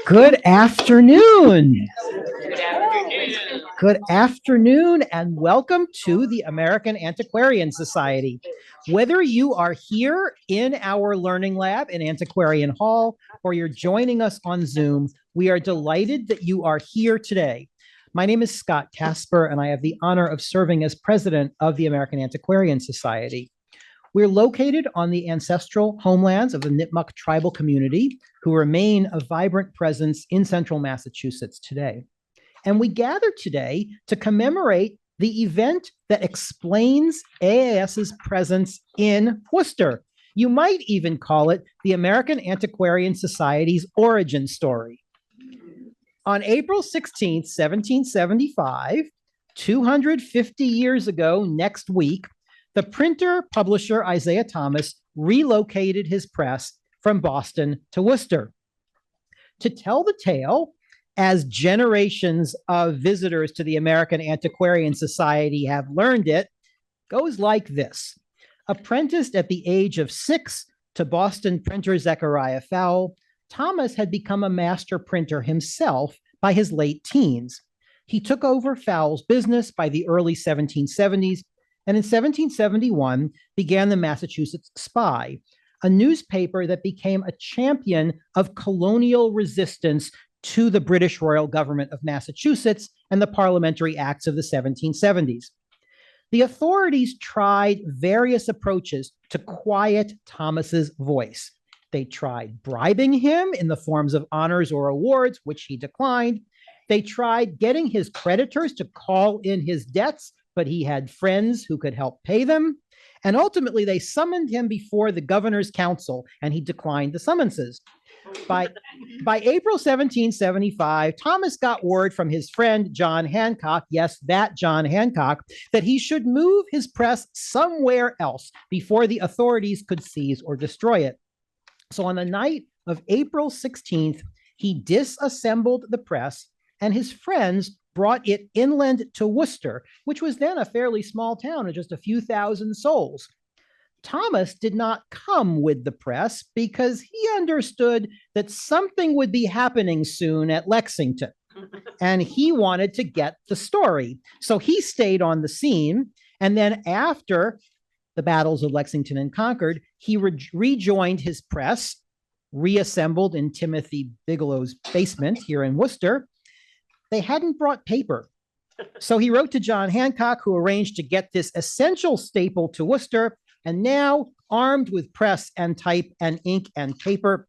Good afternoon. Good afternoon, and welcome to the American Antiquarian Society. Whether you are here in our learning lab in Antiquarian Hall or you're joining us on Zoom, we are delighted that you are here today. My name is Scott Casper, and I have the honor of serving as president of the American Antiquarian Society. We're located on the ancestral homelands of the Nipmuc tribal community, who remain a vibrant presence in central Massachusetts today. And we gather today to commemorate the event that explains AAS's presence in Worcester. You might even call it the American Antiquarian Society's origin story. On April 16th, 1775, 250 years ago next week, the printer-publisher Isaiah Thomas relocated his press from Boston to Worcester. To tell the tale, as generations of visitors to the American Antiquarian Society have learned it, goes like this. Apprenticed at the age of 6 to Boston printer Zechariah Fowle, Thomas had become a master printer himself by his late teens. He took over Fowle's business by the early 1770s, and in 1771 began the Massachusetts Spy, a newspaper that became a champion of colonial resistance to the British royal government of Massachusetts and the parliamentary acts of the 1770s. The authorities tried various approaches to quiet Thomas's voice. They tried bribing him in the forms of honors or awards, which he declined. They tried getting his creditors to call in his debts, but he had friends who could help pay them. And ultimately, they summoned him before the governor's council, and he declined the summonses. By April 1775, Thomas got word from his friend John Hancock, yes, that John Hancock, that he should move his press somewhere else before the authorities could seize or destroy it. So on the night of April 16th, he disassembled the press, and his friends brought it inland to Worcester, which was then a fairly small town of just a few thousand souls. Thomas did not come with the press because he understood that something would be happening soon at Lexington, and he wanted to get the story. So he stayed on the scene, and then after the battles of Lexington and Concord, he rejoined his press, reassembled in Timothy Bigelow's basement here in Worcester. They hadn't brought paper. So he wrote to John Hancock, who arranged to get this essential staple to Worcester. And now, armed with press and type and ink and paper,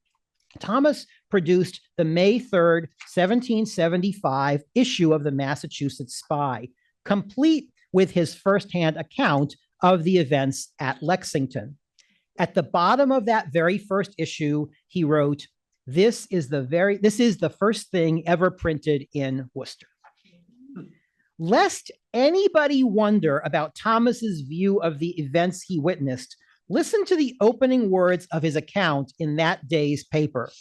Thomas produced the May 3rd, 1775 issue of the Massachusetts Spy, complete with his firsthand account of the events at Lexington. At the bottom of that very first issue, he wrote, This is the first thing ever printed in Worcester. Lest anybody wonder about Thomas's view of the events he witnessed, listen to the opening words of his account in that day's paper.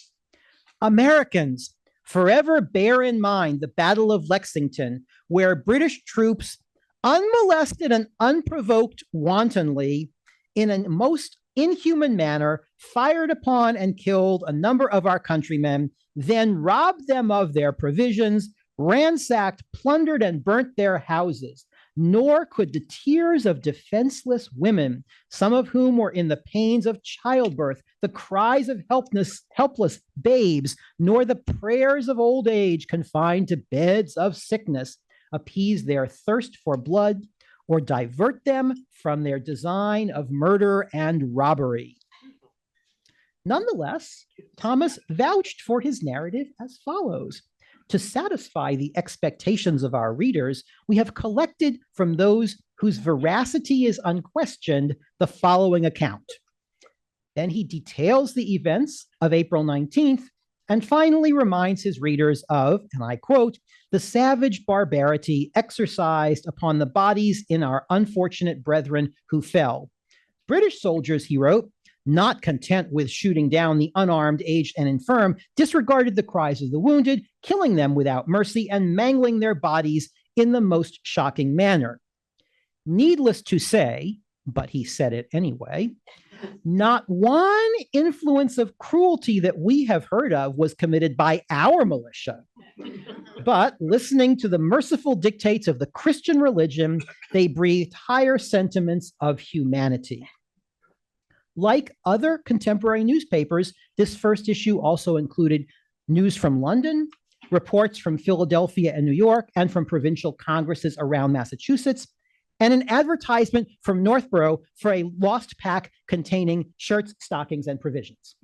Americans, forever bear in mind the Battle of Lexington, where British troops, unmolested and unprovoked wantonly, in a most inhuman manner, fired upon and killed a number of our countrymen, then robbed them of their provisions, ransacked, plundered, and burnt their houses. Nor could the tears of defenseless women, some of whom were in the pains of childbirth, the cries of helpless babes, nor the prayers of old age confined to beds of sickness, appease their thirst for blood or divert them from their design of murder and robbery. Nonetheless, Thomas vouched for his narrative as follows. To satisfy the expectations of our readers, we have collected from those whose veracity is unquestioned the following account. Then he details the events of April 19th and finally reminds his readers of, and I quote, the savage barbarity exercised upon the bodies in our unfortunate brethren who fell. British soldiers, he wrote, not content with shooting down the unarmed, aged, and infirm, disregarded the cries of the wounded, killing them without mercy and mangling their bodies in the most shocking manner. Needless to say, but he said it anyway, Not one influence of cruelty that we have heard of was committed by our militia. But listening to the merciful dictates of the Christian religion, they breathed higher sentiments of humanity. Like other contemporary newspapers, this first issue also included news from London, reports from Philadelphia and New York, and from provincial congresses around Massachusetts, and an advertisement from Northborough for a lost pack containing shirts, stockings, and provisions.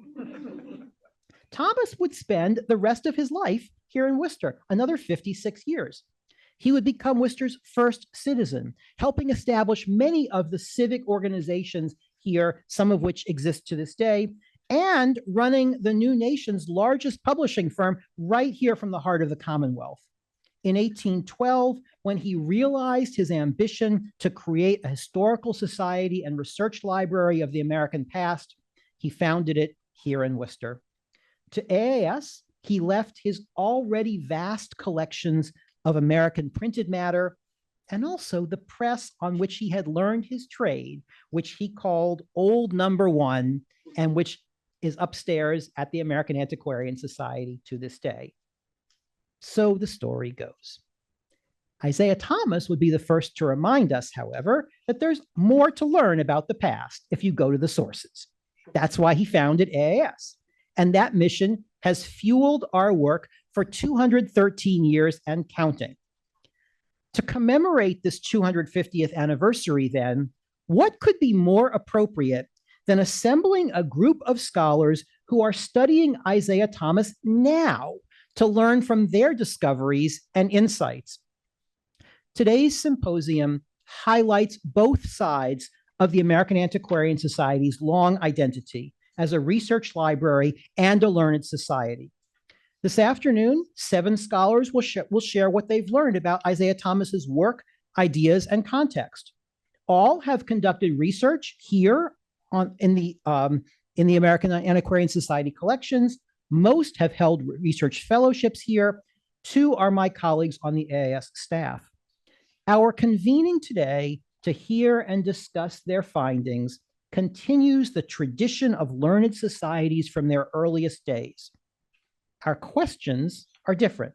Thomas would spend the rest of his life here in Worcester, another 56 years. He would become Worcester's first citizen, helping establish many of the civic organizations here, some of which exist to this day, and running the new nation's largest publishing firm right here from the heart of the Commonwealth. In 1812, when he realized his ambition to create a historical society and research library of the American past, he founded it here in Worcester. To AAS, he left his already vast collections of American printed matter and also the press on which he had learned his trade, which he called Old Number One, and which is upstairs at the American Antiquarian Society to this day. So the story goes. Isaiah Thomas would be the first to remind us, however, that there's more to learn about the past if you go to the sources. That's why he founded AAS. And that mission has fueled our work for 213 years and counting. To commemorate this 250th anniversary, then, what could be more appropriate than assembling a group of scholars who are studying Isaiah Thomas now to learn from their discoveries and insights? Today's symposium highlights both sides of the American Antiquarian Society's long identity as a research library and a learned society. This afternoon, 7 scholars will share what they've learned about Isaiah Thomas's work, ideas, and context. All have conducted research here in the American Antiquarian Society collections. Most have held research fellowships here. 2 are my colleagues on the AAS staff. Our convening today to hear and discuss their findings continues the tradition of learned societies from their earliest days. Our questions are different.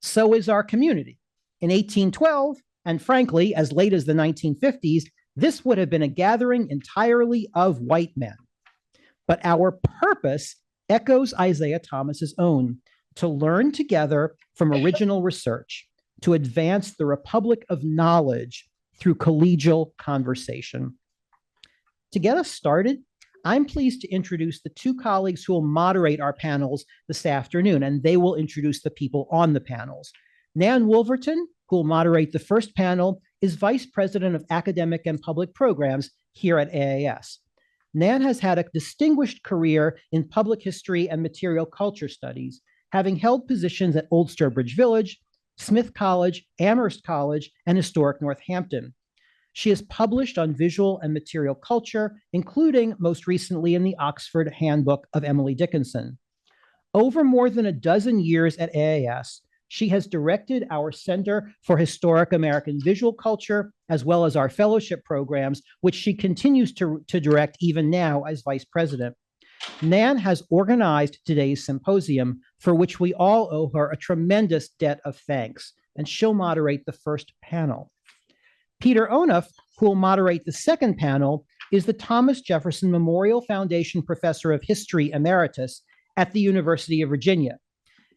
So is our community. In 1812, and frankly, as late as the 1950s, this would have been a gathering entirely of white men. But our purpose echoes Isaiah Thomas's own, to learn together from original research, to advance the republic of knowledge through collegial conversation. To get us started, I'm pleased to introduce the 2 colleagues who will moderate our panels this afternoon, and they will introduce the people on the panels. Nan Wolverton, who will moderate the first panel, is Vice President of Academic and Public Programs here at AAS. Nan has had a distinguished career in public history and material culture studies, having held positions at Old Sturbridge Village, Smith College, Amherst College, and Historic Northampton. She has published on visual and material culture, including most recently in the Oxford Handbook of Emily Dickinson. Over more than a dozen years at AAS, she has directed our Center for Historic American Visual Culture, as well as our fellowship programs, which she continues to direct even now as vice president. Nan has organized today's symposium, for which we all owe her a tremendous debt of thanks, and she'll moderate the first panel. Peter Onuff, who will moderate the second panel, is the Thomas Jefferson Memorial Foundation Professor of History Emeritus at the University of Virginia.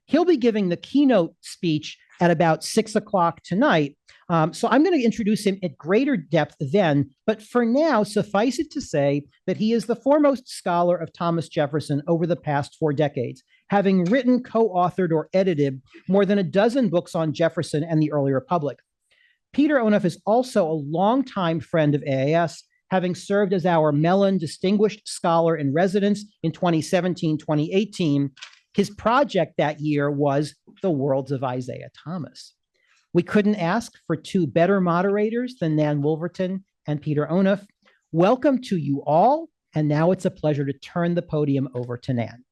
He'll be giving the keynote speech at about 6 o'clock tonight. So I'm going to introduce him at greater depth then, but for now, suffice it to say that he is the foremost scholar of Thomas Jefferson over the past 4 decades, having written, co-authored, or edited more than a dozen books on Jefferson and the early republic. Peter Onuff is also a longtime friend of AAS, having served as our Mellon Distinguished Scholar in Residence in 2017-2018. His project that year was The Worlds of Isaiah Thomas. We couldn't ask for 2 better moderators than Nan Wolverton and Peter Onuff. Welcome to you all, and now it's a pleasure to turn the podium over to Nan.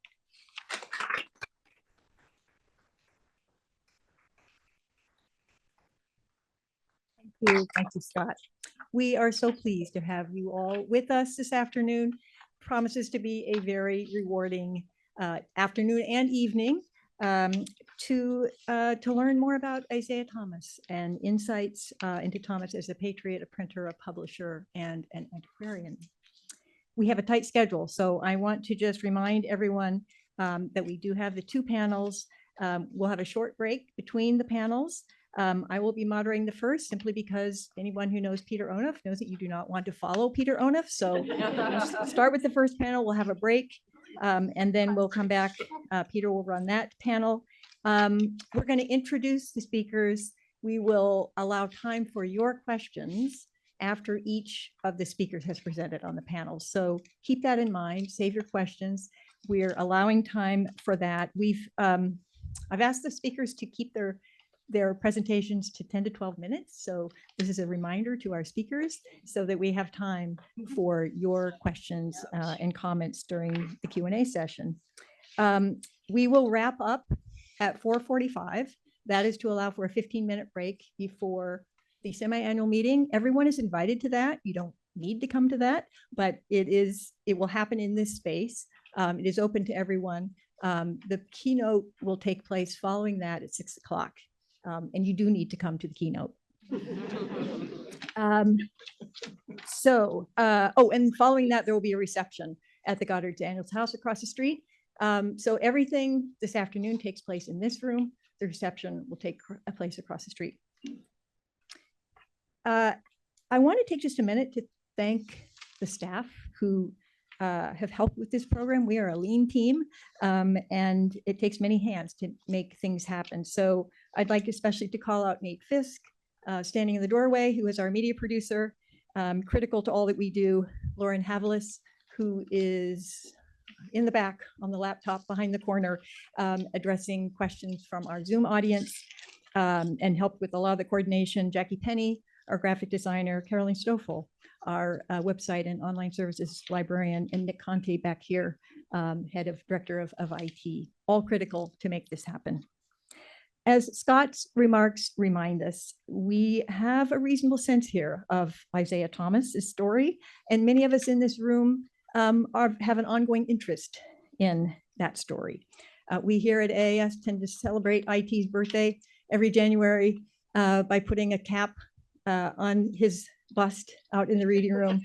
Thank you, Scott. We are so pleased to have you all with us this afternoon. Promises to be a very rewarding afternoon and evening to learn more about Isaiah Thomas and insights into Thomas as a patriot, a printer, a publisher, and an antiquarian. We have a tight schedule, so I want to just remind everyone that we do have the two panels. We'll have a short break between the panels. I will be moderating the first simply because anyone who knows Peter Onuf knows that you do not want to follow Peter Onuf. So we'll start with the first panel, we'll have a break, and then we'll come back. Peter will run that panel. We're going to introduce the speakers. We will allow time for your questions after each of the speakers has presented on the panel. So keep that in mind, save your questions. We're allowing time for that. I've asked the speakers to keep their presentations to 10 to 12 minutes. So this is a reminder to our speakers so that we have time for your questions and comments during the Q&A session. We will wrap up at 4:45. That is to allow for a 15-minute break before the semi-annual meeting. Everyone is invited to that. You don't need to come to that, but it will happen in this space. It is open to everyone. The keynote will take place following that at 6 o'clock. And you do need to come to the keynote. And following that, there will be a reception at the Goddard Daniels house across the street. So everything this afternoon takes place in this room. The reception will take place across the street. I want to take just a minute to thank the staff who have helped with this program. We are a lean team, and it takes many hands to make things happen. So I'd like especially to call out Nate Fisk, standing in the doorway, who is our media producer, critical to all that we do. Lauren Havelis, who is in the back on the laptop behind the corner, addressing questions from our Zoom audience, and helped with a lot of the coordination. Jackie Penny, our graphic designer, Caroline Stoffel, our website and online services librarian, and Nick Conte back here, director of IT, all critical to make this happen. As Scott's remarks remind us, we have a reasonable sense here of Isaiah Thomas's story, and many of us in this room have an ongoing interest in that story. We here at AAS tend to celebrate IT's birthday every January by putting a cap on his bust out in the reading room,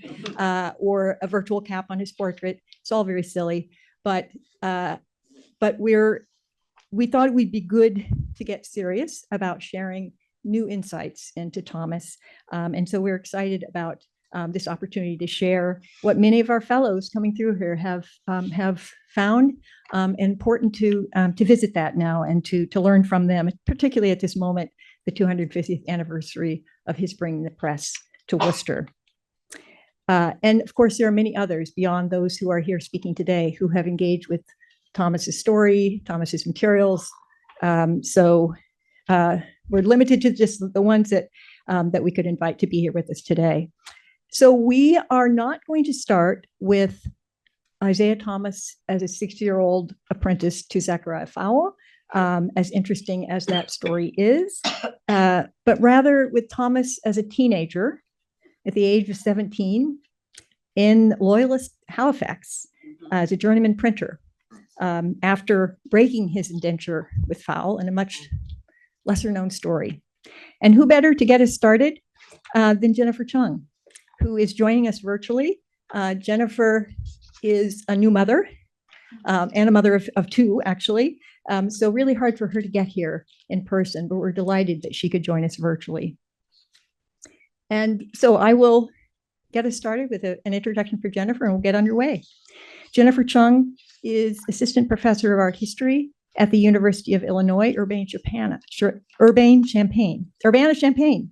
or a virtual cap on his portrait. It's all very silly, but we thought it would be good to get serious about sharing new insights into Thomas. And so we're excited about this opportunity to share what many of our fellows coming through here have found important to visit that now and to learn from them, particularly at this moment, the 250th anniversary of his bringing the press to Worcester. And of course, there are many others beyond those who are here speaking today who have engaged with Thomas's story, Thomas's materials. So we're limited to just the ones that we could invite to be here with us today. So we are not going to start with Isaiah Thomas as a 60-year-old apprentice to Zechariah Fowle, as interesting as that story is, but rather with Thomas as a teenager at the age of 17 in Loyalist Halifax as a journeyman printer, after breaking his indenture with Fowle, in a much lesser known story. And who better to get us started than Jennifer Chuong, who is joining us virtually. Jennifer is a new mother, and a mother of two, actually. So really hard for her to get here in person, but we're delighted that she could join us virtually. And so I will get us started with an introduction for Jennifer, and we'll get underway. Jennifer Chuong is assistant professor of art history at the University of Illinois, Urbana-Champaign.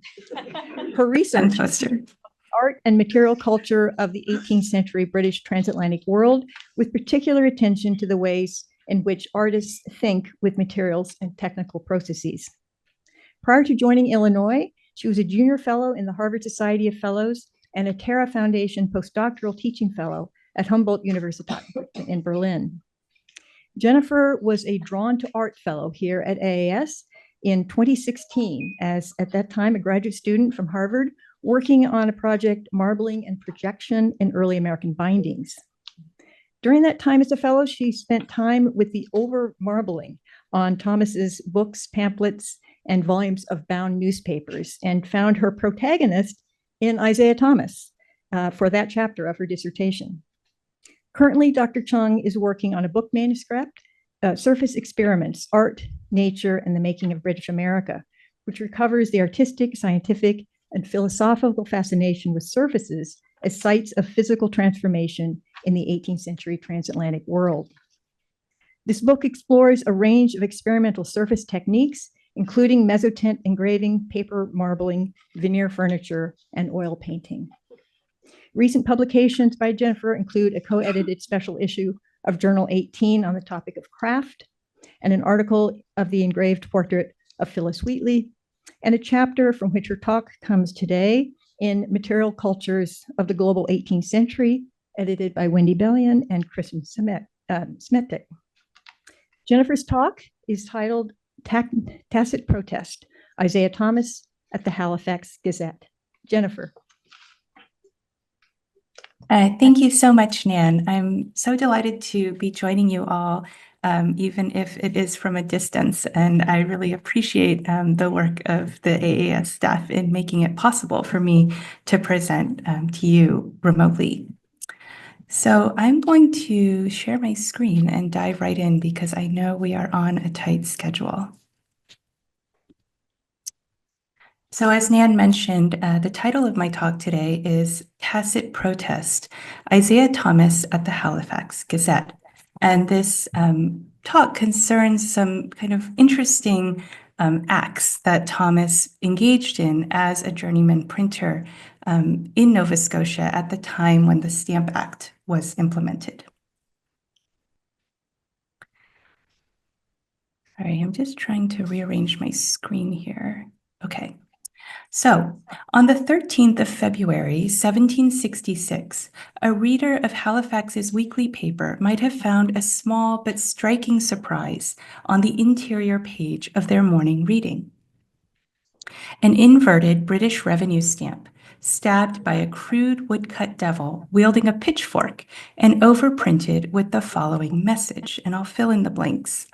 Her research art and material culture of the 18th century British transatlantic world, with particular attention to the ways in which artists think with materials and technical processes. Prior to joining Illinois, she was a junior fellow in the Harvard Society of Fellows and a Terra Foundation postdoctoral teaching fellow at Humboldt University in Berlin. Jennifer was a Drawn to Art Fellow here at AAS in 2016, as at that time a graduate student from Harvard working on a project, Marbling and Projection in Early American Bindings. During that time as a fellow, she spent time with the over-marbling on Thomas's books, pamphlets, and volumes of bound newspapers, and found her protagonist in Isaiah Thomas for that chapter of her dissertation. Currently, Dr. Chuong is working on a book manuscript, Surface Experiments, Art, Nature, and the Making of British America, which recovers the artistic, scientific, and philosophical fascination with surfaces as sites of physical transformation in the 18th century transatlantic world. This book explores a range of experimental surface techniques, including mezzotint engraving, paper marbling, veneer furniture, and oil painting. Recent publications by Jennifer include a co-edited special issue of Journal 18 on the topic of craft, and an article of the engraved portrait of Phyllis Wheatley, and a chapter from which her talk comes today in Material Cultures of the Global 18th Century, edited by Wendy Bellion and Kristen Smetek. Jennifer's talk is titled Tacit Protest, Isaiah Thomas at the Halifax Gazette. Jennifer. Thank you so much, Nan. I'm so delighted to be joining you all, even if it is from a distance, and I really appreciate the work of the AAS staff in making it possible for me to present to you remotely. So I'm going to share my screen and dive right in because I know we are on a tight schedule. So as Nan mentioned, the title of my talk today is Tacit Protest, Isaiah Thomas at the Halifax Gazette. And this talk concerns some kind of interesting acts that Thomas engaged in as a journeyman printer in Nova Scotia at the time when the Stamp Act was implemented. Sorry, I'm just trying to rearrange my screen here. Okay. So, on the 13th of February, 1766, a reader of Halifax's weekly paper might have found a small but striking surprise on the interior page of their morning reading. An inverted British revenue stamp, stabbed by a crude woodcut devil wielding a pitchfork and overprinted with the following message, and I'll fill in the blanks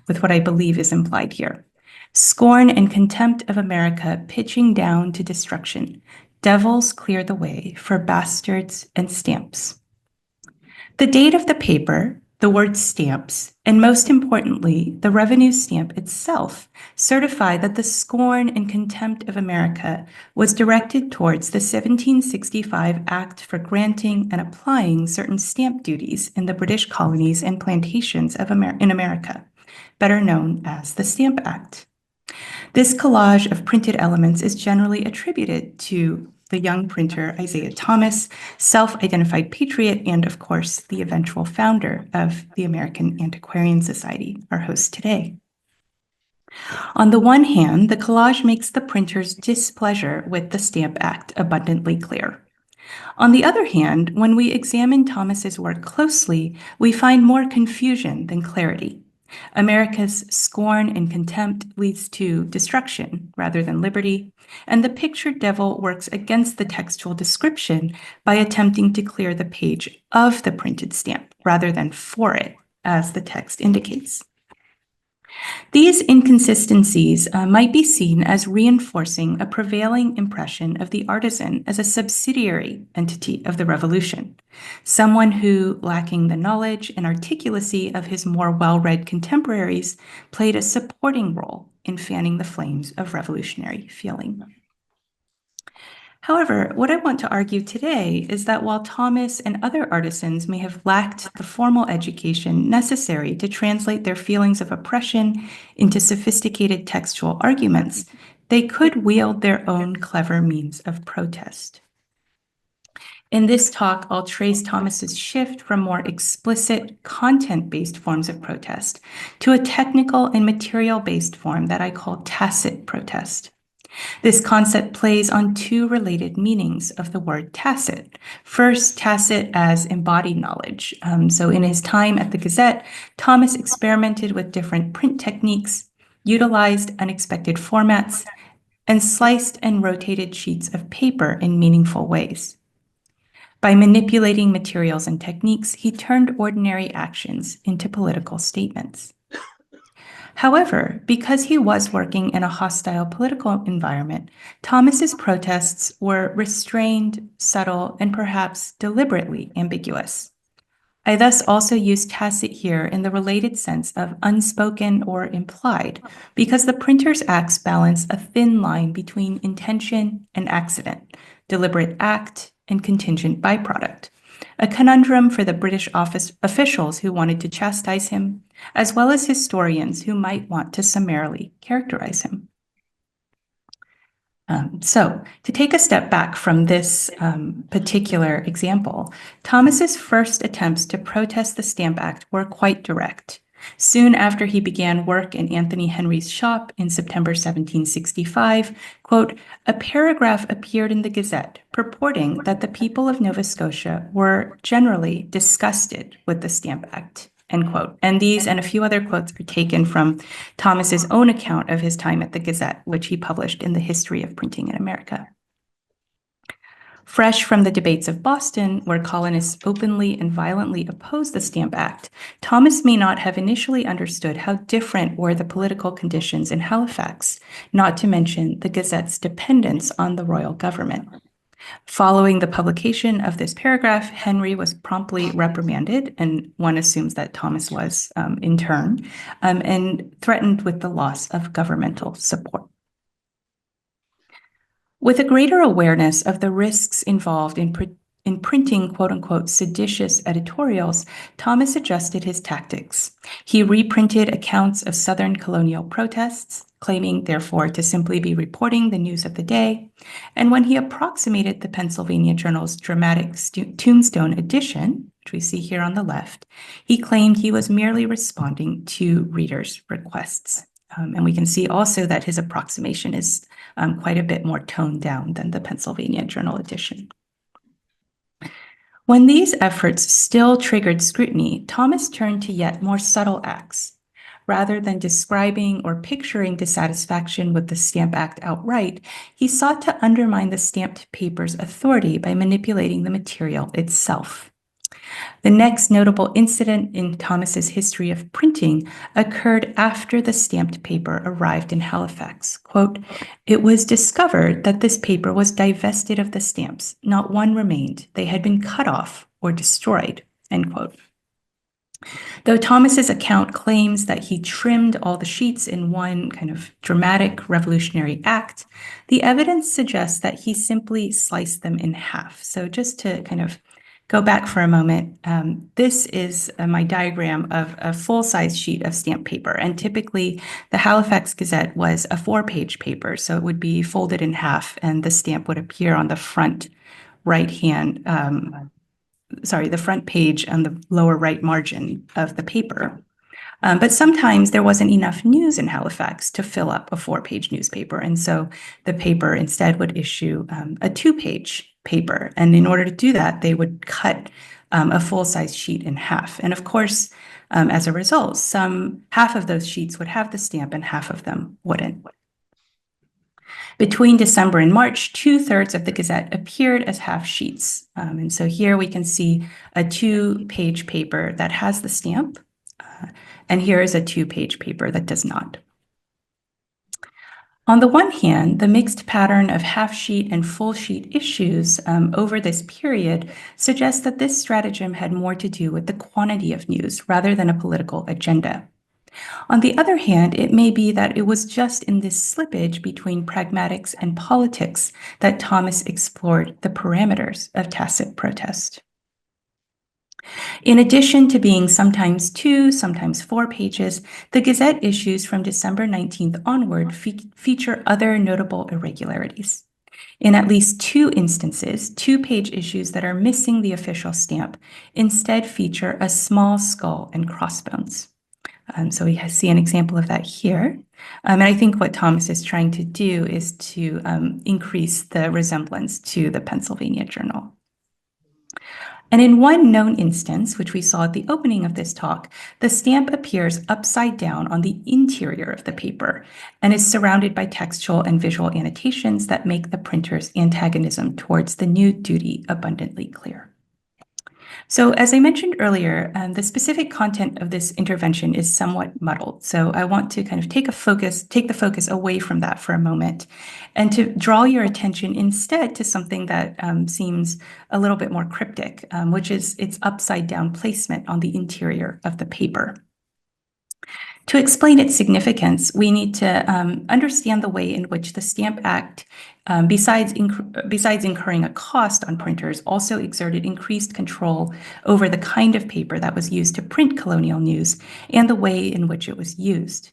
with what I believe is implied here. Scorn and contempt of America pitching down to destruction. Devils clear the way for bastards and stamps. The date of the paper, the word stamps, and most importantly, the revenue stamp itself certify that the scorn and contempt of America was directed towards the 1765 Act for granting and applying certain stamp duties in the British colonies and plantations of in America, better known as the Stamp Act. This collage of printed elements is generally attributed to the young printer Isaiah Thomas, self-identified patriot, and of course, the eventual founder of the American Antiquarian Society, our host today. On the one hand, the collage makes the printer's displeasure with the Stamp Act abundantly clear. On the other hand, when we examine Thomas's work closely, we find more confusion than clarity. America's scorn and contempt leads to destruction rather than liberty, and the pictured devil works against the textual description by attempting to clear the page of the printed stamp rather than for it, as the text indicates. These inconsistencies might be seen as reinforcing a prevailing impression of the artisan as a subsidiary entity of the revolution, someone who, lacking the knowledge and articulacy of his more well-read contemporaries, played a supporting role in fanning the flames of revolutionary feeling. However, what I want to argue today is that while Thomas and other artisans may have lacked the formal education necessary to translate their feelings of oppression into sophisticated textual arguments, they could wield their own clever means of protest. In this talk, I'll trace Thomas's shift from more explicit, content-based forms of protest to a technical and material-based form that I call tacit protest. This concept plays on two related meanings of the word tacit. First, tacit as embodied knowledge. So in his time at the Gazette, Thomas experimented with different print techniques, utilized unexpected formats, and sliced and rotated sheets of paper in meaningful ways. By manipulating materials and techniques, he turned ordinary actions into political statements. However, because he was working in a hostile political environment, Thomas's protests were restrained, subtle, and perhaps deliberately ambiguous. I thus also use tacit here in the related sense of unspoken or implied, because the printer's acts balance a thin line between intention and accident, deliberate act and contingent byproduct, a conundrum for the British officials who wanted to chastise him, as well as historians who might want to summarily characterize him. So to take a step back from this particular example, Thomas's first attempts to protest the Stamp Act were quite direct. Soon after he began work in Anthony Henry's shop in September 1765, quote, a paragraph appeared in the Gazette purporting that the people of Nova Scotia were generally disgusted with the Stamp Act, end quote. And these and a few other quotes are taken from Thomas's own account of his time at the Gazette, which he published in the History of Printing in America. Fresh from the debates of Boston, where colonists openly and violently opposed the Stamp Act, Thomas may not have initially understood how different were the political conditions in Halifax, not to mention the Gazette's dependence on the royal government. Following the publication of this paragraph, Henry was promptly reprimanded, and one assumes that Thomas was in turn, and threatened with the loss of governmental support. With a greater awareness of the risks involved in printing quote-unquote seditious editorials, Thomas adjusted his tactics. He reprinted accounts of Southern colonial protests, claiming therefore to simply be reporting the news of the day. And when he approximated the Pennsylvania Journal's dramatic tombstone edition, which we see here on the left, he claimed he was merely responding to readers' requests. And we can see also that his approximation is quite a bit more toned down than the Pennsylvania Journal edition. When these efforts still triggered scrutiny, Thomas turned to yet more subtle acts. Rather than describing or picturing dissatisfaction with the Stamp Act outright, he sought to undermine the stamped paper's authority by manipulating the material itself. The next notable incident in Thomas's history of printing occurred after the stamped paper arrived in Halifax. Quote, it was discovered that this paper was divested of the stamps. Not one remained. They had been cut off or destroyed, end quote. Though Thomas's account claims that he trimmed all the sheets in one kind of dramatic revolutionary act, the evidence suggests that he simply sliced them in half. So just to kind of go back for a moment, this is my diagram of a full-size sheet of stamped paper. And typically, the Halifax Gazette was a 4-page paper, so it would be folded in half, and the stamp would appear on the front right-hand, the front page on the lower right margin of the paper. But sometimes there wasn't enough news in Halifax to fill up a 4-page newspaper, and so the paper instead would issue a 2-page paper. And in order to do that, they would cut a full-size sheet in half. And of course, as a result, half of those sheets would have the stamp and half of them wouldn't. Between December and March, 2/3 of the Gazette appeared as half sheets. And so here we can see a 2-page paper that has the stamp, and here is a 2-page paper that does not. On the one hand, the mixed pattern of half-sheet and full-sheet issues over this period suggests that this stratagem had more to do with the quantity of news rather than a political agenda. On the other hand, it may be that it was just in this slippage between pragmatics and politics that Thomas explored the parameters of tacit protest. In addition to being sometimes 2, sometimes 4 pages, the Gazette issues from December 19th onward feature other notable irregularities. In at least 2 instances, 2-page issues that are missing the official stamp instead feature a small skull and crossbones. So we see an example of that here. And I think what Thomas is trying to do is to increase the resemblance to the Pennsylvania Journal. And in one known instance, which we saw at the opening of this talk, the stamp appears upside down on the interior of the paper and is surrounded by textual and visual annotations that make the printer's antagonism towards the new duty abundantly clear. So as I mentioned earlier, the specific content of this intervention is somewhat muddled. So I want to kind of take the focus away from that for a moment and to draw your attention instead to something that seems a little bit more cryptic, which is its upside down placement on the interior of the paper. To explain its significance, we need to understand the way in which the Stamp Act, besides incurring a cost on printers, also exerted increased control over the kind of paper that was used to print colonial news and the way in which it was used.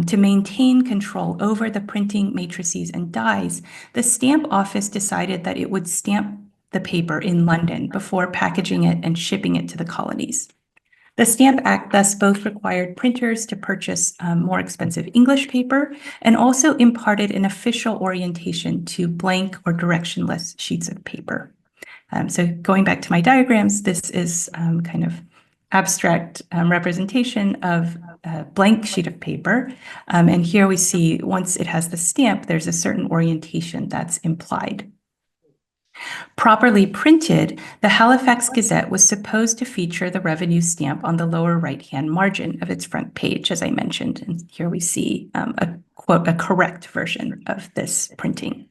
To maintain control over the printing matrices and dies, the Stamp Office decided that it would stamp the paper in London before packaging it and shipping it to the colonies. The Stamp Act thus both required printers to purchase more expensive English paper and also imparted an official orientation to blank or directionless sheets of paper. So going back to my diagrams, this is kind of abstract representation of a blank sheet of paper. And here we see once it has the stamp, there's a certain orientation that's implied. Properly printed, the Halifax Gazette was supposed to feature the revenue stamp on the lower right-hand margin of its front page, as I mentioned. And here we see a correct version of this printing.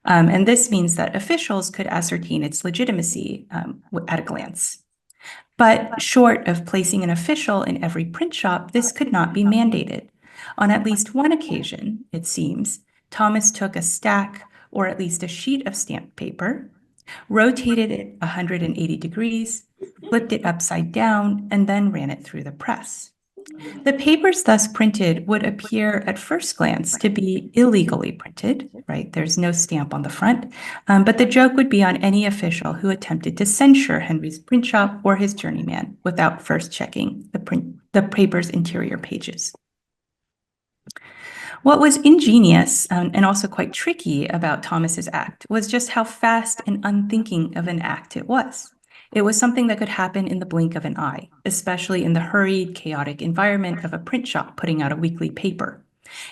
And this means that officials could ascertain its legitimacy at a glance. But short of placing an official in every print shop, this could not be mandated. On at least one occasion, it seems, Thomas took a stack or at least a sheet of stamped paper, rotated it 180 degrees, flipped it upside down, and then ran it through the press. The papers thus printed would appear at first glance to be illegally printed, right? There's no stamp on the front, but the joke would be on any official who attempted to censure Henry's print shop or his journeyman without first checking the paper's interior pages. What was ingenious and also quite tricky about Thomas's act was just how fast and unthinking of an act it was. It was something that could happen in the blink of an eye, especially in the hurried, chaotic environment of a print shop putting out a weekly paper.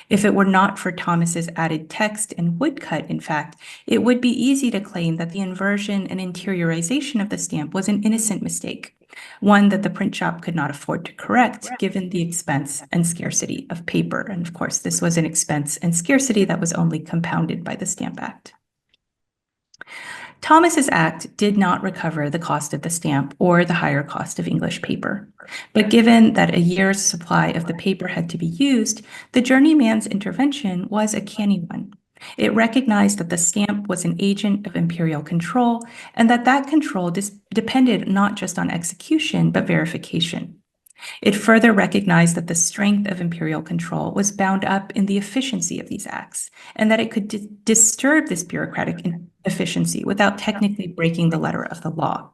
If it were not for Thomas's added text and woodcut, in fact, it would be easy to claim that the inversion and interiorization of the stamp was an innocent mistake, one that the print shop could not afford to correct given the expense and scarcity of paper. And of course, this was an expense and scarcity that was only compounded by the Stamp Act. Thomas's act did not recover the cost of the stamp or the higher cost of English paper. But given that a year's supply of the paper had to be used, the journeyman's intervention was a canny one. It recognized that the stamp was an agent of imperial control and that control depended not just on execution, but verification. It further recognized that the strength of imperial control was bound up in the efficiency of these acts, and that it could disturb this bureaucratic efficiency without technically breaking the letter of the law.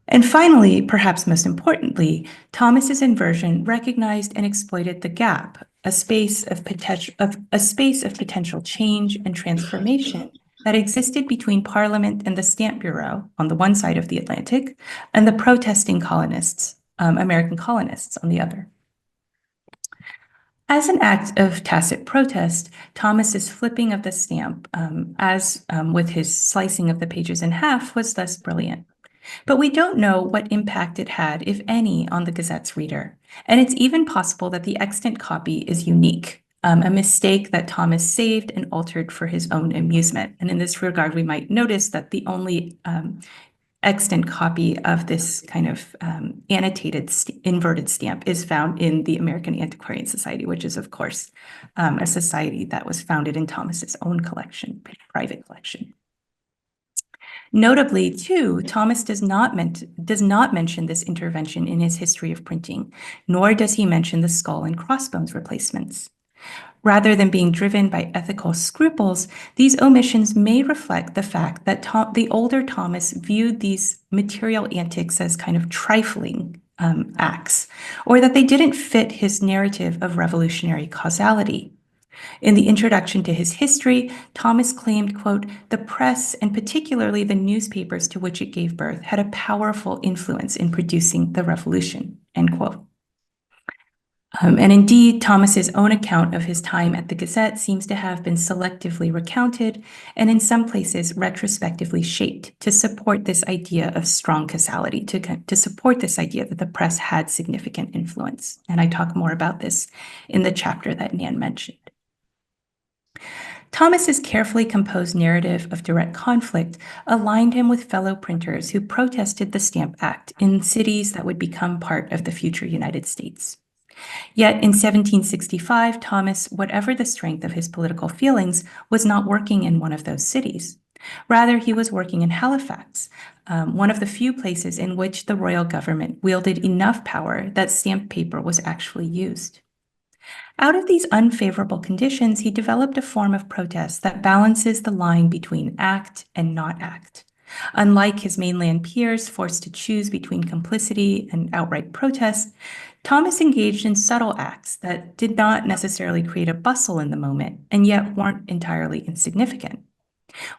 And finally, perhaps most importantly, Thomas's inversion recognized and exploited the gap, a space of potential change and transformation that existed between Parliament and the Stamp Bureau on the one side of the Atlantic, and the protesting colonists, American colonists on the other. As an act of tacit protest, Thomas's flipping of the stamp, as with his slicing of the pages in half, was thus brilliant. But we don't know what impact it had, if any, on the Gazette's reader. And it's even possible that the extant copy is unique, a mistake that Thomas saved and altered for his own amusement. And in this regard, we might notice that the only extant copy of this kind of annotated inverted stamp is found in the American Antiquarian Society, which is, of course, a society that was founded in Thomas's own collection, private collection. Notably, too, Thomas does not mention this intervention in his history of printing, nor does he mention the skull and crossbones replacements. Rather than being driven by ethical scruples, these omissions may reflect the fact that the older Thomas viewed these material antics as kind of trifling acts, or that they didn't fit his narrative of revolutionary causality. In the introduction to his history, Thomas claimed, quote, "The press, and particularly the newspapers to which it gave birth, had a powerful influence in producing the revolution," end quote. And indeed, Thomas's own account of his time at the Gazette seems to have been selectively recounted and in some places retrospectively shaped to support this idea of strong causality, to support this idea that the press had significant influence. And I talk more about this in the chapter that Nan mentioned. Thomas's carefully composed narrative of direct conflict aligned him with fellow printers who protested the Stamp Act in cities that would become part of the future United States. Yet in 1765, Thomas, whatever the strength of his political feelings, was not working in one of those cities. Rather, he was working in Halifax, one of the few places in which the royal government wielded enough power that stamped paper was actually used. Out of these unfavorable conditions, he developed a form of protest that balances the line between act and not act. Unlike his mainland peers forced to choose between complicity and outright protest, Thomas engaged in subtle acts that did not necessarily create a bustle in the moment and yet weren't entirely insignificant.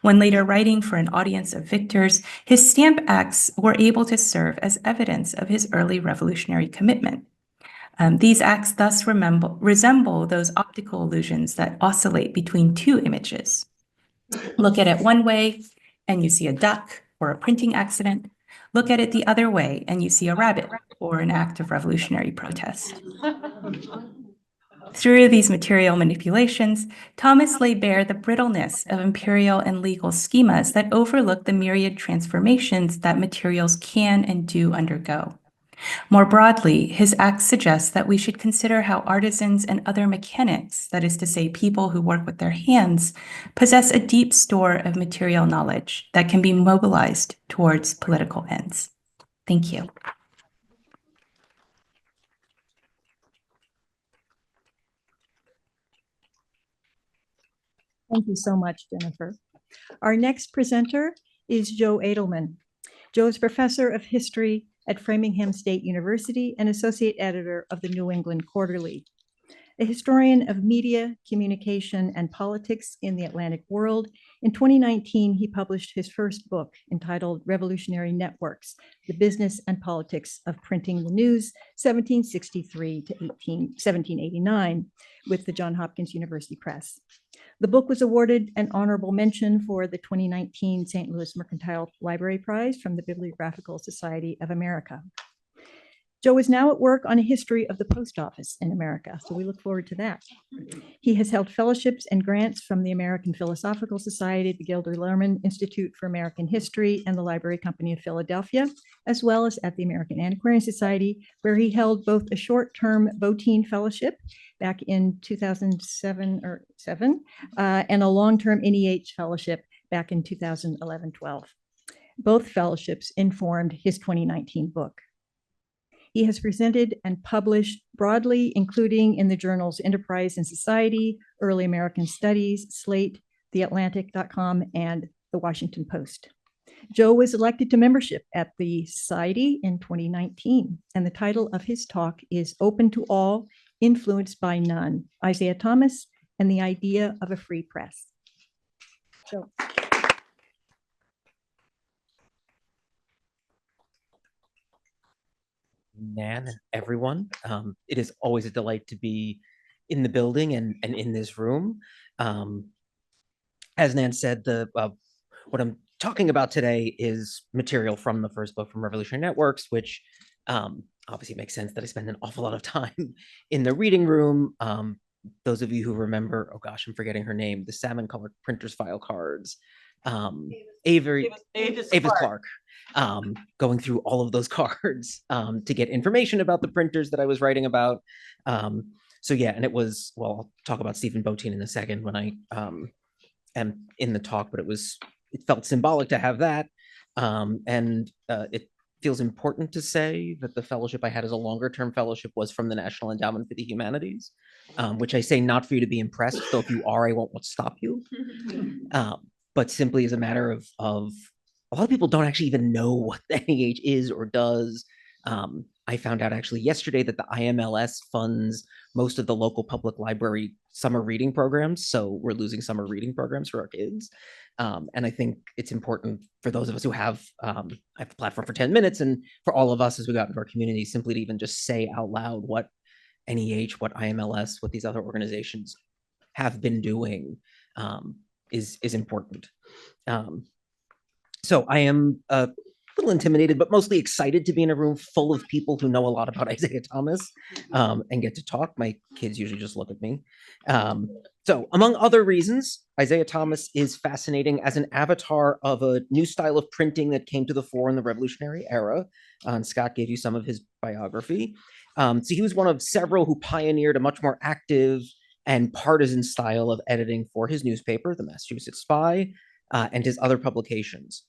When later writing for an audience of victors, his stamp acts were able to serve as evidence of his early revolutionary commitment. These acts thus resemble those optical illusions that oscillate between two images. Look at it one way and you see a duck or a printing accident. Look at it the other way and you see a rabbit or an act of revolutionary protest. Through these material manipulations, Thomas laid bare the brittleness of imperial and legal schemas that overlook the myriad transformations that materials can and do undergo. More broadly, his acts suggest that we should consider how artisans and other mechanics, that is to say, people who work with their hands, possess a deep store of material knowledge that can be mobilized towards political ends. Thank you. Thank you so much, Jennifer. Our next presenter is Joe Edelman. Joe is professor of history at Framingham State University and associate editor of the New England Quarterly. A historian of media, communication, and politics in the Atlantic world, in 2019, he published his first book entitled Revolutionary Networks, The Business and Politics of Printing the News, 1763 to 1789, with the Johns Hopkins University Press. The book was awarded an honorable mention for the 2019 St. Louis Mercantile Library Prize from the Bibliographical Society of America. Joe is now at work on a history of the post office in America, so we look forward to that. He has held fellowships and grants from the American Philosophical Society, the Gilder Lehrman Institute for American History, and the Library Company of Philadelphia, as well as at the American Antiquarian Society, where he held both a short-term Botine Fellowship back in 2007 and a long-term NEH Fellowship back in 2011-12. Both fellowships informed his 2019 book. He has presented and published broadly, including in the journals Enterprise and Society, Early American Studies, Slate, TheAtlantic.com, and The Washington Post. Joe was elected to membership at the Society in 2019, and the title of his talk is Open to All, Influenced by None, Isaiah Thomas and the Idea of a Free Press. So. Nan, everyone. It is always a delight to be in the building and in this room. As Nan said, what I'm talking about today is material from the first book from Revolutionary Networks, which obviously makes sense that I spend an awful lot of time in the reading room. Those of you who remember, oh gosh, I'm forgetting her name, the salmon-colored printer's file cards. Avis Clark. Going through all of those cards to get information about the printers that I was writing about. So yeah, and it was, well, I'll talk about Stephen Botine in a second when I am in the talk, but it felt symbolic to have that. And it feels important to say that the fellowship I had as a longer term fellowship was from the National Endowment for the Humanities, which I say not for you to be impressed, so if you are, I won't stop you. But simply as a matter of a lot of people don't actually even know what the NEH is or does. I found out actually yesterday that the IMLS funds most of the local public library summer reading programs. So we're losing summer reading programs for our kids. And I think it's important for those of us who have the platform for 10 minutes, and for all of us as we got into our community, simply to even just say out loud what NEH, what IMLS, what these other organizations have been doing is important. So I am a little intimidated, but mostly excited to be in a room full of people who know a lot about Isaiah Thomas and get to talk. My kids usually just look at me. So among other reasons, Isaiah Thomas is fascinating as an avatar of a new style of printing that came to the fore in the Revolutionary era. And Scott gave you some of his biography. So he was one of several who pioneered a much more active and partisan style of editing for his newspaper, the Massachusetts Spy, and his other publications.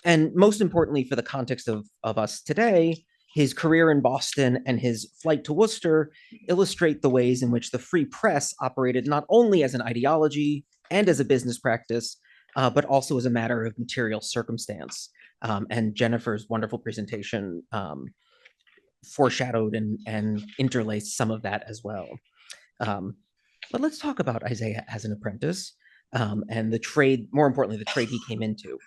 And most importantly, for the context of us today, his career in Boston and his flight to Worcester illustrate the ways in which the free press operated not only as an ideology and as a business practice, but also as a matter of material circumstance. And Jennifer's wonderful presentation foreshadowed and interlaced some of that as well. But let's talk about Isaiah as an apprentice and the trade, more importantly, the trade he came into.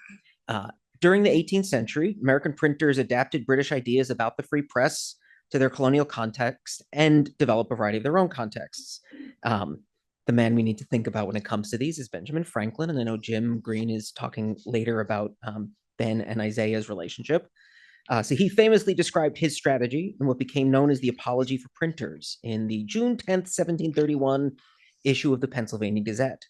During the 18th century, American printers adapted British ideas about the free press to their colonial context and developed a variety of their own contexts. The man we need to think about when it comes to these is Benjamin Franklin, and I know Jim Green is talking later about Ben and Isaiah's relationship. So he famously described his strategy in what became known as the Apology for Printers in the June 10th, 1731 issue of the Pennsylvania Gazette.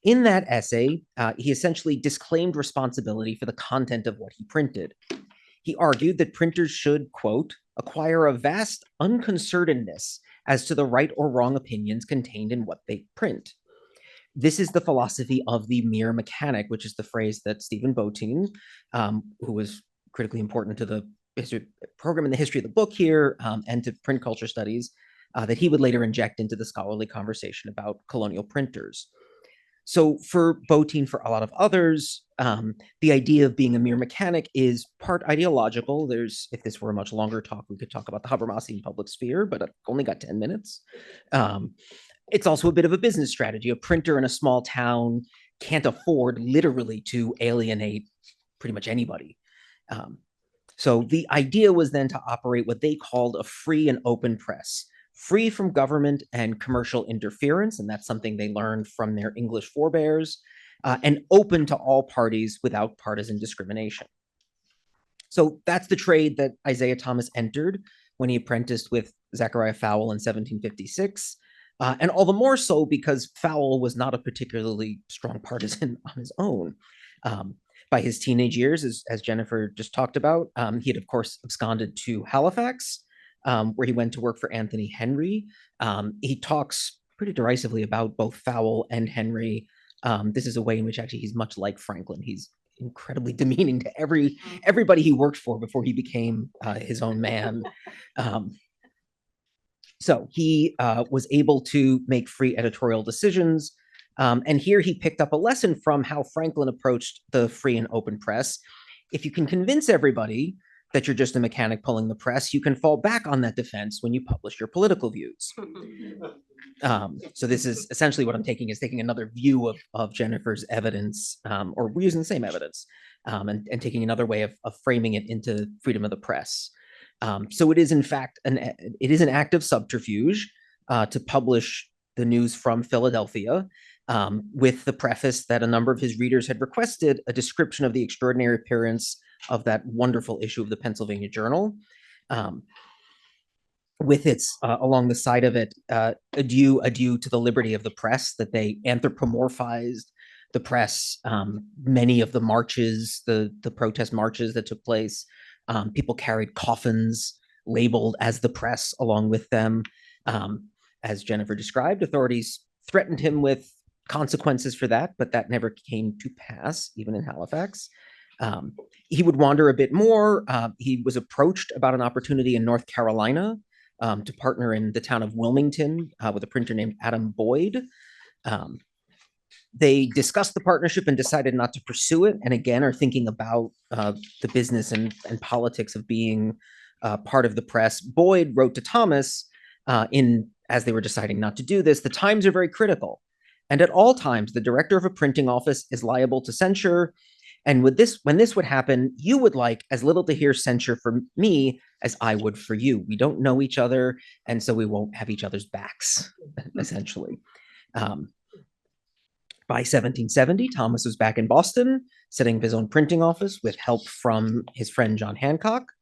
In that essay, he essentially disclaimed responsibility for the content of what he printed. He argued that printers should, quote, acquire a vast unconcernedness as to the right or wrong opinions contained in what they print. This is the philosophy of the mere mechanic, which is the phrase that Stephen Botein, who was critically important to the history program in the history of the book here and to print culture studies, that he would later inject into the scholarly conversation about colonial printers. So for Botein, for a lot of others, the idea of being a mere mechanic is part ideological. If this were a much longer talk, we could talk about the Habermasian public sphere, but I've only got 10 minutes. It's also a bit of a business strategy. A printer in a small town can't afford literally to alienate pretty much anybody. So the idea was then to operate what they called a free and open press, free from government and commercial interference, and that's something they learned from their English forebears, and open to all parties without partisan discrimination. So that's the trade that Isaiah Thomas entered when he apprenticed with Zachariah Fowle in 1756, and all the more so because Fowle was not a particularly strong partisan on his own. By his teenage years, as Jennifer just talked about, he had, of course, absconded to Halifax, where he went to work for Anthony Henry. He talks pretty derisively about both Fowle and Henry. This is a way in which actually he's much like Franklin. He's incredibly demeaning to everybody he worked for before he became his own man. So he was able to make free editorial decisions. And here he picked up a lesson from how Franklin approached the free and open press. If you can convince everybody that you're just a mechanic pulling the press, you can fall back on that defense when you publish your political views. So this is essentially what I'm taking another view of Jennifer's evidence, or we're using the same evidence, and taking another way of framing it into freedom of the press. So it is in fact an act of subterfuge to publish the news from Philadelphia, with the preface that a number of his readers had requested a description of the extraordinary appearance of that wonderful issue of the Pennsylvania Journal, with its along the side of it, adieu to the liberty of the press, that they anthropomorphized the press. Many of the marches, the protest marches that took place, people carried coffins labeled as the press along with them. As Jennifer described, authorities threatened him with consequences for that, but that never came to pass, even in Halifax. He would wander a bit more. He was approached about an opportunity in North Carolina to partner in the town of Wilmington with a printer named Adam Boyd. They discussed the partnership and decided not to pursue it, and again are thinking about the business and politics of being part of the press, Boyd wrote to Thomas as they were deciding not to do this, "The times are very critical. And at all times, the director of a printing office is liable to censure. And when this would happen, you would like as little to hear censure from me as I would for you. We don't know each other, and so we won't have each other's backs," essentially. By 1770, Thomas was back in Boston, setting up his own printing office with help from his friend John Hancock.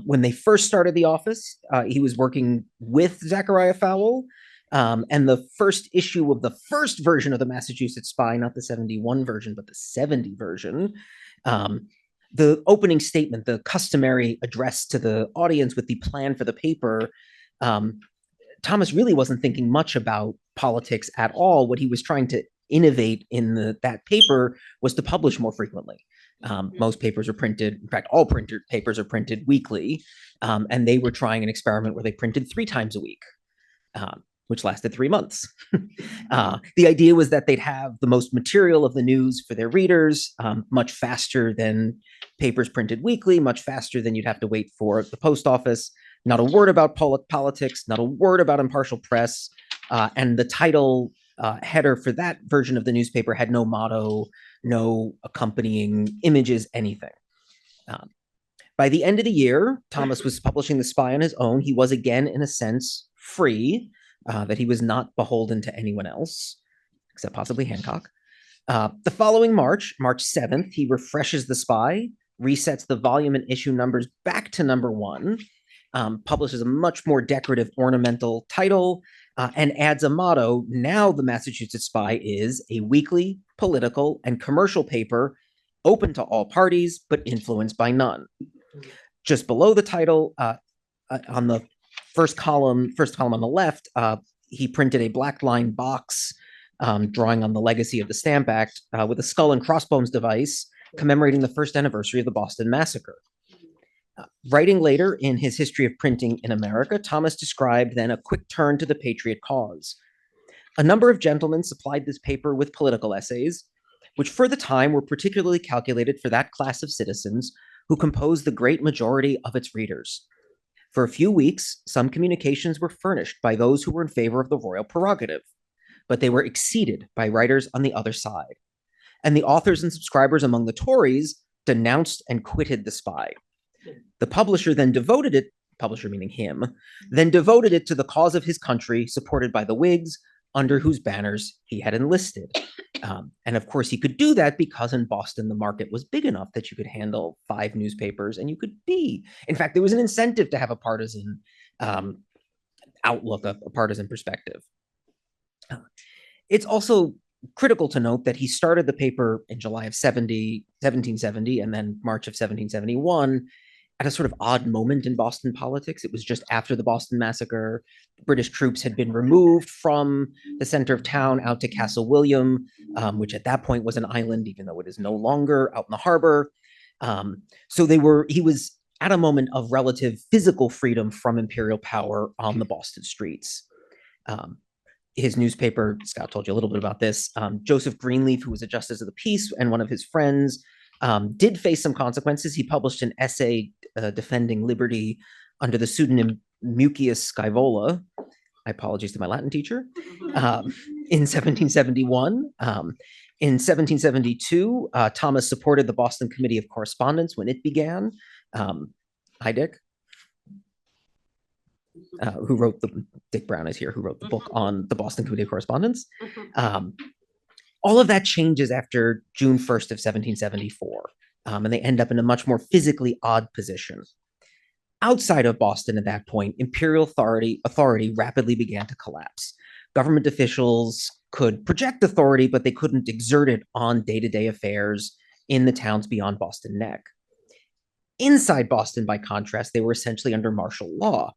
When they first started the office, he was working with Zachariah Fowell, and the first issue of the first version of the Massachusetts Spy, not the 71 version, but the 70 version, the opening statement, the customary address to the audience with the plan for the paper, Thomas really wasn't thinking much about politics at all. What he was trying to innovate in that paper was to publish more frequently. Most papers are printed, in fact, all printed papers are printed weekly, and they were trying an experiment where they printed 3 times a week, which lasted 3 months. The idea was that they'd have the most material of the news for their readers, much faster than papers printed weekly, much faster than you'd have to wait for the post office. Not a word about politics, not a word about impartial press, and the title header for that version of the newspaper had no motto, no accompanying images, anything. By the end of the year, Thomas was publishing The Spy on his own. He was again, in a sense, free, that he was not beholden to anyone else, except possibly Hancock. The following March 7th, he refreshes The Spy, resets the volume and issue numbers back to number 1, publishes a much more decorative ornamental title, and adds a motto. Now the Massachusetts Spy is a weekly, political, and commercial paper open to all parties, but influenced by none. Just below the title, on the first column on the left, he printed a black line box drawing on the legacy of the Stamp Act with a skull and crossbones device commemorating the first anniversary of the Boston Massacre. Writing later in his History of Printing in America, Thomas described then a quick turn to the Patriot cause. A number of gentlemen supplied this paper with political essays, which for the time were particularly calculated for that class of citizens who composed the great majority of its readers. For a few weeks, some communications were furnished by those who were in favor of the royal prerogative, but they were exceeded by writers on the other side. And the authors and subscribers among the Tories denounced and quitted the Spy. The publisher then devoted it, publisher meaning him, then devoted it to the cause of his country, supported by the Whigs, under whose banners he had enlisted. And of course, he could do that because in Boston, the market was big enough that you could handle 5 newspapers and you could be. In fact, there was an incentive to have a partisan outlook, a partisan perspective. It's also critical to note that he started the paper in July of 1770 and then March of 1771 at a sort of odd moment in Boston politics. It was just after the Boston Massacre. British troops had been removed from the center of town out to Castle William, which at that point was an island, even though it is no longer, out in the harbor. So he was at a moment of relative physical freedom from imperial power on the Boston streets. His newspaper, Scott told you a little bit about this, Joseph Greenleaf, who was a justice of the peace and one of his friends, did face some consequences. He published an essay defending liberty under the pseudonym Mucius Scaevola. My apologies to my Latin teacher. In 1771. In 1772, Thomas supported the Boston Committee of Correspondence when it began. Hi, Dick. Dick Brown is here, who wrote the book on the Boston Committee of Correspondence. All of that changes after June 1st of 1774, and they end up in a much more physically odd position. Outside of Boston at that point, imperial authority rapidly began to collapse. Government officials could project authority, but they couldn't exert it on day-to-day affairs in the towns beyond Boston Neck. Inside Boston, by contrast, they were essentially under martial law.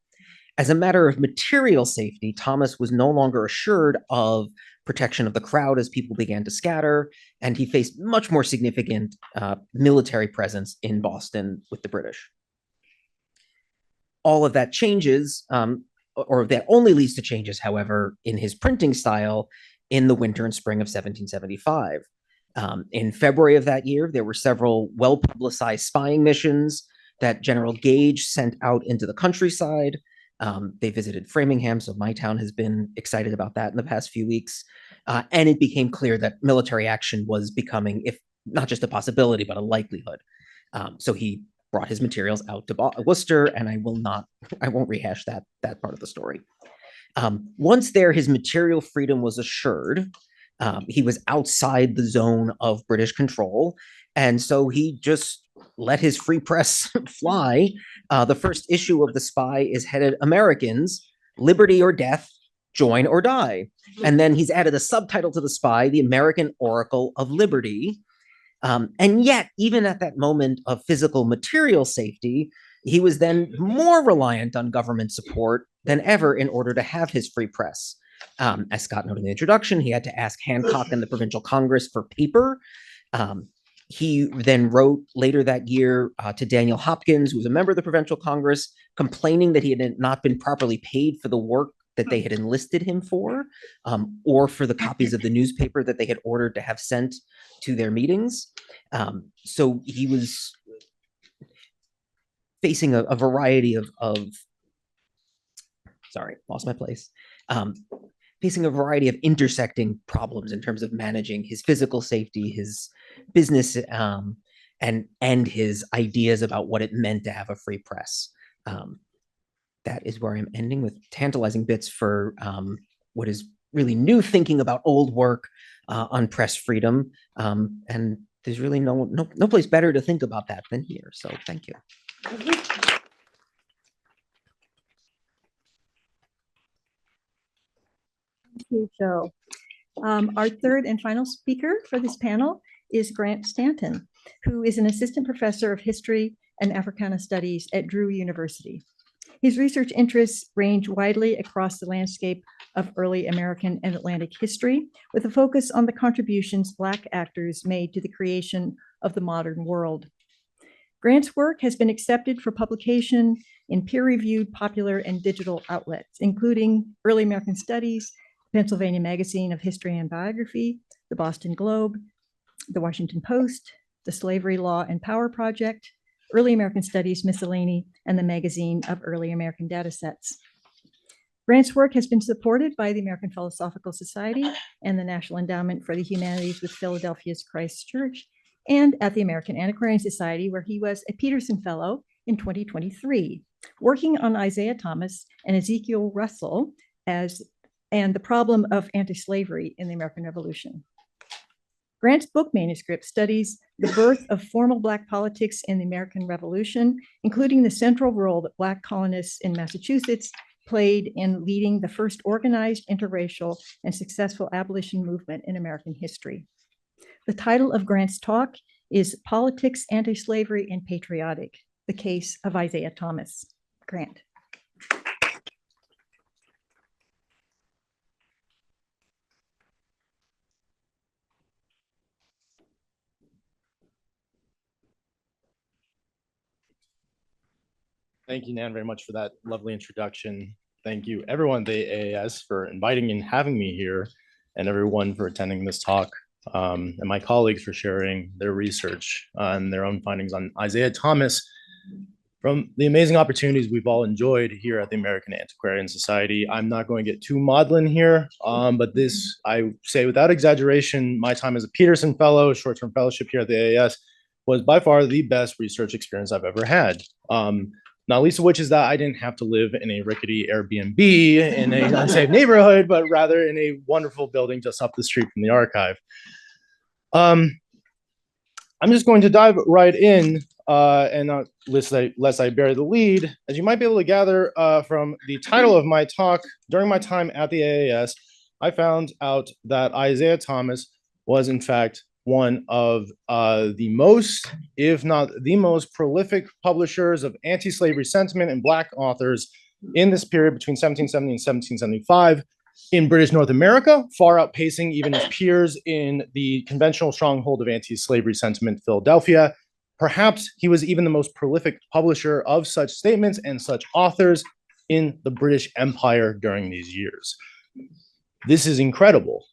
As a matter of material safety, Thomas was no longer assured of protection of the crowd as people began to scatter, and he faced much more significant military presence in Boston with the British. All of that changes, or that only leads to changes, however, in his printing style in the winter and spring of 1775. In February of that year, there were several well-publicized spying missions that General Gage sent out into the countryside. They visited Framingham, so my town has been excited about that in the past few weeks. And it became clear that military action was becoming, if not just a possibility, but a likelihood. So he brought his materials out to Worcester, and I won't rehash that part of the story. Once there, his material freedom was assured. He was outside the zone of British control, and so he just let his free press fly. The first issue of The Spy is headed Americans, Liberty or Death, Join or Die. And then he's added a subtitle to The Spy, The American Oracle of Liberty. And yet, even at that moment of physical material safety, he was then more reliant on government support than ever in order to have his free press. As Scott noted in the introduction, he had to ask Hancock and the Provincial Congress for paper. He then wrote later that year to Daniel Hopkins, who was a member of the Provincial Congress, complaining that he had not been properly paid for the work that they had enlisted him for, or for the copies of the newspaper that they had ordered to have sent to their meetings. So he was facing a variety of sorry, lost my place. Facing a variety of intersecting problems in terms of managing his physical safety, his business, and his ideas about what it meant to have a free press. That is where I'm ending, with tantalizing bits for what is really new thinking about old work on press freedom. And there's really no place better to think about that than here. So thank you. Joe. Our third and final speaker for this panel is Grant Stanton, who is an assistant professor of history and Africana studies at Drew University. His research interests range widely across the landscape of early American and Atlantic history, with a focus on the contributions Black actors made to the creation of the modern world. Grant's work has been accepted for publication in peer-reviewed popular and digital outlets, including Early American Studies, Pennsylvania Magazine of History and Biography, the Boston Globe, the Washington Post, the Slavery Law and Power Project, Early American Studies Miscellany, and the Magazine of Early American Datasets. Grant's work has been supported by the American Philosophical Society and the National Endowment for the Humanities with Philadelphia's Christ Church, and at the American Antiquarian Society, where he was a Peterson Fellow in 2023, working on Isaiah Thomas and Ezekiel Russell and the problem of anti-slavery in the American Revolution. Grant's book manuscript studies the birth of formal Black politics in the American Revolution, including the central role that Black colonists in Massachusetts played in leading the first organized, interracial, and successful abolition movement in American history. The title of Grant's talk is Politics, Anti-Slavery, and Patriotic, the Case of Isaiah Thomas. Grant. Thank you, Nan, very much for that lovely introduction. Thank you, everyone at the AAS, for inviting and having me here, and everyone for attending this talk, and my colleagues for sharing their research and their own findings on Isaiah Thomas from the amazing opportunities we've all enjoyed here at the American Antiquarian Society. I'm not going to get too maudlin here, but this, I say without exaggeration, my time as a Peterson Fellow, short-term fellowship here at the AAS, was by far the best research experience I've ever had. Not least of which is that I didn't have to live in a rickety Airbnb in an unsafe neighborhood, but rather in a wonderful building just up the street from the archive. I'm just going to dive right in, and not lest I bury the lead. As you might be able to gather from the title of my talk, during my time at the AAS, I found out that Isaiah Thomas was in fact one of the most, if not the most prolific publishers of anti-slavery sentiment and Black authors in this period between 1770 and 1775 in British North America, far outpacing even his peers in the conventional stronghold of anti-slavery sentiment, Philadelphia. Perhaps he was even the most prolific publisher of such statements and such authors in the British Empire during these years. This is incredible.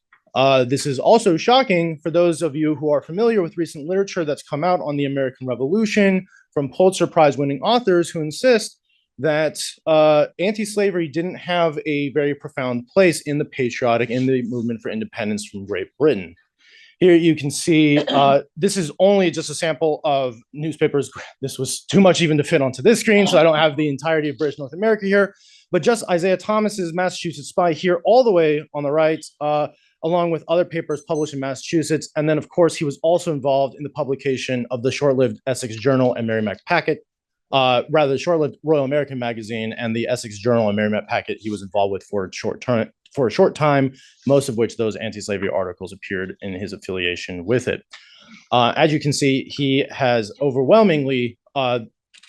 This is also shocking for those of you who are familiar with recent literature that's come out on the American Revolution from Pulitzer Prize winning authors who insist that anti-slavery didn't have a very profound place in the movement for independence from Great Britain. Here you can see, this is only just a sample of newspapers. This was too much even to fit onto this screen, so I don't have the entirety of British North America here, but just Isaiah Thomas's Massachusetts Spy here all the way on the right, along with other papers published in Massachusetts. And then of course, he was also involved in the publication of the short-lived Essex Journal and Merrimack Packet, rather the short-lived Royal American Magazine and the Essex Journal and Merrimack Packet he was involved with for a short time, most of which those anti-slavery articles appeared in his affiliation with it. As you can see, he has overwhelmingly,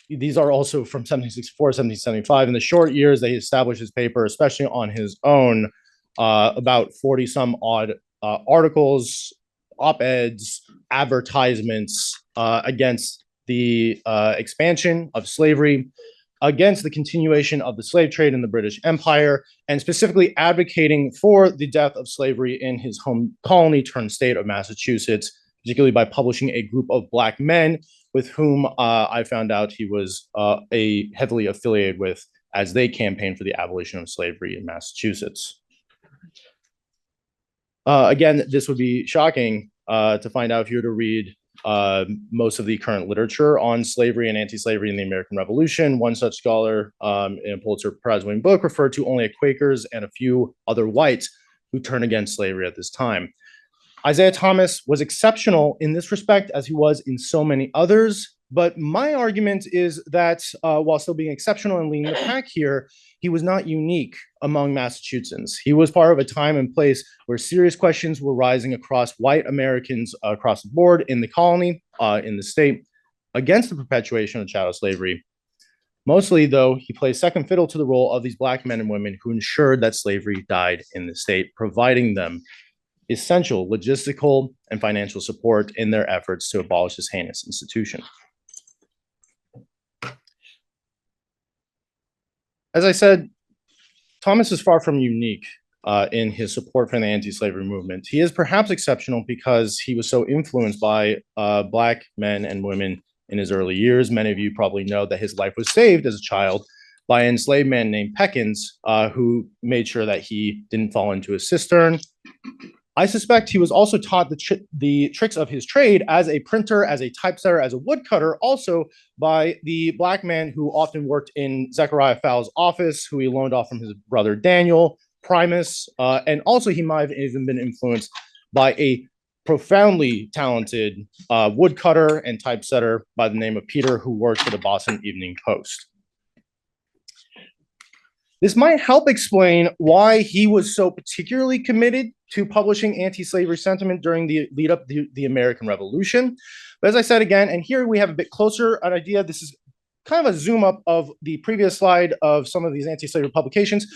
these are also from 1764, 1775. In the short years that he established his paper, especially on his own, about 40 some odd articles, op-eds, advertisements against the expansion of slavery, against the continuation of the slave trade in the British Empire, and specifically advocating for the death of slavery in his home colony turned state of Massachusetts, particularly by publishing a group of Black men with whom I found out he was heavily affiliated with as they campaigned for the abolition of slavery in Massachusetts. Again, this would be shocking to find out if you were to read most of the current literature on slavery and anti-slavery in the American Revolution. One such scholar in a Pulitzer Prize-winning book referred to only Quakers and a few other whites who turned against slavery at this time. Isaiah Thomas was exceptional in this respect, as he was in so many others. But my argument is that while still being exceptional and leading the pack here, he was not unique among Massachusettsans. He was part of a time and place where serious questions were rising across white Americans across the board in the colony, in the state, against the perpetuation of chattel slavery. Mostly, though, he plays second fiddle to the role of these Black men and women who ensured that slavery died in the state, providing them essential logistical and financial support in their efforts to abolish this heinous institution. As I said, Thomas is far from unique in his support for the anti-slavery movement. He is perhaps exceptional because he was so influenced by Black men and women in his early years. Many of you probably know that his life was saved as a child by an enslaved man named Peckins, who made sure that he didn't fall into a cistern. I suspect he was also taught the tricks of his trade as a printer, as a typesetter, as a woodcutter, also by the Black man who often worked in Zechariah Fowles' office, who he loaned off from his brother Daniel Primus. And also he might have even been influenced by a profoundly talented woodcutter and typesetter by the name of Peter, who worked for the Boston Evening Post. This might help explain why he was so particularly committed to publishing anti-slavery sentiment during the lead up to the American Revolution. But as I said again, and here we have a bit closer an idea, this is kind of a zoom up of the previous slide of some of these anti-slavery publications.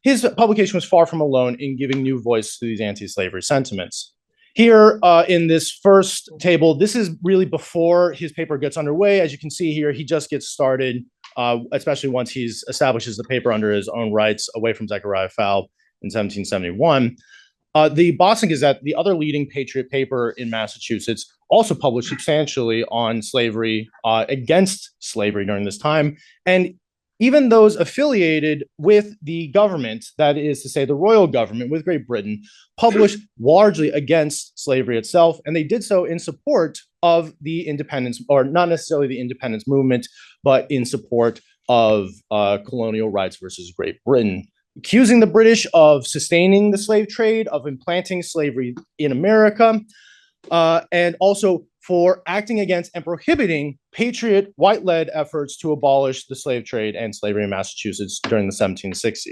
His publication was far from alone in giving new voice to these anti-slavery sentiments. Here in this first table, this is really before his paper gets underway. As you can see here, he just gets started, especially once he establishes the paper under his own rights away from Zechariah Fowle in 1771. The Boston Gazette, the other leading Patriot paper in Massachusetts, also published substantially on slavery, against slavery during this time. And even those affiliated with the government, that is to say the royal government with Great Britain, published largely against slavery itself. And they did so in support of the independence, or not necessarily the independence movement, but in support of colonial rights versus Great Britain, accusing the British of sustaining the slave trade, of implanting slavery in America, and also for acting against and prohibiting Patriot white-led efforts to abolish the slave trade and slavery in Massachusetts during the 1760s.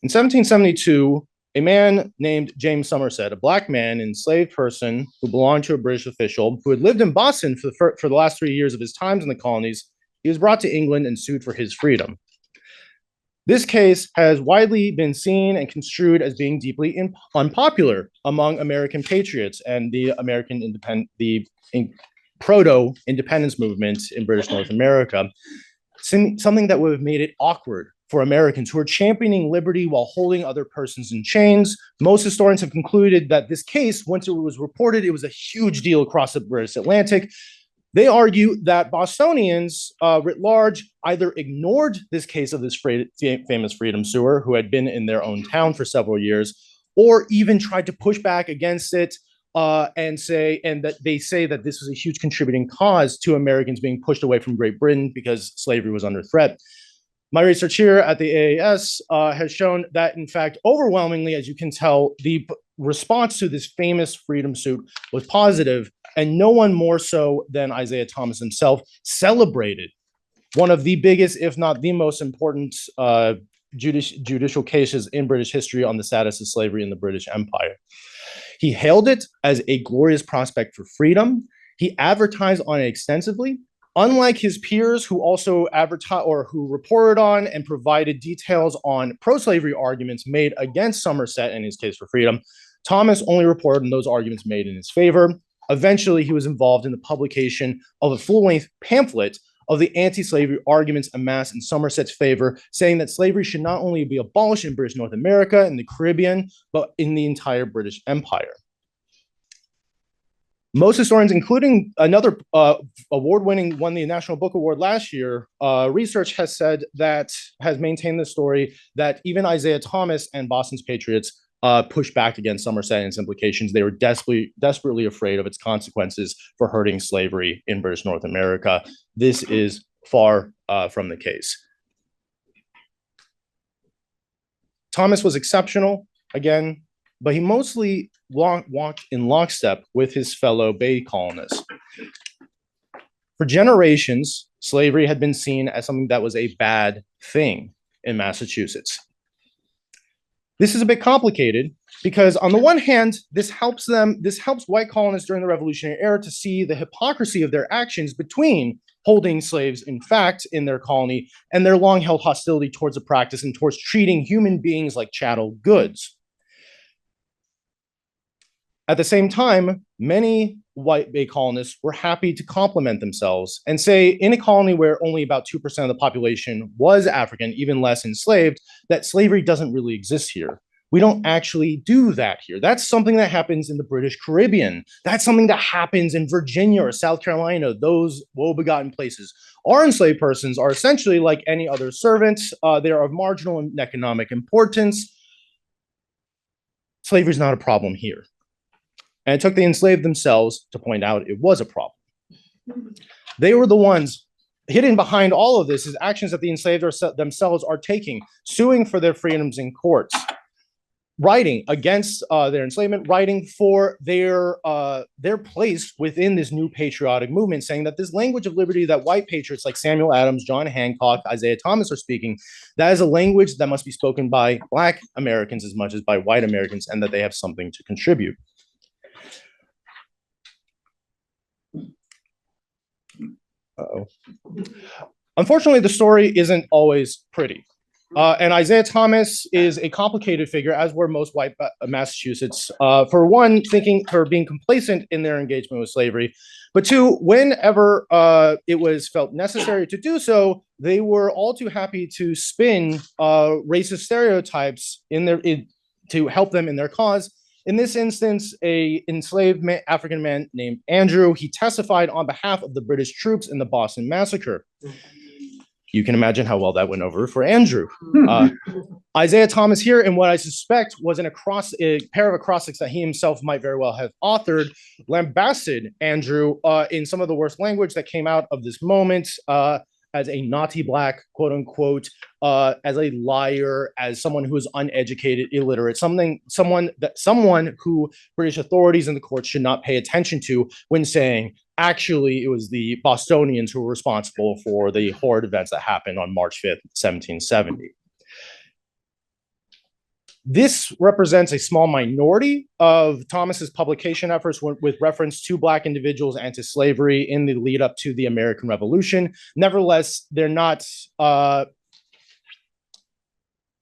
In 1772, a man named James Somerset, a Black man, enslaved person who belonged to a British official who had lived in Boston for the last 3 years of his times in the colonies, he was brought to England and sued for his freedom. This case has widely been seen and construed as being deeply unpopular among American patriots and the proto-independence movement in British North America, something that would have made it awkward for Americans who are championing liberty while holding other persons in chains. Most historians have concluded that this case, once it was reported, it was a huge deal across the British Atlantic. They argue that Bostonians writ large either ignored this case of this famous freedom suer who had been in their own town for several years, or even tried to push back against it and that they say that this was a huge contributing cause to Americans being pushed away from Great Britain because slavery was under threat. My research here at the AAS has shown that, in fact, overwhelmingly, as you can tell, the response to this famous freedom suit was positive, and no one more so than Isaiah Thomas himself celebrated one of the biggest, if not the most important judicial cases in British history on the status of slavery in the British Empire. He hailed it as a glorious prospect for freedom. He advertised on it extensively. Unlike his peers who also advertised or who reported on and provided details on pro-slavery arguments made against Somerset in his case for freedom, Thomas only reported on those arguments made in his favor. Eventually, he was involved in the publication of a full-length pamphlet of the anti-slavery arguments amassed in Somerset's favor, saying that slavery should not only be abolished in British North America and the Caribbean, but in the entire British Empire. Most historians, including another award-winning, won the National Book Award last year, research has maintained the story that even Isaiah Thomas and Boston's Patriots pushed back against Somerset and its implications. They were desperately afraid of its consequences for hurting slavery in British North America. This is far from the case. Thomas was exceptional, again, but he mostly walked in lockstep with his fellow Bay colonists. For generations, slavery had been seen as something that was a bad thing in Massachusetts. This is a bit complicated because on the one hand, this helps white colonists during the Revolutionary era to see the hypocrisy of their actions between holding slaves, in fact, in their colony and their long-held hostility towards the practice and towards treating human beings like chattel goods. At the same time, many white Bay colonists were happy to compliment themselves and say, in a colony where only about 2% of the population was African, even less enslaved, that slavery doesn't really exist here. We don't actually do that here. That's something that happens in the British Caribbean. That's something that happens in Virginia or South Carolina, those woe-begotten places. Our enslaved persons are essentially like any other servants. They are of marginal economic importance. Slavery is not a problem here. And it took the enslaved themselves to point out it was a problem. They were the ones hidden behind all of this is actions that the enslaved themselves are taking, suing for their freedoms in courts, writing against their enslavement, writing for their place within this new patriotic movement, saying that this language of liberty that white patriots like Samuel Adams, John Hancock, Isaiah Thomas are speaking, that is a language that must be spoken by Black Americans as much as by white Americans, and that they have something to contribute. Unfortunately, the story isn't always pretty. And Isaiah Thomas is a complicated figure, as were most white Massachusetts. For one, for being complacent in their engagement with slavery. But two, whenever it was felt necessary to do so, they were all too happy to spin racist stereotypes to help them in their cause. In this instance, an enslaved African man named Andrew, he testified on behalf of the British troops in the Boston Massacre. You can imagine how well that went over for Andrew. Isaiah Thomas here, in what I suspect was a pair of acrostics that he himself might very well have authored, lambasted Andrew in some of the worst language that came out of this moment, as a naughty Black, quote unquote, as a liar, as someone who is uneducated, illiterate, someone who British authorities and the courts should not pay attention to when saying, actually, it was the Bostonians who were responsible for the horrid events that happened on March 5th, 1770. This represents a small minority of Thomas's publication efforts with reference to Black individuals and to slavery in the lead up to the American Revolution. Nevertheless, they're not,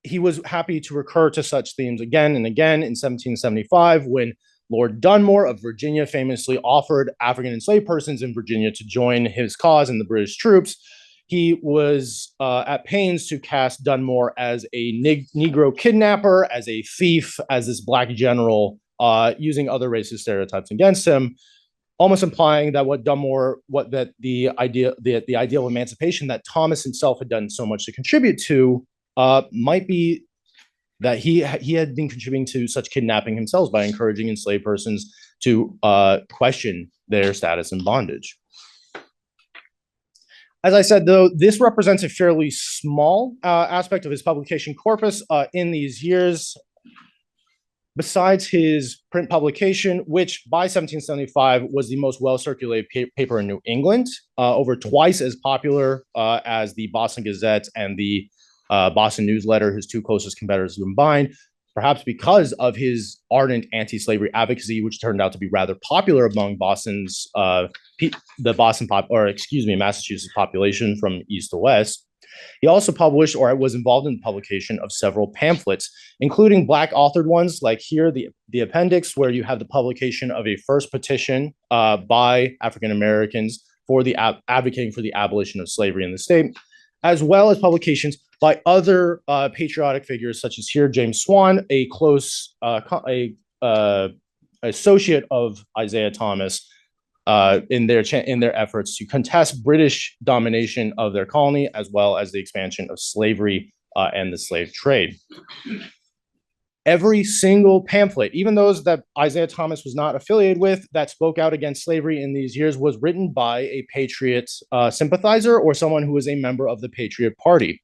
he was happy to recur to such themes again and again in 1775 when Lord Dunmore of Virginia famously offered African enslaved persons in Virginia to join his cause and the British troops. he was at pains to cast Dunmore as a Negro kidnapper, as a thief, as this black general, using other racist stereotypes against him, almost implying that the ideal of emancipation that Thomas himself had done so much to contribute to might be that he had been contributing to such kidnapping himself by encouraging enslaved persons to question their status in bondage. As I said, though, this represents a fairly small aspect of his publication corpus in these years. Besides his print publication, which by 1775 was the most well-circulated paper in New England, over twice as popular as the Boston Gazette and the Boston Newsletter, his two closest competitors combined, perhaps because of his ardent anti-slavery advocacy, which turned out to be rather popular among Massachusetts population from east to west. He also published or was involved in the publication of several pamphlets, including Black authored ones like here, the appendix, where you have the publication of a first petition by African Americans for the advocating for the abolition of slavery in the state, as well as publications by other patriotic figures, such as here, James Swan, a close associate of Isaiah Thomas, in their efforts to contest British domination of their colony, as well as the expansion of slavery and the slave trade. Every single pamphlet, even those that Isaiah Thomas was not affiliated with, that spoke out against slavery in these years, was written by a Patriot sympathizer or someone who was a member of the Patriot Party.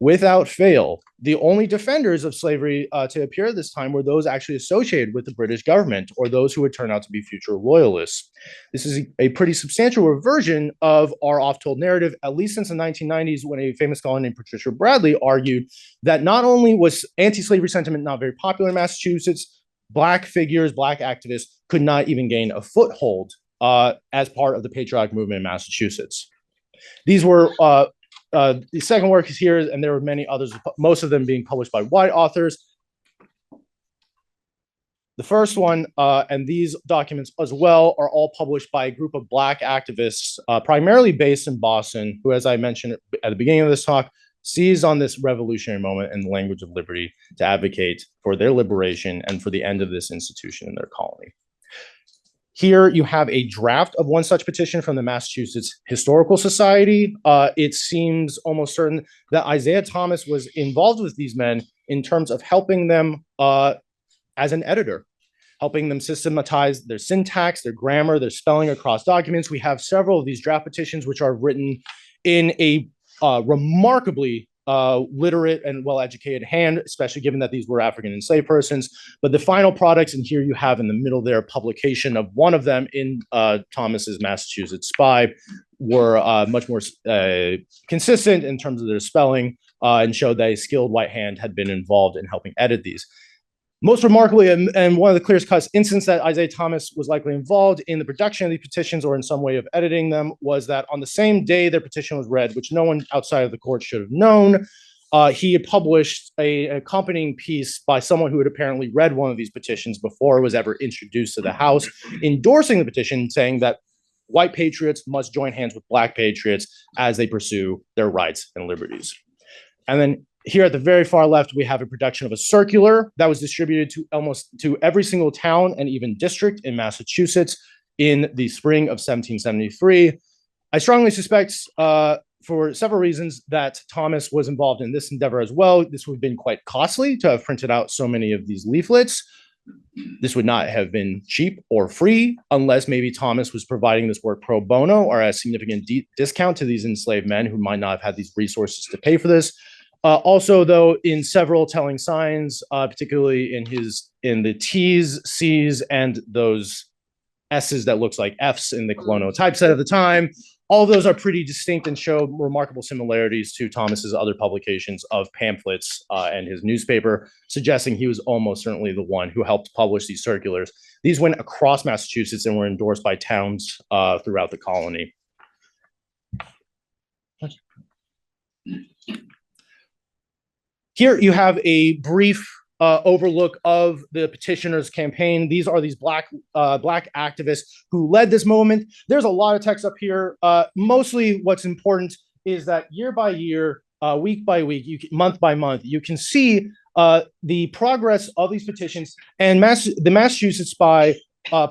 Without fail, the only defenders of slavery to appear this time were those actually associated with the British government or those who would turn out to be future loyalists. This is a pretty substantial reversion of our oft-told narrative, at least since the 1990s, when a famous scholar named Patricia Bradley argued that not only was anti-slavery sentiment not very popular in Massachusetts, Black figures, Black activists could not even gain a foothold as part of the patriotic movement in Massachusetts. These were the second work is here, and there were many others, most of them being published by white authors. The first one, and these documents as well, are all published by a group of Black activists, primarily based in Boston, who, as I mentioned at the beginning of this talk, seized on this revolutionary moment in the language of liberty to advocate for their liberation and for the end of this institution in their colony. Here you have a draft of one such petition from the Massachusetts Historical Society. It seems almost certain that Isaiah Thomas was involved with these men in terms of helping them as an editor, helping them systematize their syntax, their grammar, their spelling across documents. We have several of these draft petitions which are written in a remarkably literate and well-educated hand, especially given that these were African enslaved persons. But the final products, and here you have in the middle there, publication of one of them in Thomas's Massachusetts Spy, were much more consistent in terms of their spelling and showed that a skilled white hand had been involved in helping edit these. Most remarkably, and one of the clearest cut instances that Isaiah Thomas was likely involved in the production of these petitions or in some way of editing them was that on the same day their petition was read, which no one outside of the court should have known, he had published an accompanying piece by someone who had apparently read one of these petitions before it was ever introduced to the House, endorsing the petition, saying that white patriots must join hands with Black patriots as they pursue their rights and liberties. And then here at the very far left, we have a production of a circular that was distributed to every single town and even district in Massachusetts in the spring of 1773. I strongly suspect, for several reasons, that Thomas was involved in this endeavor as well. This would have been quite costly to have printed out so many of these leaflets. This would not have been cheap or free unless maybe Thomas was providing this work pro bono or at a significant discount to these enslaved men who might not have had these resources to pay for this. Also, though, in several telling signs, particularly in the T's, C's, and those S's that looks like F's in the colonial typeset of the time, all of those are pretty distinct and show remarkable similarities to Thomas's other publications of pamphlets and his newspaper, suggesting he was almost certainly the one who helped publish these circulars. These went across Massachusetts and were endorsed by towns throughout the colony. Here you have a brief overlook of the petitioners' campaign. These are these black activists who led this movement. There's a lot of text up here. Mostly what's important is that year by year, week by week, month by month, you can see the progress of these petitions, and the Massachusetts Spy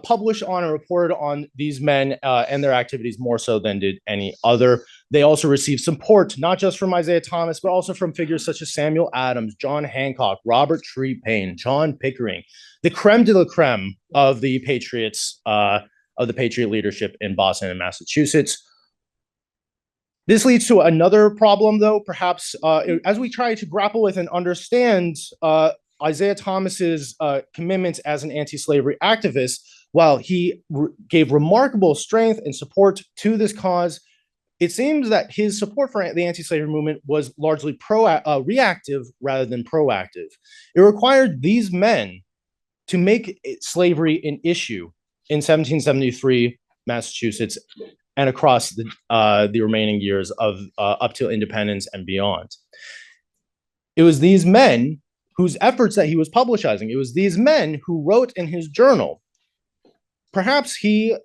published on and reported on these men and their activities more so than did any other. They also received support, not just from Isaiah Thomas, but also from figures such as Samuel Adams, John Hancock, Robert Tree Payne, John Pickering, the creme de la creme of the Patriots, of the Patriot leadership in Boston and Massachusetts. This leads to another problem, though, perhaps as we try to grapple with and understand Isaiah Thomas's commitments as an anti-slavery activist. While he gave remarkable strength and support to this cause, it seems that his support for the anti-slavery movement was largely reactive rather than proactive. It required these men to make slavery an issue in 1773, Massachusetts, and across the remaining years of up till independence and beyond. It was these men whose efforts that he was publicizing, it was these men who wrote in his journal. Perhaps he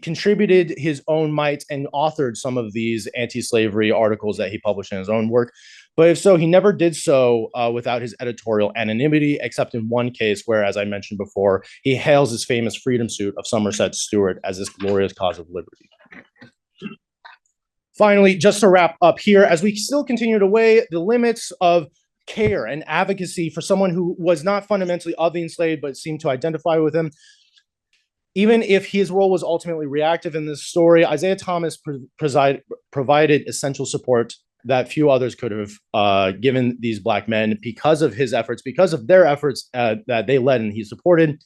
contributed his own might and authored some of these anti-slavery articles that he published in his own work. But if so, he never did so without his editorial anonymity, except in one case where, as I mentioned before, he hails his famous freedom suit of Somerset Stewart as this glorious cause of liberty. Finally, just to wrap up here, as we still continue to weigh the limits of care and advocacy for someone who was not fundamentally of the enslaved, but seemed to identify with him, even if his role was ultimately reactive in this story, Isaiah Thomas provided essential support that few others could have given these Black men because of his efforts, because of their efforts that they led and he supported.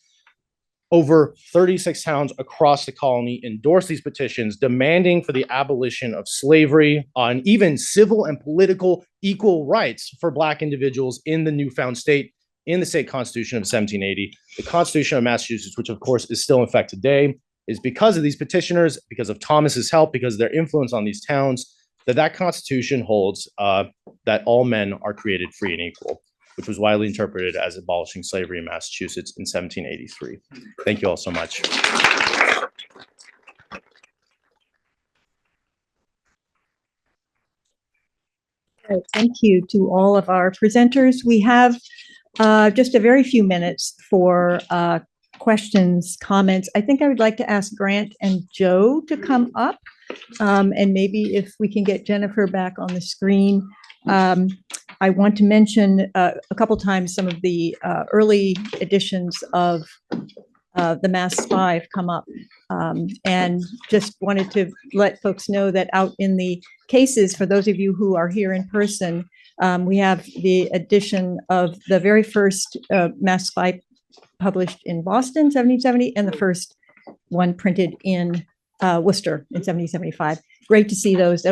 Over 36 towns across the colony endorsed these petitions demanding for the abolition of slavery on even civil and political equal rights for Black individuals in the newfound state, in the state constitution of 1780. The Constitution of Massachusetts, which of course is still in effect today, is because of these petitioners, because of Thomas's help, because of their influence on these towns, that Constitution holds that all men are created free and equal, which was widely interpreted as abolishing slavery in Massachusetts in 1783. Thank you all so much. Right, thank you to all of our presenters. We have just a very few minutes for questions, comments. I think I would like to ask Grant and Joe to come up. And maybe if we can get Jennifer back on the screen. I want to mention a couple times some of the early editions of the Mass Spy have come up, and just wanted to let folks know that out in the cases, for those of you who are here in person, we have the edition of the very first Mass Spy published in Boston, 1770, and the first one printed in Worcester in 1775. Great to see those.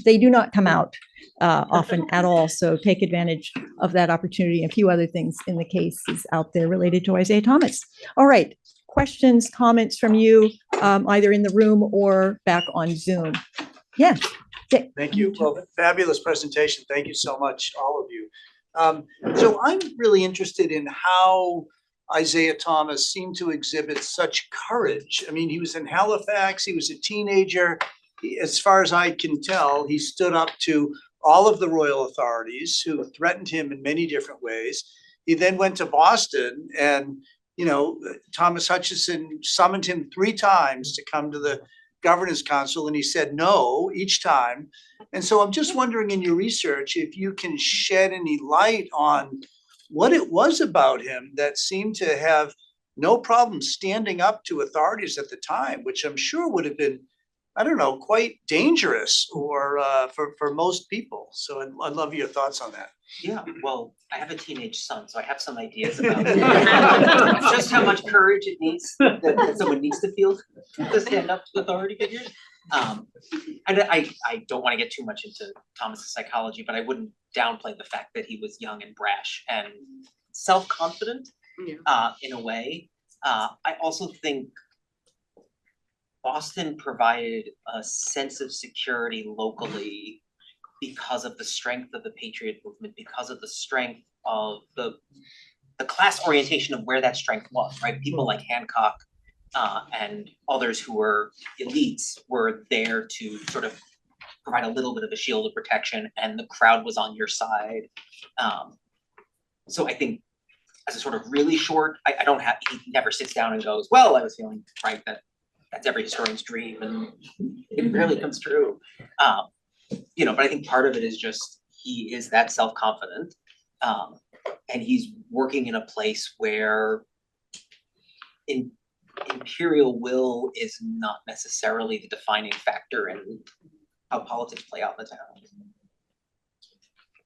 They do not come out often at all, so take advantage of that opportunity. A few other things in the cases out there related to Isaiah Thomas. All right, questions, comments from you, either in the room or back on Zoom. Yes. Dick. Thank you. Well, fabulous presentation. Thank you so much, all of you. So I'm really interested in how Isaiah Thomas seemed to exhibit such courage. I mean, he was in Halifax, he was a teenager. As far as I can tell, he stood up to all of the royal authorities who threatened him in many different ways. He then went to Boston and, you know, Thomas Hutchinson summoned him 3 times to come to the Governor's Council, and he said no each time. And so I'm just wondering in your research if you can shed any light on what it was about him that seemed to have no problem standing up to authorities at the time, which I'm sure would have been, I don't know, quite dangerous or for most people. So I'd love your thoughts on that. Yeah, well, I have a teenage son, so I have some ideas about just how much courage it needs that someone needs to feel to stand up to authority figures. I don't want to get too much into Thomas's psychology, but I wouldn't downplay the fact that he was young and brash and self-confident in a way. I also think Boston provided a sense of security locally because of the strength of the Patriot movement, because of the strength of the class orientation of where that strength was, right? People like Hancock and others who were elites were there to sort of provide a little bit of a shield of protection, and the crowd was on your side. So I think as a sort of really short, I don't have, he never sits down and goes, well, I was feeling right, that's every historian's dream and it rarely comes true. You know, but I think part of it is just, he is that self-confident, and he's working in a place where imperial will is not necessarily the defining factor in how politics play out in the town.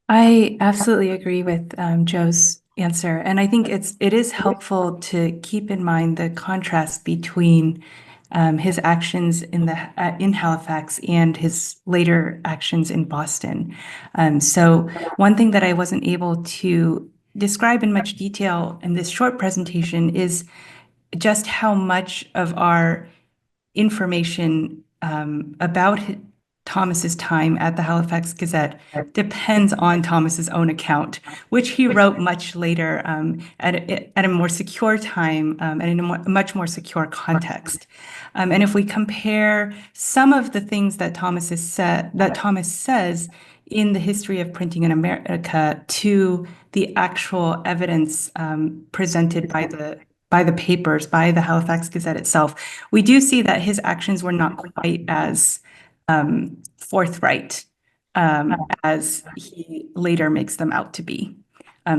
I absolutely agree with Joe's answer, and I think it is helpful to keep in mind the contrast between his actions in Halifax and his later actions in Boston. So one thing that I wasn't able to describe in much detail in this short presentation is just how much of our information about Thomas's time at the Halifax Gazette depends on Thomas's own account, which he wrote much later at a more secure time and in a much more secure context. And if we compare some of the things that Thomas says in the history of printing in America to the actual evidence presented by the papers, by the Halifax Gazette itself, we do see that his actions were not quite as forthright as he later makes them out to be.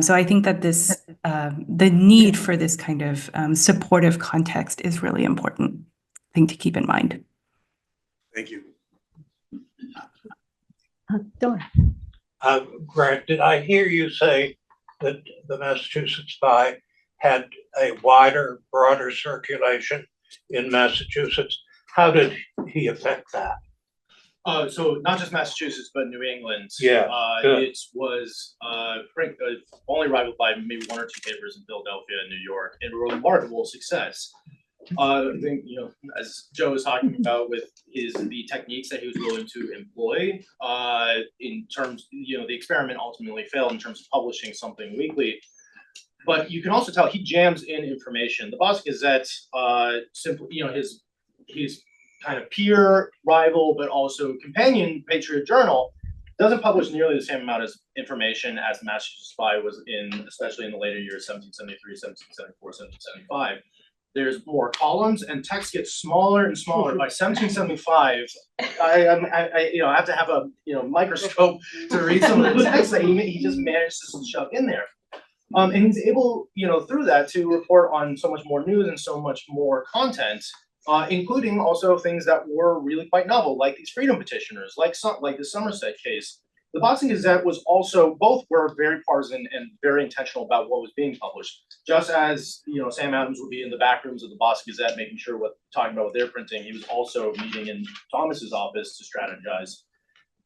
So I think that the need for this kind of supportive context is really important thing to keep in mind. Thank you. Dora. Grant, did I hear you say that the Massachusetts spy had a wider, broader circulation in Massachusetts? How did he affect that? So not just Massachusetts, but New England. Yeah, good. It was only rivaled by maybe one or two papers in Philadelphia and New York, and a remarkable success. I think, you know, as Joe was talking about with the techniques that he was willing to employ, in terms, you know, the experiment ultimately failed in terms of publishing something weekly. But you can also tell he jams in information. The Boston Gazette, simply, you know, his kind of peer, rival, but also companion Patriot journal doesn't publish nearly the same amount of information as the Massachusetts Spy was in, especially in the later years, 1773, 1774, 1775. There's more columns and text gets smaller and smaller. By 1775, I you know, I have to have a microscope to read some of the text that he just managed to shove in there. And he's able, you know, through that to report on so much more news and so much more content, including also things that were really quite novel, like these freedom petitioners, like the Somerset case. The Boston Gazette was also, both were very partisan and very intentional about what was being published. Just as, you know, Sam Adams would be in the back rooms of the Boston Gazette, making sure talking about what they're printing, he was also meeting in Thomas's office to strategize.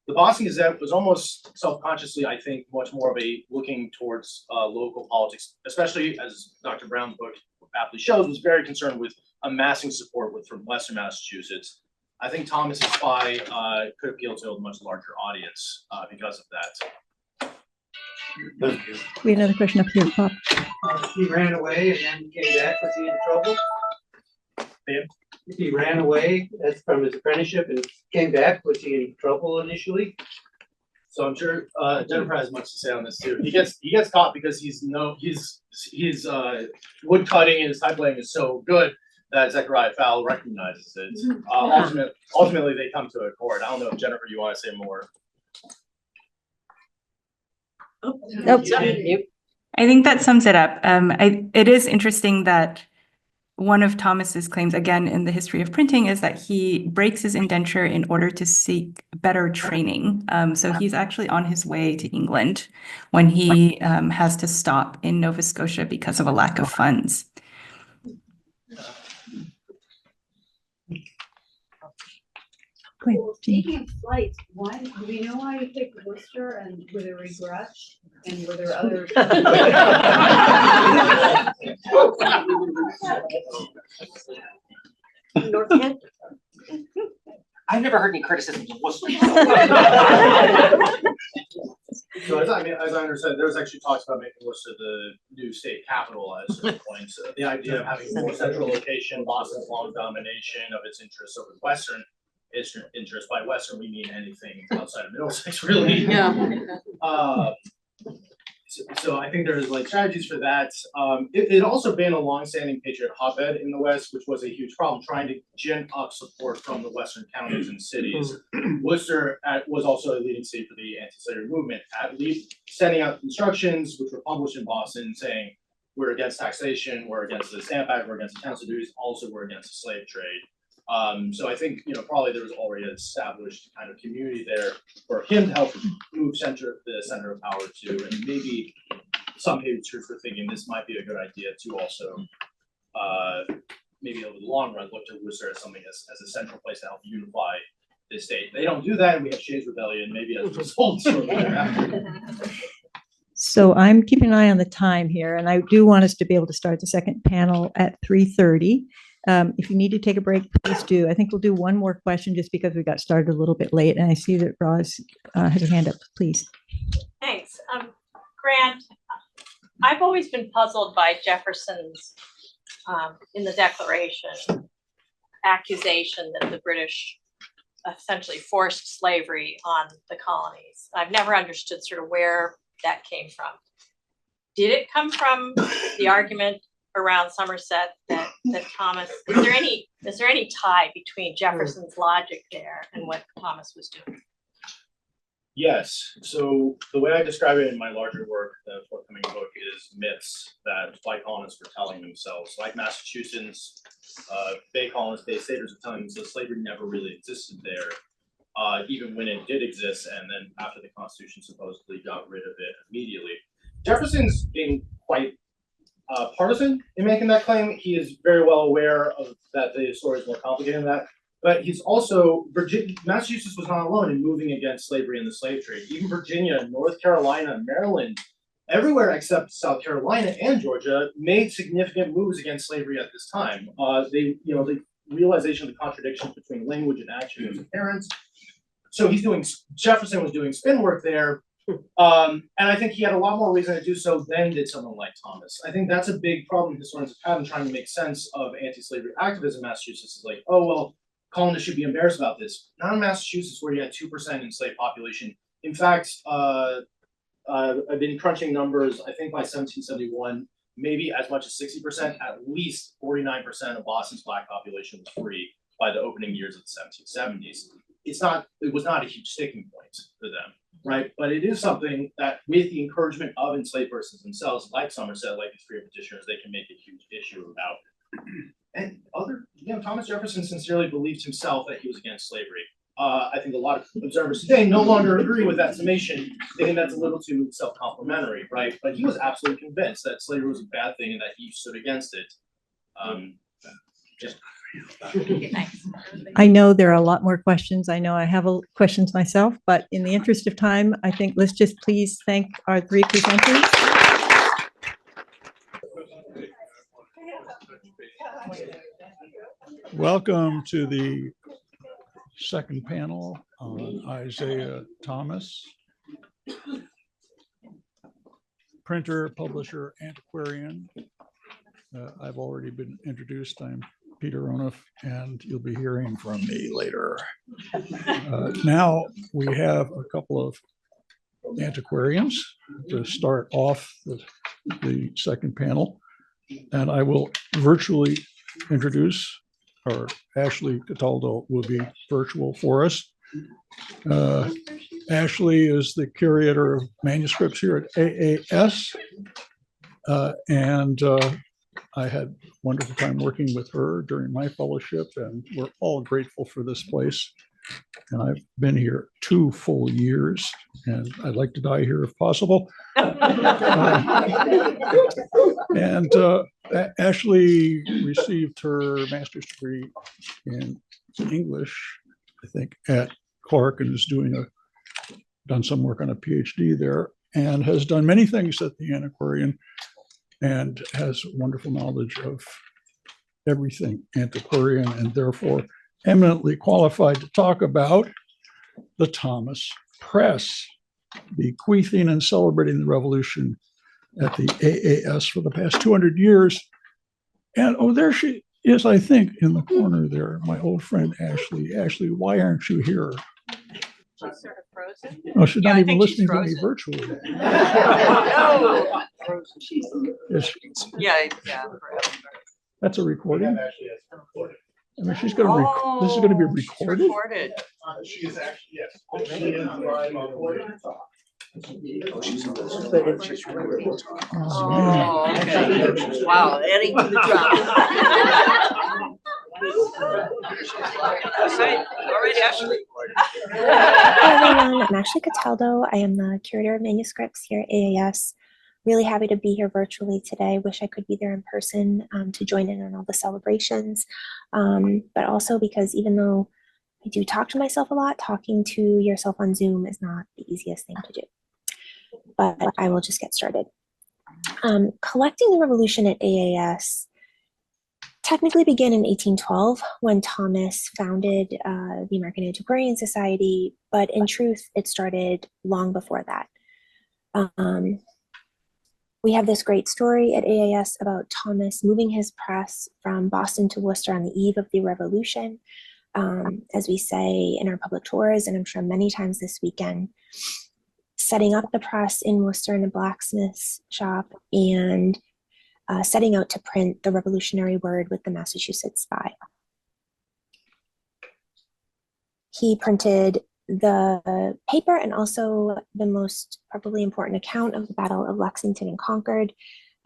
The Boston Gazette was almost self-consciously, I think, much more of a looking towards local politics, especially as Dr. Brown's book aptly shows, was very concerned with amassing support from Western Massachusetts. I think Thomas's Spy could appeal to a much larger audience because of that. Thank you. We have another question up here, Bob. He ran away and then came back. Was he in trouble? Yeah. If he ran away, that's from his apprenticeship, and came back, was he in trouble initially? So I'm sure Jennifer has much to say on this too. He gets caught because his wood cutting and his typesetting is so good that Zechariah Fowle recognizes it. Ultimately, they come to a court. I don't know if Jennifer, you want to say more? Nope. I think that sums it up. It is interesting that one of Thomas's claims, again, in the history of printing, is that he breaks his indenture in order to seek better training. So he's actually on his way to England when he has to stop in Nova Scotia because of a lack of funds. Well, speaking of flights, do we know why you picked Worcester, and were there regrets? And were there other? North I've never heard any criticisms of Worcester. So as I understand, there was actually talks about making Worcester the new state capital at a certain point. So the idea of having a more central location, Boston's long domination of its interests over the Western, interest. By Western, we mean anything outside of Middlesex, really. So I think there's like strategies for that. It also been a longstanding Patriot hotbed in the West, which was a huge problem, trying to gin up support from the Western counties and cities. Worcester was also a leading city for the anti-slavery movement, at least sending out instructions, which were published in Boston, saying we're against taxation, we're against the Stamp Act, we're against the council duties, also we're against the slave trade. So I think, probably there was already an established kind of community there for him to help move the center of power to, and maybe some patriots were thinking this might be a good idea to also, maybe over the long run, look to Worcester as something as a central place to help unify the state. They don't do that, and we have Shays Rebellion, maybe as a result. So I'm keeping an eye on the time here, and I do want us to be able to start the second panel at 3:30. If you need to take a break, please do. I think we'll do one more question just because we got started a little bit late, and I see that Roz has her hand up, please. Thanks. Grant, I've always been puzzled by Jefferson's, in the Declaration, accusation that the British essentially forced slavery on the colonies. I've never understood sort of where that came from. Did it come from the argument around Somerset that Thomas, is there any tie between Jefferson's logic there and what Thomas was doing? Yes. So the way I describe it in my larger work, the forthcoming book, is myths that white colonists were telling themselves. Like Massachusetts, Bay colonists, Bay staters are telling themselves slavery never really existed there, even when it did exist, and then after the Constitution supposedly got rid of it immediately. Jefferson's being quite partisan in making that claim. He is very well aware of that the story is more complicated than that. But he's also, Massachusetts was not alone in moving against slavery and the slave trade. Even Virginia, North Carolina, Maryland, everywhere except South Carolina and Georgia made significant moves against slavery at this time. The realization of the contradictions between language and action was apparent. So Jefferson was doing spin work there. And I think he had a lot more reason to do so than did someone like Thomas. I think that's a big problem historians have had in trying to make sense of anti-slavery activism in Massachusetts. Is like, oh, well, colonists should be embarrassed about this. Not in Massachusetts, where you had 2% enslaved population. In fact, I've been crunching numbers. I think by 1771, maybe as much as 60%, at least 49% of Boston's Black population was free by the opening years of the 1770s. It was not a huge sticking point for them, right? But it is something that, with the encouragement of enslaved persons themselves, like Somerset, like these freedom petitioners, they can make a huge issue about. And Thomas Jefferson sincerely believed himself that he was against slavery. I think a lot of observers today no longer agree with that summation. They think that's a little too self-complimentary, right? But he was absolutely convinced that slavery was a bad thing and that he stood against it. I know there are a lot more questions. I know I have questions myself, but in the interest of time, I think let's just please thank our three presenters. Welcome to the second panel on Isaiah Thomas, printer, publisher, antiquarian. I've already been introduced. I'm Peter Onuf, and you'll be hearing from me later. Now we have a couple of antiquarians to start off the second panel, and I will virtually introduce, or Ashley Cataldo will be virtual for us. Ashley is the curator of manuscripts here at AAS, and I had a wonderful time working with her during my fellowship, and we're all grateful for this place. And I've been here 2 full years, and I'd like to die here if possible. Ashley received her master's degree in English, I think, at Clark, and is done some work on a PhD there, and has done many things at the Antiquarian, and has wonderful knowledge of everything antiquarian, and therefore eminently qualified to talk about the Thomas Press, bequeathing and celebrating the revolution at the AAS for the past 200 years. And oh, there she Yes, I think in the corner there, my old friend Ashley. Ashley, why aren't you here? She's sort of frozen. No, she's Yeah, not I even think she's listening to me frozen. virtually. No. Yes, Yeah, forever. that's a recording. I mean, she's gonna, this is gonna be recorded. Recorded. She is actually, yes. She is live recording. Oh, okay. Wow, adding to the job. All right, Ashley. Hi everyone, I'm Ashley Cataldo. I am the curator of manuscripts here at AAS. Really happy to be here virtually today. Wish I could be there in person to join in on all the celebrations. But also because even though I do talk to myself a lot, talking to yourself on Zoom is not the easiest thing to do. But I will just get started. Collecting the Revolution at AAS technically began in 1812 when Thomas founded the American Antiquarian Society, but in truth, it started long before that. We have this great story at AAS about Thomas moving his press from Boston to Worcester on the eve of the Revolution, as we say in our public tours, and I'm sure many times this weekend, setting up the press in Worcester in a blacksmith's shop and setting out to print the revolutionary word with the Massachusetts spy. He printed the paper and also the most probably important account of the Battle of Lexington and Concord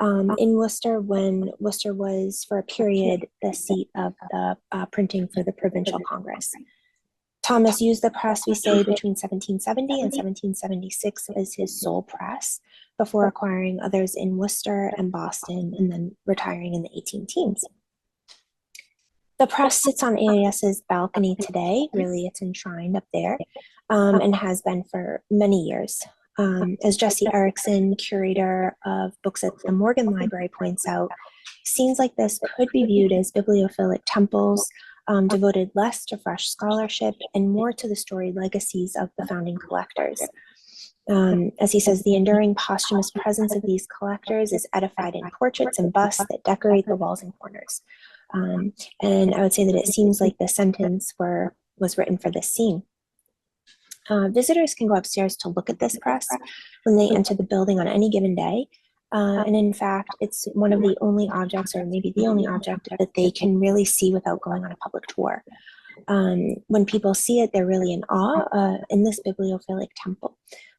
in Worcester, when Worcester was for a period the seat of the printing for the Provincial Congress. Thomas used the press, we say, between 1770 and 1776 as his sole press before acquiring others in Worcester and Boston and then retiring in the 18 teens. The press sits on AAS's balcony today. Really, it's enshrined up there and has been for many years. As Jesse Erickson, curator of books at the Morgan Library, points out, scenes like this could be viewed as bibliophilic temples devoted less to fresh scholarship and more to the storied legacies of the founding collectors. As he says, the enduring posthumous presence of these collectors is edified in portraits and busts that decorate the walls and corners. And I would say that it seems like the sentence was written for this scene. Visitors can go upstairs to look at this press when they enter the building on any given day. And in fact, it's one of the only objects, or maybe the only object, that they can really see without going on a public tour. When people see it, they're really in awe in this bibliophilic temple,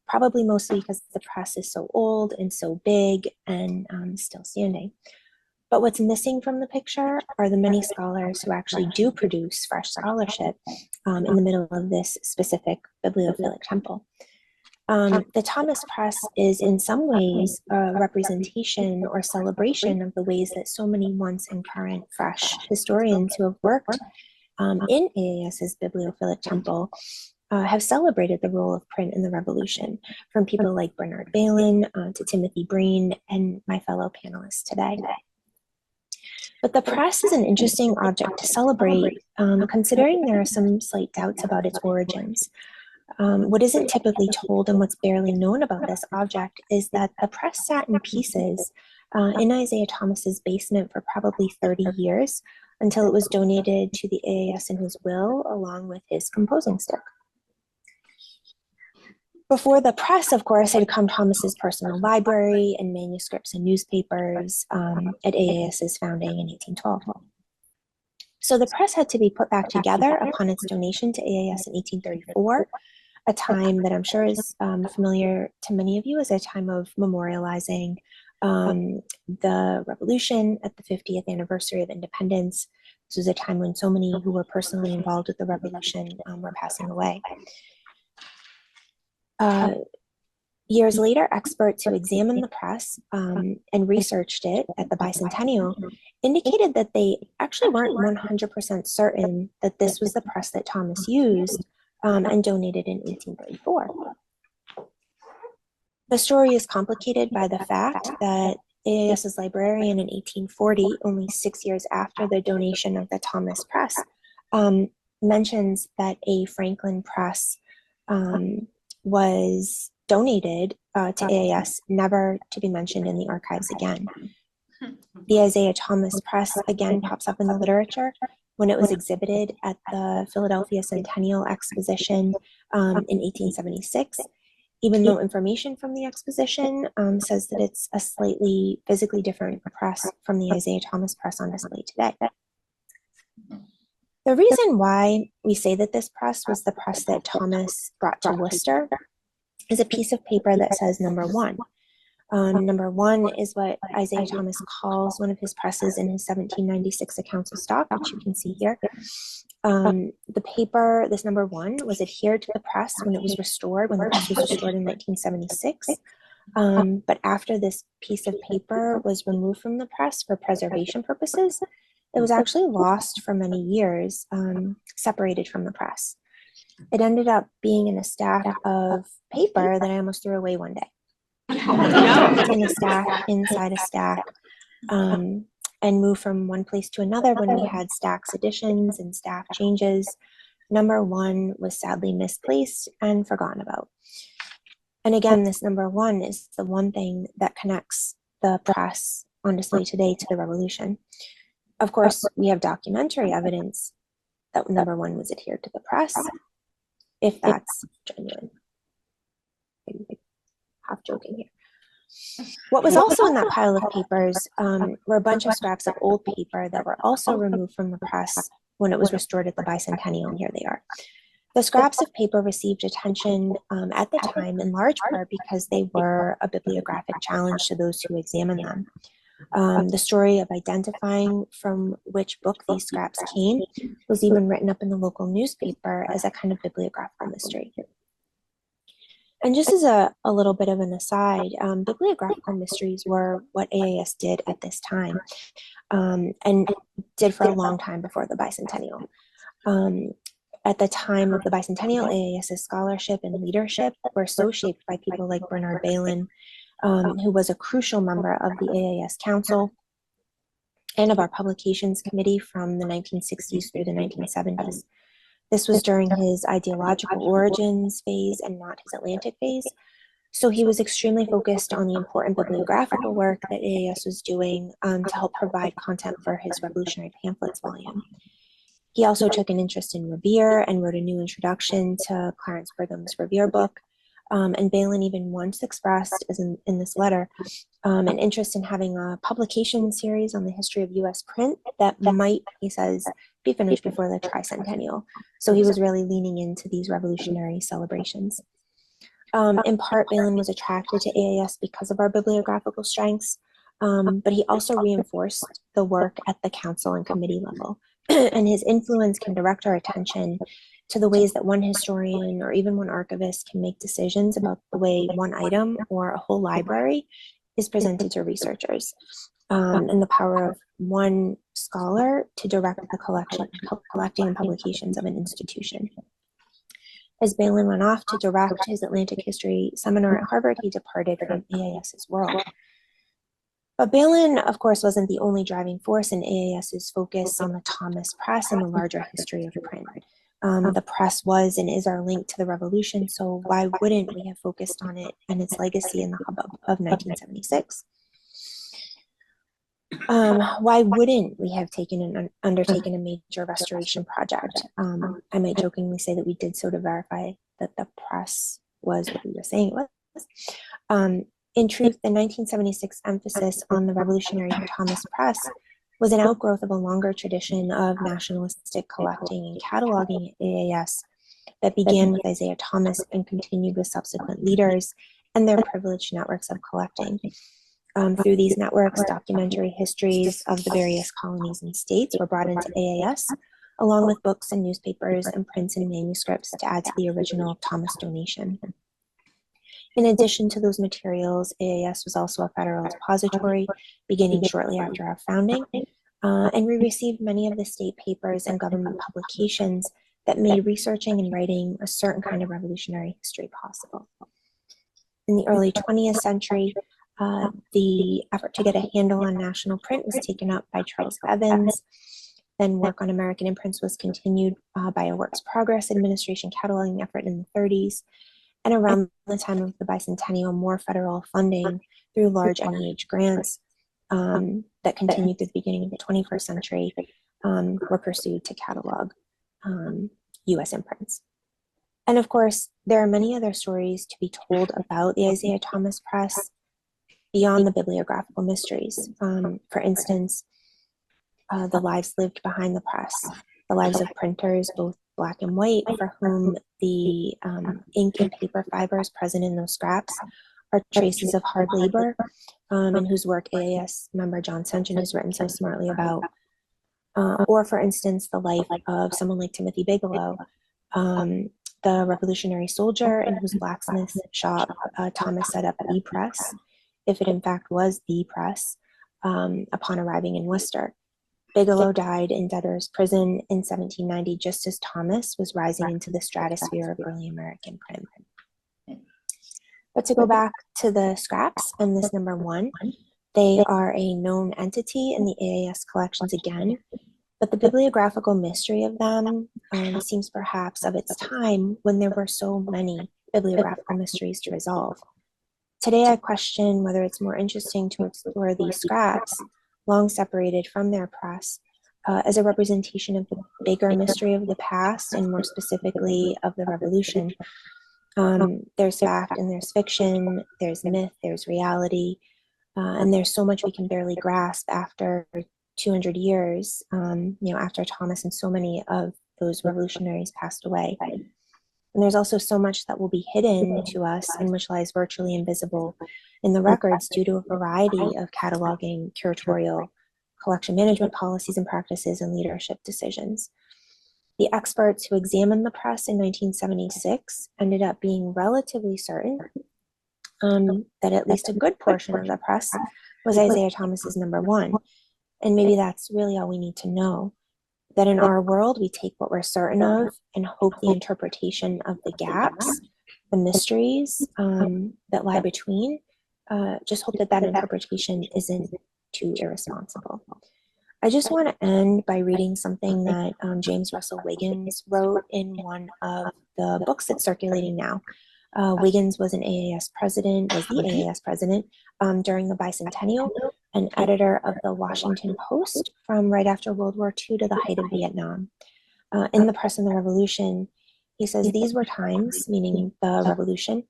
probably mostly because the press is so old and so big and still standing. But what's missing from the picture are the many scholars who actually do produce fresh scholarship in the middle of this specific bibliophilic temple. The Thomas Press is in some ways a representation or celebration of the ways that so many once and current fresh historians who have worked in AAS's bibliophilic temple have celebrated the role of print in the Revolution, from people like Bernard Balin to Timothy Breen and my fellow panelists today. But the press is an interesting object to celebrate, considering there are some slight doubts about its origins. What isn't typically told and what's barely known about this object is that the press sat in pieces in Isaiah Thomas's basement for probably 30 years until it was donated to the AAS in his will, along with his composing stick. Before the press, of course, had come Thomas's personal library and manuscripts and newspapers at AAS's founding in 1812. So the press had to be put back together upon its donation to AAS in 1834, a time that I'm sure is familiar to many of you as a time of memorializing the Revolution at the 50th anniversary of independence. This was a time when so many who were personally involved with the Revolution were passing away. Years later, experts who examined the press and researched it at the bicentennial indicated that they actually weren't 100% certain that this was the press that Thomas used and donated in 1834. The story is complicated by the fact that AAS's librarian in 1840, only 6 years after the donation of the Thomas Press, mentions that a Franklin press was donated to AAS, never to be mentioned in the archives again. The Isaiah Thomas Press again pops up in the literature when it was exhibited at the Philadelphia Centennial Exposition in 1876, even though information from the exposition says that it's a slightly physically different press from the Isaiah Thomas Press on display today. The reason why we say that this press was the press that Thomas brought to Worcester is a piece of paper that says number 1. Number 1 is what Isaiah Thomas calls one of his presses in his 1796 accounts of stock, which you can see here. The paper, this number 1, was adhered to the press when it was restored, when the press was restored in 1976. But after this piece of paper was removed from the press for preservation purposes, it was actually lost for many years, separated from the press. It ended up being in a stack of paper that I almost threw away one day. In a stack, inside a stack, and moved from one place to another when we had stacks additions and staff changes. Number 1 was sadly misplaced and forgotten about. And again, this number 1 is the one thing that connects the press on display today to the Revolution. Of course, we have documentary evidence that number 1 was adhered to the press, if that's genuine. Half joking here. What was also in that pile of papers were a bunch of scraps of old paper that were also removed from the press when it was restored at the bicentennial, and here they are. The scraps of paper received attention at the time in large part because they were a bibliographic challenge to those who examined them. The story of identifying from which book these scraps came was even written up in the local newspaper as a kind of bibliographical mystery. And just as a little bit of an aside, bibliographical mysteries were what AAS did at this time, and did for a long time before the bicentennial. At the time of the bicentennial, AAS's scholarship and leadership were so shaped by people like Bernard Balin, who was a crucial member of the AAS Council and of our publications committee from the 1960s through the 1970s. This was during his ideological origins phase and not his Atlantic phase. So he was extremely focused on the important bibliographical work that AAS was doing to help provide content for his Revolutionary Pamphlets volume. He also took an interest in Revere and wrote a new introduction to Clarence Brigham's Revere book. And Balin even once expressed, as in this letter, an interest in having a publication series on the history of U.S. print that might, he says, be finished before the tricentennial. So he was really leaning into these revolutionary celebrations. In part, Balin was attracted to AAS because of our bibliographical strengths, but he also reinforced the work at the council and committee level. And his influence can direct our attention to the ways that one historian or even one archivist can make decisions about the way one item or a whole library is presented to researchers, and the power of one scholar to direct the collecting and publications of an institution. As Balin went off to direct his Atlantic History seminar at Harvard, he departed from AAS's world. But Balin, of course, wasn't the only driving force in AAS's focus on the Thomas Press and the larger history of print. The press was and is our link to the Revolution, so why wouldn't we have focused on it and its legacy in the hubbub of 1976? Why wouldn't we have undertaken a major restoration project? I might jokingly say that we did so to verify that the press was what we were saying it was. In truth, the 1976 emphasis on the revolutionary Thomas Press was an outgrowth of a longer tradition of nationalistic collecting and cataloging at AAS that began with Isaiah Thomas and continued with subsequent leaders and their privileged networks of collecting. Through these networks, documentary histories of the various colonies and states were brought into AAS, along with books and newspapers and prints and manuscripts to add to the original Thomas donation. In addition to those materials, AAS was also a federal depository beginning shortly after our founding, and we received many of the state papers and government publications that made researching and writing a certain kind of revolutionary history possible. In the early 20th century, the effort to get a handle on national print was taken up by Charles Evans. Then work on American imprints was continued by a Works Progress Administration cataloging effort in the 30s. And around the time of the bicentennial, more federal funding through large NEH grants that continued through the beginning of the 21st century were pursued to catalog US imprints. And of course, there are many other stories to be told about the Isaiah Thomas Press beyond the bibliographical mysteries. For instance, the lives lived behind the press, the lives of printers, both Black and white, for whom the ink and paper fibers present in those scraps are traces of hard labor, and whose work AAS member John Sengen has written so smartly about. Or for instance, the life of someone like Timothy Bigelow, the revolutionary soldier in whose blacksmith shop Thomas set up the press, if it in fact was the press, upon arriving in Worcester. Bigelow died in debtor's prison in 1790, just as Thomas was rising into the stratosphere of early American print. But to go back to the scraps and this number 1, they are a known entity in the AAS collections again, but the bibliographical mystery of them seems perhaps of its time when there were so many bibliographical mysteries to resolve. Today, I question whether it's more interesting to explore these scraps, long separated from their press, as a representation of the bigger mystery of the past, and more specifically of the revolution. There's fact and there's fiction, there's myth, there's reality, and there's so much we can barely grasp after 200 years, after Thomas and so many of those revolutionaries passed away. And there's also so much that will be hidden to us and which lies virtually invisible in the records due to a variety of cataloging, curatorial, collection management policies and practices, and leadership decisions. The experts who examined the press in 1976 ended up being relatively certain that at least a good portion of the press was Isaiah Thomas's number 1. And maybe that's really all we need to know. That in our world, we take what we're certain of and hope the interpretation of the gaps, the mysteries that lie between, just hope that interpretation isn't too irresponsible. I just want to end by reading something that James Russell Wiggins wrote in one of the books that's circulating now. Wiggins was the AAS president during the bicentennial, and editor of the Washington Post from right after World War II to the height of Vietnam. In The Press and the Revolution, he says, "These were times," meaning the revolution,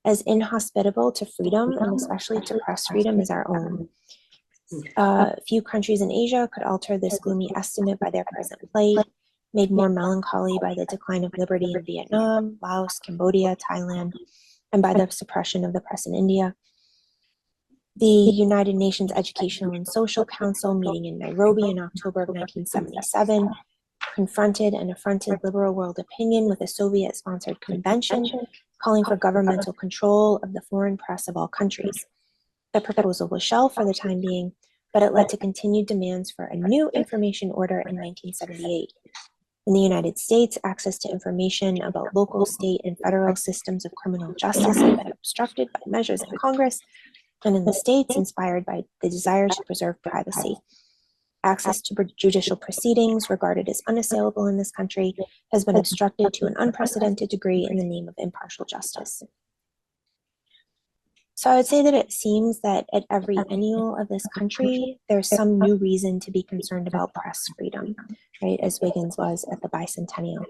"as inhospitable to freedom, and especially to press freedom, as our own. Few countries in Asia could alter this gloomy estimate by their present plight, made more melancholy by the decline of liberty in Vietnam, Laos, Cambodia, Thailand, and by the suppression of the press in India. The United Nations Educational and Social Council, meeting in Nairobi in October of 1977, confronted and affronted liberal world opinion with a Soviet-sponsored convention calling for governmental control of the foreign press of all countries. The proposal was shelved for the time being, but it led to continued demands for a new information order in 1978. In the United States, access to information about local, state, and federal systems of criminal justice had been obstructed by measures in Congress, and in the states, inspired by the desire to preserve privacy. Access to judicial proceedings, regarded as unassailable in this country, has been obstructed to an unprecedented degree in the name of impartial justice." So I would say that it seems that at every annual of this country, there's some new reason to be concerned about press freedom, right, as Wiggins was at the bicentennial.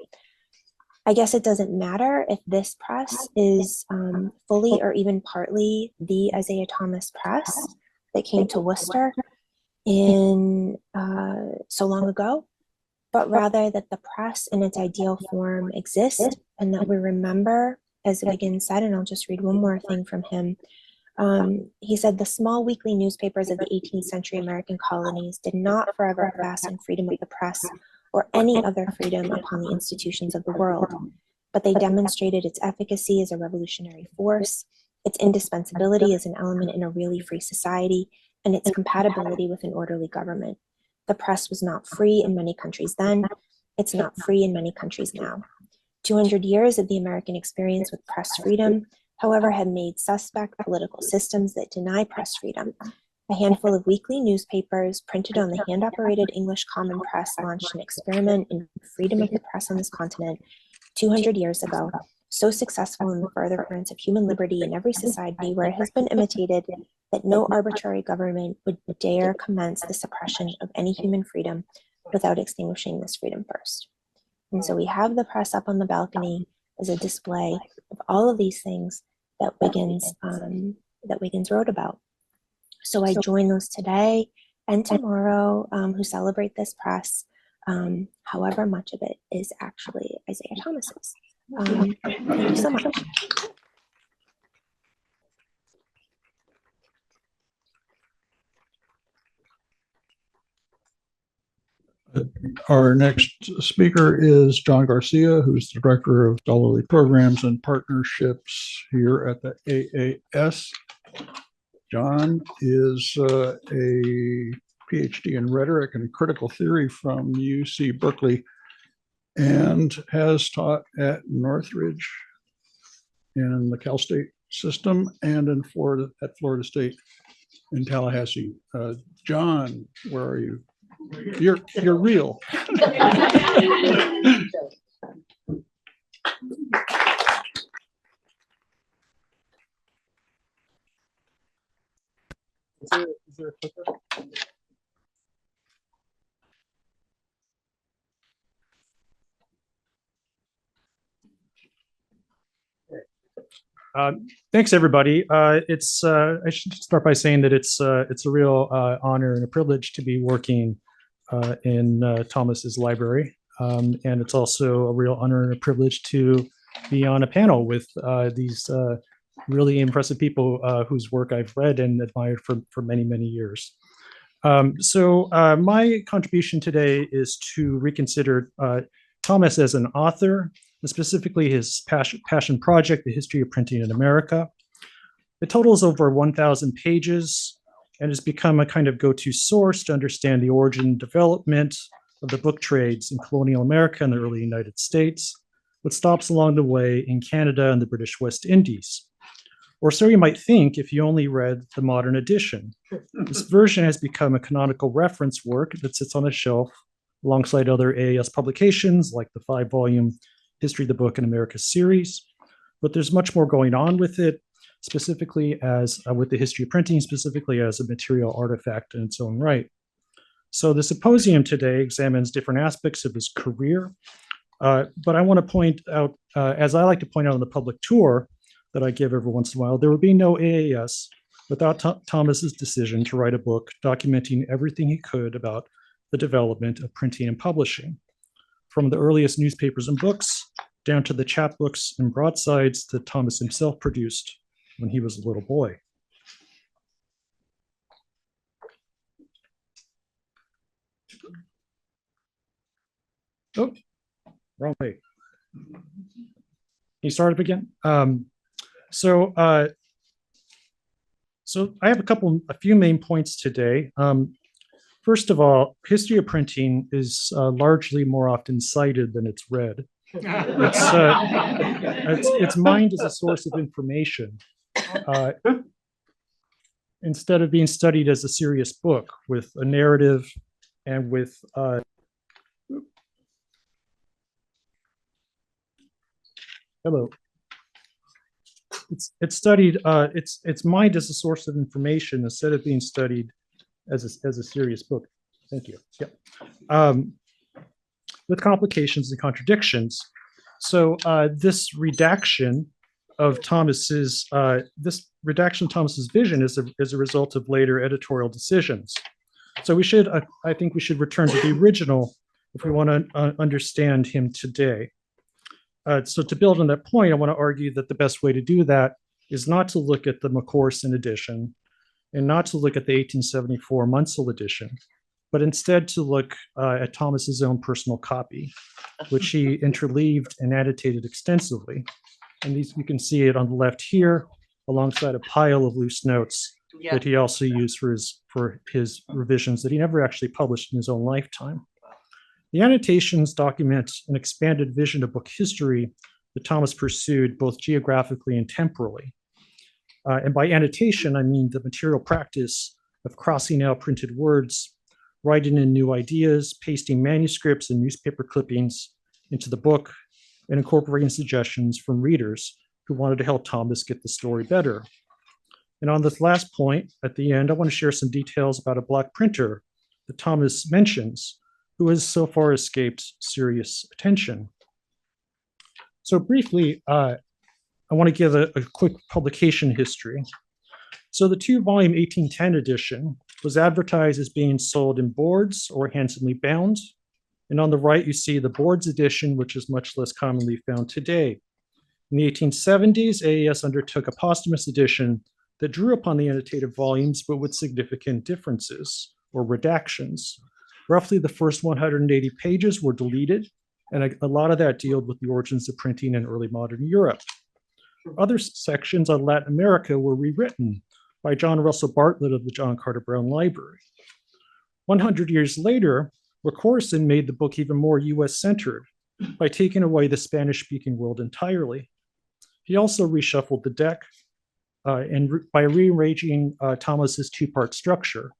I guess it doesn't matter if this press is fully or even partly the Isaiah Thomas press that came to Worcester in so long ago, but rather that the press in its ideal form exists, and that we remember, as Wiggins said, and I'll just read one more thing from him. He said, "The small weekly newspapers of the 18th century American colonies did not forever fasten freedom of the press or any other freedom upon the institutions of the world, but they demonstrated its efficacy as a revolutionary force, its indispensability as an element in a really free society, and its compatibility with an orderly government. The press was not free in many countries then, it's not free in many countries now. 200 years of the American experience with press freedom, however, have made suspect political systems that deny press freedom. A handful of weekly newspapers printed on the hand-operated English common press launched an experiment in freedom of the press on this continent 200 years ago, so successful in the furtherance of human liberty in every society where it has been imitated that no arbitrary government would dare commence the suppression of any human freedom without extinguishing this freedom first. And so we have the press up on the balcony as a display of all of these things that Wiggins wrote about. So I join those today and tomorrow who celebrate this press, however much of it is actually Isaiah Thomas's. Thank you so much. Our next speaker is John Garcia, who's the Director of Scholarly Programs and Partnerships here at the AAS. John is a PhD in rhetoric and critical theory from UC Berkeley and has taught at Northridge in the Cal State system and in Florida at Florida State in Tallahassee. John, where are you? You're real. Is there a clicker? Thanks, everybody. I should start by saying that it's a real honor and a privilege to be working in Thomas's library, and it's also a real honor and a privilege to be on a panel with these really impressive people whose work I've read and admired for many, many years. So my contribution today is to reconsider Thomas as an author, and specifically his passion project, The History of Printing in America. It totals over 1,000 pages and has become a kind of go-to source to understand the origin and development of the book trades in colonial America and the early United States, with stops along the way in Canada and the British West Indies. Or so you might think if you only read the modern edition. This version has become a canonical reference work that sits on a shelf alongside other AAS publications like the 5-volume History of the Book in America series. But there's much more going on with it, specifically as with the history of printing, specifically as a material artifact in its own right. So the symposium today examines different aspects of his career, but I want to point out, as I like to point out on the public tour that I give every once in a while, there would be no AAS without Thomas's decision to write a book documenting everything he could about the development of printing and publishing, from the earliest newspapers and books down to the chapbooks and broadsides that Thomas himself produced when he was a little boy. Oh, wrong way. Can you start up again? So I have a few main points today. First of all, history of printing is largely more often cited than it's read. It's mined as a source of information instead of being studied as a serious book with a narrative and with hello. It's studied. It's mined as a source of information instead of being studied as a serious book. Thank you. Yep. With complications and contradictions. So this redaction of Thomas's vision is a result of later editorial decisions. So I think we should return to the original if we want to understand him today. So to build on that point, I want to argue that the best way to do that is not to look at the McCorson edition and not to look at the 1874 Munsell edition, but instead to look at Thomas's own personal copy, which he interleaved and annotated extensively. And you can see it on the left here, alongside a pile of loose notes that he also used for his revisions that he never actually published in his own lifetime. The annotations document an expanded vision of book history that Thomas pursued both geographically and temporally. And by annotation, I mean the material practice of crossing out printed words, writing in new ideas, pasting manuscripts and newspaper clippings into the book, and incorporating suggestions from readers who wanted to help Thomas get the story better. And on this last point, at the end, I want to share some details about a Black printer that Thomas mentions, who has so far escaped serious attention. So briefly, I want to give a quick publication history. So the 2-volume 1810 edition was advertised as being sold in boards or handsomely bound. And on the right, you see the boards edition, which is much less commonly found today. In the 1870s, AAS undertook a posthumous edition that drew upon the annotated volumes, but with significant differences or redactions. Roughly the first 180 pages were deleted, and a lot of that dealt with the origins of printing in early modern Europe. Other sections on Latin America were rewritten by John Russell Bartlett of the John Carter Brown Library. 100 years later, Corson made the book even more US-centered by taking away the Spanish-speaking world entirely. He also reshuffled the deck by rearranging Thomas's 2-part structure.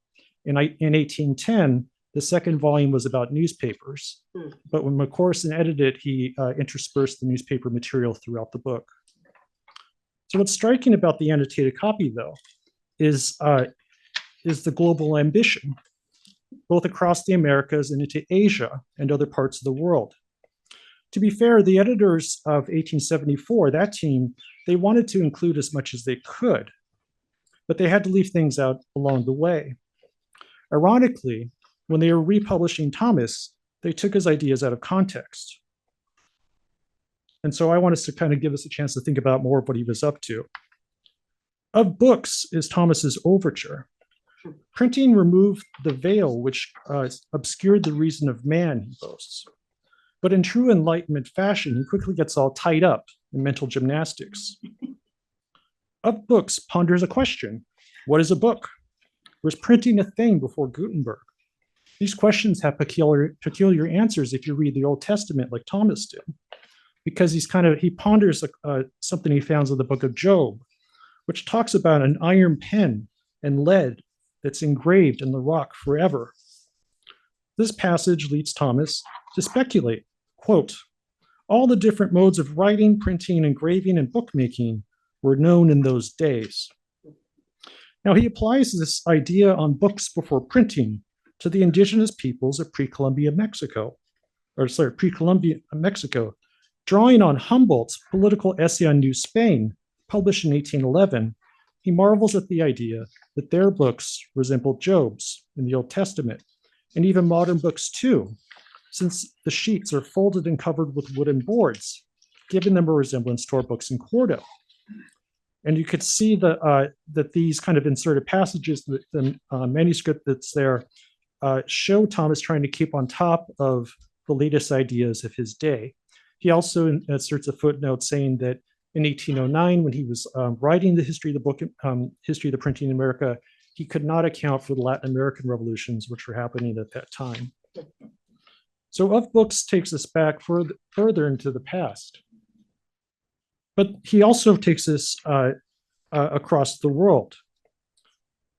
In 1810, the second volume was about newspapers, but when McCorson edited it, he interspersed the newspaper material throughout the book. So what's striking about the annotated copy, though, is the global ambition, both across the Americas and into Asia and other parts of the world. To be fair, the editors of 1874, that team, they wanted to include as much as they could, but they had to leave things out along the way. Ironically, when they were republishing Thomas, they took his ideas out of context. And so I want us to kind of give us a chance to think about more of what he was up to. Of Books is Thomas's overture. Printing removed the veil which obscured the reason of man, he boasts. But in true Enlightenment fashion, he quickly gets all tied up in mental gymnastics. Of Books ponders a question. What is a book? Was printing a thing before Gutenberg? These questions have peculiar answers if you read the Old Testament like Thomas did, because he ponders something he found in the book of Job, which talks about an iron pen and lead that's engraved in the rock forever. This passage leads Thomas to speculate, quote, all the different modes of writing, printing, engraving, and bookmaking were known in those days. Now he applies this idea on books before printing to the indigenous peoples of pre-Columbian Mexico, drawing on Humboldt's political essay on New Spain, published in 1811. He marvels at the idea that their books resembled Job's in the Old Testament, and even modern books too, since the sheets are folded and covered with wooden boards, giving them a resemblance to our books in quarto. And you could see that these kind of inserted passages, the manuscript that's there, show Thomas trying to keep on top of the latest ideas of his day. He also inserts a footnote saying that in 1809, when he was writing the history of the book, History of the Printing in America, he could not account for the Latin American revolutions, which were happening at that time. So Of Books takes us back further into the past. But he also takes us across the world,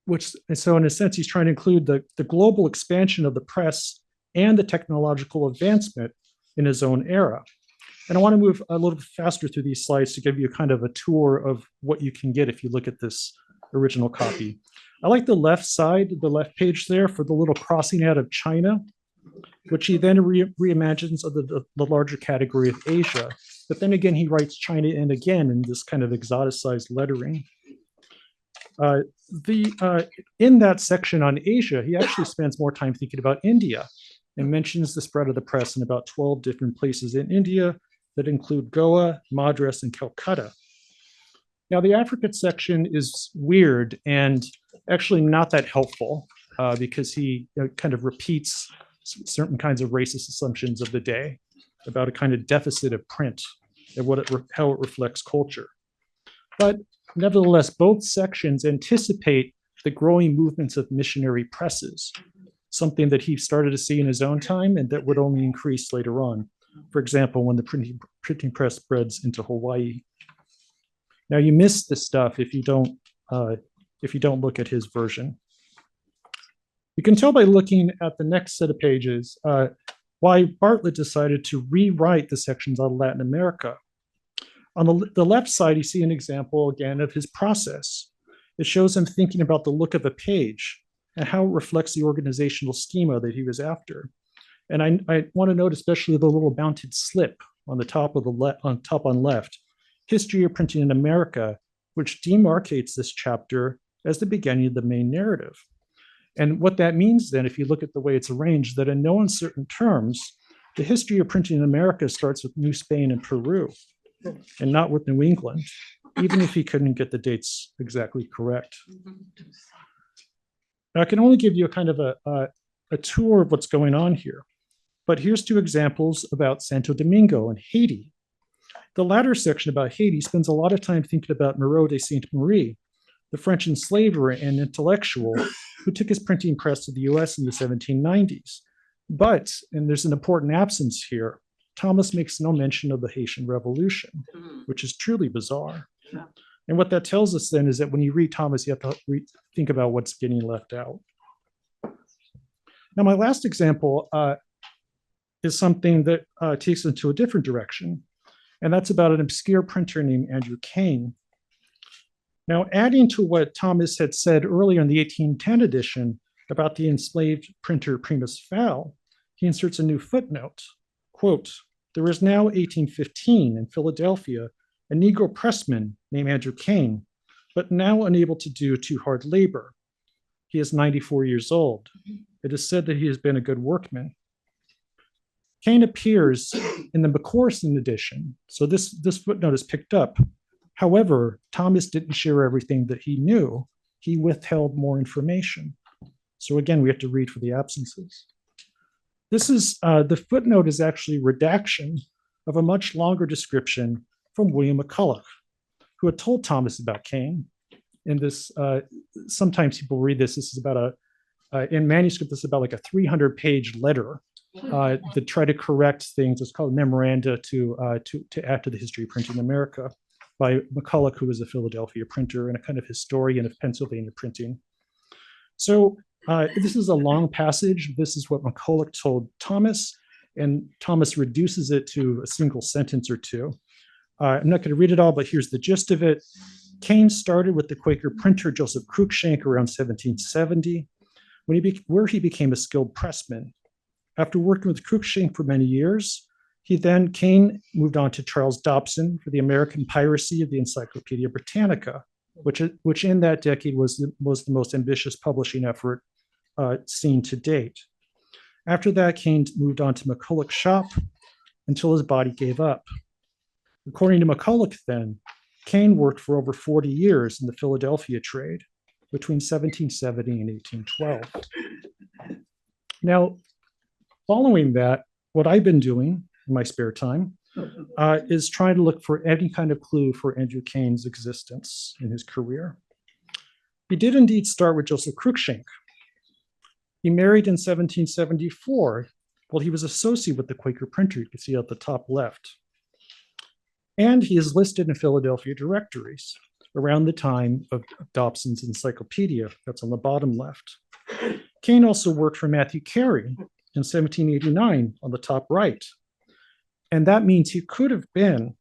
and so in a sense, he's trying to include the global expansion of the press and the technological advancement in his own era. And I want to move a little bit faster through these slides to give you kind of a tour of what you can get if you look at this original copy. I like the left side, the left page there for the little crossing out of China, which he then reimagines of the larger category of Asia. But then again, he writes China in again in this kind of exoticized lettering. In that section on Asia, he actually spends more time thinking about India and mentions the spread of the press in about 12 different places in India that include Goa, Madras, and Calcutta. Now, the African section is weird and actually not that helpful because he kind of repeats certain kinds of racist assumptions of the day about a kind of deficit of print and how it reflects culture. But nevertheless, both sections anticipate the growing movements of missionary presses, something that he started to see in his own time and that would only increase later on. For example, when the printing press spreads into Hawaii. Now you miss this stuff if you don't look at his version. You can tell by looking at the next set of pages, why Bartlett decided to rewrite the sections on Latin America. On the left side, you see an example again of his process. It shows him thinking about the look of a page and how it reflects the organizational schema that he was after. And I want to note especially the little mounted slip on the top of on left, History of Printing in America, which demarcates this chapter as the beginning of the main narrative. And what that means then, if you look at the way it's arranged, that in no uncertain terms, the history of printing in America starts with New Spain and Peru, and not with New England, even if he couldn't get the dates exactly correct. Now, I can only give you a kind of a tour of what's going on here, but here's two examples about Santo Domingo and Haiti. The latter section about Haiti spends a lot of time thinking about Moreau de Sainte-Marie, the French enslaver and intellectual who took his printing press to the US in the 1790s. But, and there's an important absence here, Thomas makes no mention of the Haitian Revolution, which is truly bizarre. Yeah. And what that tells us then is that when you read Thomas, you have to think about what's getting left out. Now, my last example is something that takes us into a different direction, and that's about an obscure printer named Andrew Kane. Now, adding to what Thomas had said earlier in the 1810 edition about the enslaved printer Primus Fal, he inserts a new footnote, quote, "There is now 1815 in Philadelphia a Negro pressman named Andrew Kane, but now unable to do too hard labor. He is 94 years old. It is said that he has been a good workman." Kane appears in the McCorson edition, so this footnote is picked up. However, Thomas didn't share everything that he knew. He withheld more information. So again, we have to read for the absences. This is, the footnote is actually a redaction of a much longer description from William McCulloch, who had told Thomas about Kane. And this, sometimes people read this, this is about in manuscript, this is about like a 300-page letter that try to correct things. It's called memoranda to add to the history of printing in America by McCulloch, who was a Philadelphia printer and a kind of historian of Pennsylvania printing. So this is a long passage. This is what McCulloch told Thomas, and Thomas reduces it to a single sentence or two. I'm not going to read it all, but here's the gist of it. Kane started with the Quaker printer Joseph Cruikshank around 1770, where he became a skilled pressman. After working with Cruikshank for many years, Kane moved on to Charles Dobson for the American piracy of the Encyclopedia Britannica, which in that decade was the most ambitious publishing effort seen to date. After that, Kane moved on to McCulloch's shop until his body gave up. According to McCulloch then, Kane worked for over 40 years in the Philadelphia trade between 1770 and 1812. Now, following that, what I've been doing in my spare time is trying to look for any kind of clue for Andrew Kane's existence in his career. He did indeed start with Joseph Cruikshank. He married in 1774 while he was associated with the Quaker printer, you can see at the top left. And he is listed in Philadelphia directories around the time of Dobson's encyclopedia, that's on the bottom left. Kane also worked for Matthew Carey in 1789 on the top right. And that means he could have been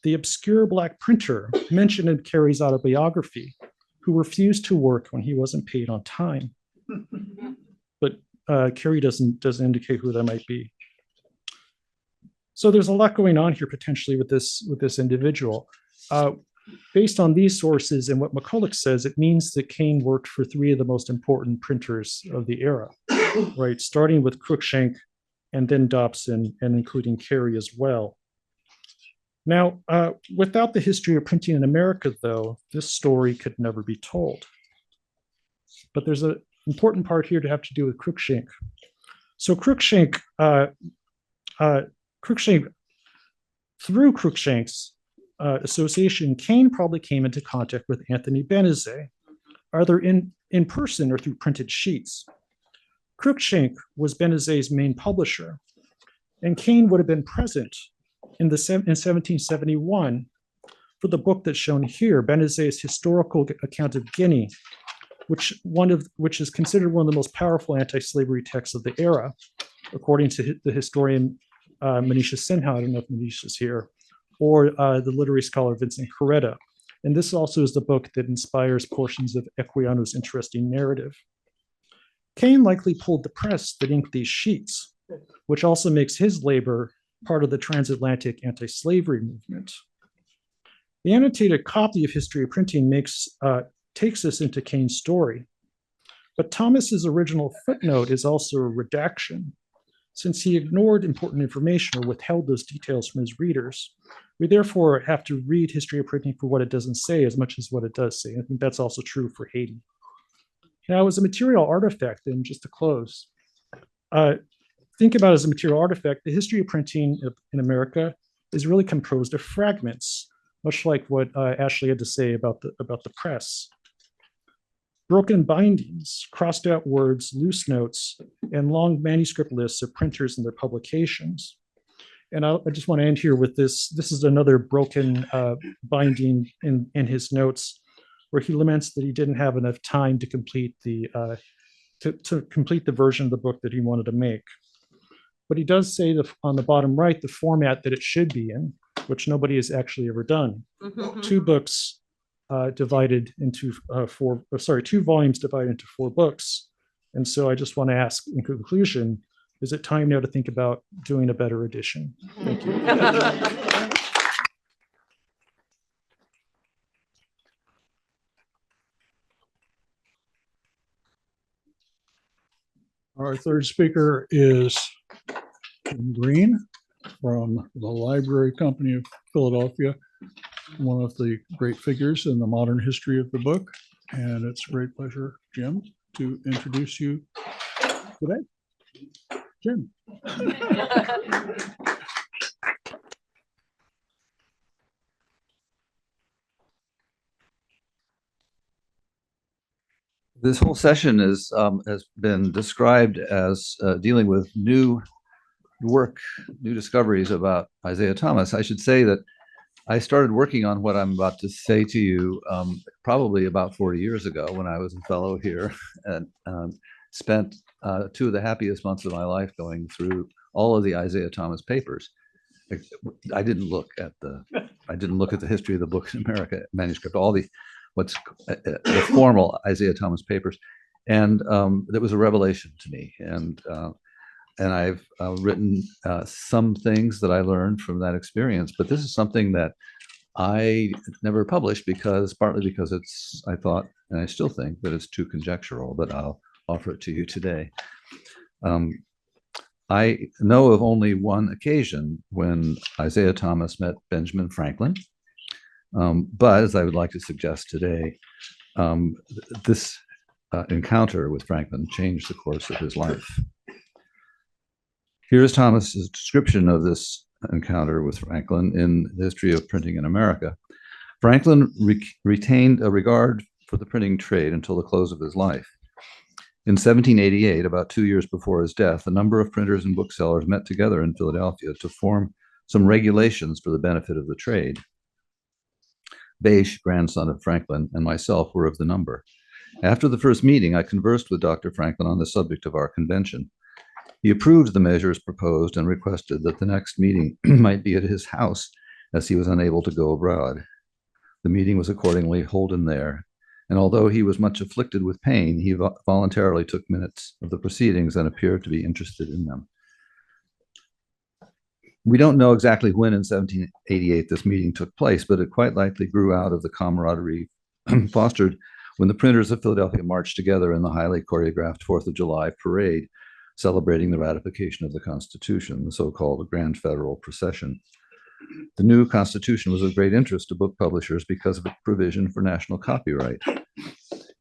the obscure Black printer mentioned in Carey's autobiography, who refused to work when he wasn't paid on time. But Carey doesn't indicate who that might be. So there's a lot going on here potentially with this individual. Based on these sources and what McCulloch says, it means that Kane worked for three of the most important printers of the era, right? Starting with Cruikshank and then Dobson and including Carey as well. Now, without the history of printing in America, though, this story could never be told. But there's an important part here to have to do with Cruikshank. So Cruikshank, through Cruikshank's association, Kane probably came into contact with Anthony Benezet, either in person or through printed sheets. Cruikshank was Benezet's main publisher, and Kane would have been present in 1771 for the book that's shown here, Benezet's Historical Account of Guinea, which is considered one of the most powerful anti-slavery texts of the era. according to the historian Manisha Sinha, I don't know if Manisha's here, or the literary scholar Vincent Coretta. And this also is the book that inspires portions of Equiano's interesting narrative. Kane likely pulled the press that inked these sheets, which also makes his labor part of the transatlantic anti-slavery movement. The annotated copy of History of Printing takes us into Kane's story. But Thomas's original footnote is also a redaction. Since he ignored important information or withheld those details from his readers, we therefore have to read History of Printing for what it doesn't say as much as what it does say. I think that's also true for Haiti. Now, as a material artifact, then, just to close, think about it as a material artifact, the history of printing in America is really composed of fragments, much like what Ashley had to say about the press. Broken bindings, crossed out words, loose notes, and long manuscript lists of printers and their publications. And I just want to end here with this. This is another broken binding in his notes, where he laments that he didn't have enough time to complete the complete the version of the book that he wanted to make. But he does say on the bottom right the format that it should be in, which nobody has actually ever done. Two books divided into two volumes divided into 4 books. And so I just want to ask in conclusion, is it time now to think about doing a better edition? Thank you. Our third speaker is Tim Green from the Library Company of Philadelphia, one of the great figures in the modern history of the book. And it's a great pleasure, Jim, to introduce you today. Jim. This whole session has been described as dealing with new work, new discoveries about Isaiah Thomas. I should say that I started working on what I'm about to say to you probably about 40 years ago when I was a fellow here, and spent 2 of the happiest months of my life going through all of the Isaiah Thomas papers. I didn't look at the history of the books in America manuscript, all the formal Isaiah Thomas papers, and that was a revelation to me. And I've written some things that I learned from that experience, but this is something that I never published partly because I thought, and I still think, that it's too conjectural, but I'll offer it to you today. I know of only one occasion when Isaiah Thomas met Benjamin Franklin, but as I would like to suggest today, this encounter with Franklin changed the course of his life. Here's Thomas's description of this encounter with Franklin in the History of Printing in America. Franklin retained a regard for the printing trade until the close of his life. In 1788, about 2 years before his death, a number of printers and booksellers met together in Philadelphia to form some regulations for the benefit of the trade. Bache, grandson of Franklin, and myself were of the number. After the first meeting, I conversed with Dr. Franklin on the subject of our convention. He approved the measures proposed and requested that the next meeting might be at his house, as he was unable to go abroad. The meeting was accordingly holden there, and although he was much afflicted with pain, he voluntarily took minutes of the proceedings and appeared to be interested in them. We don't know exactly when in 1788 this meeting took place, but it quite likely grew out of the camaraderie fostered when the printers of Philadelphia marched together in the highly choreographed 4th of July parade, celebrating the ratification of the Constitution, the so-called Grand Federal Procession. The new Constitution was of great interest to book publishers because of its provision for national copyright.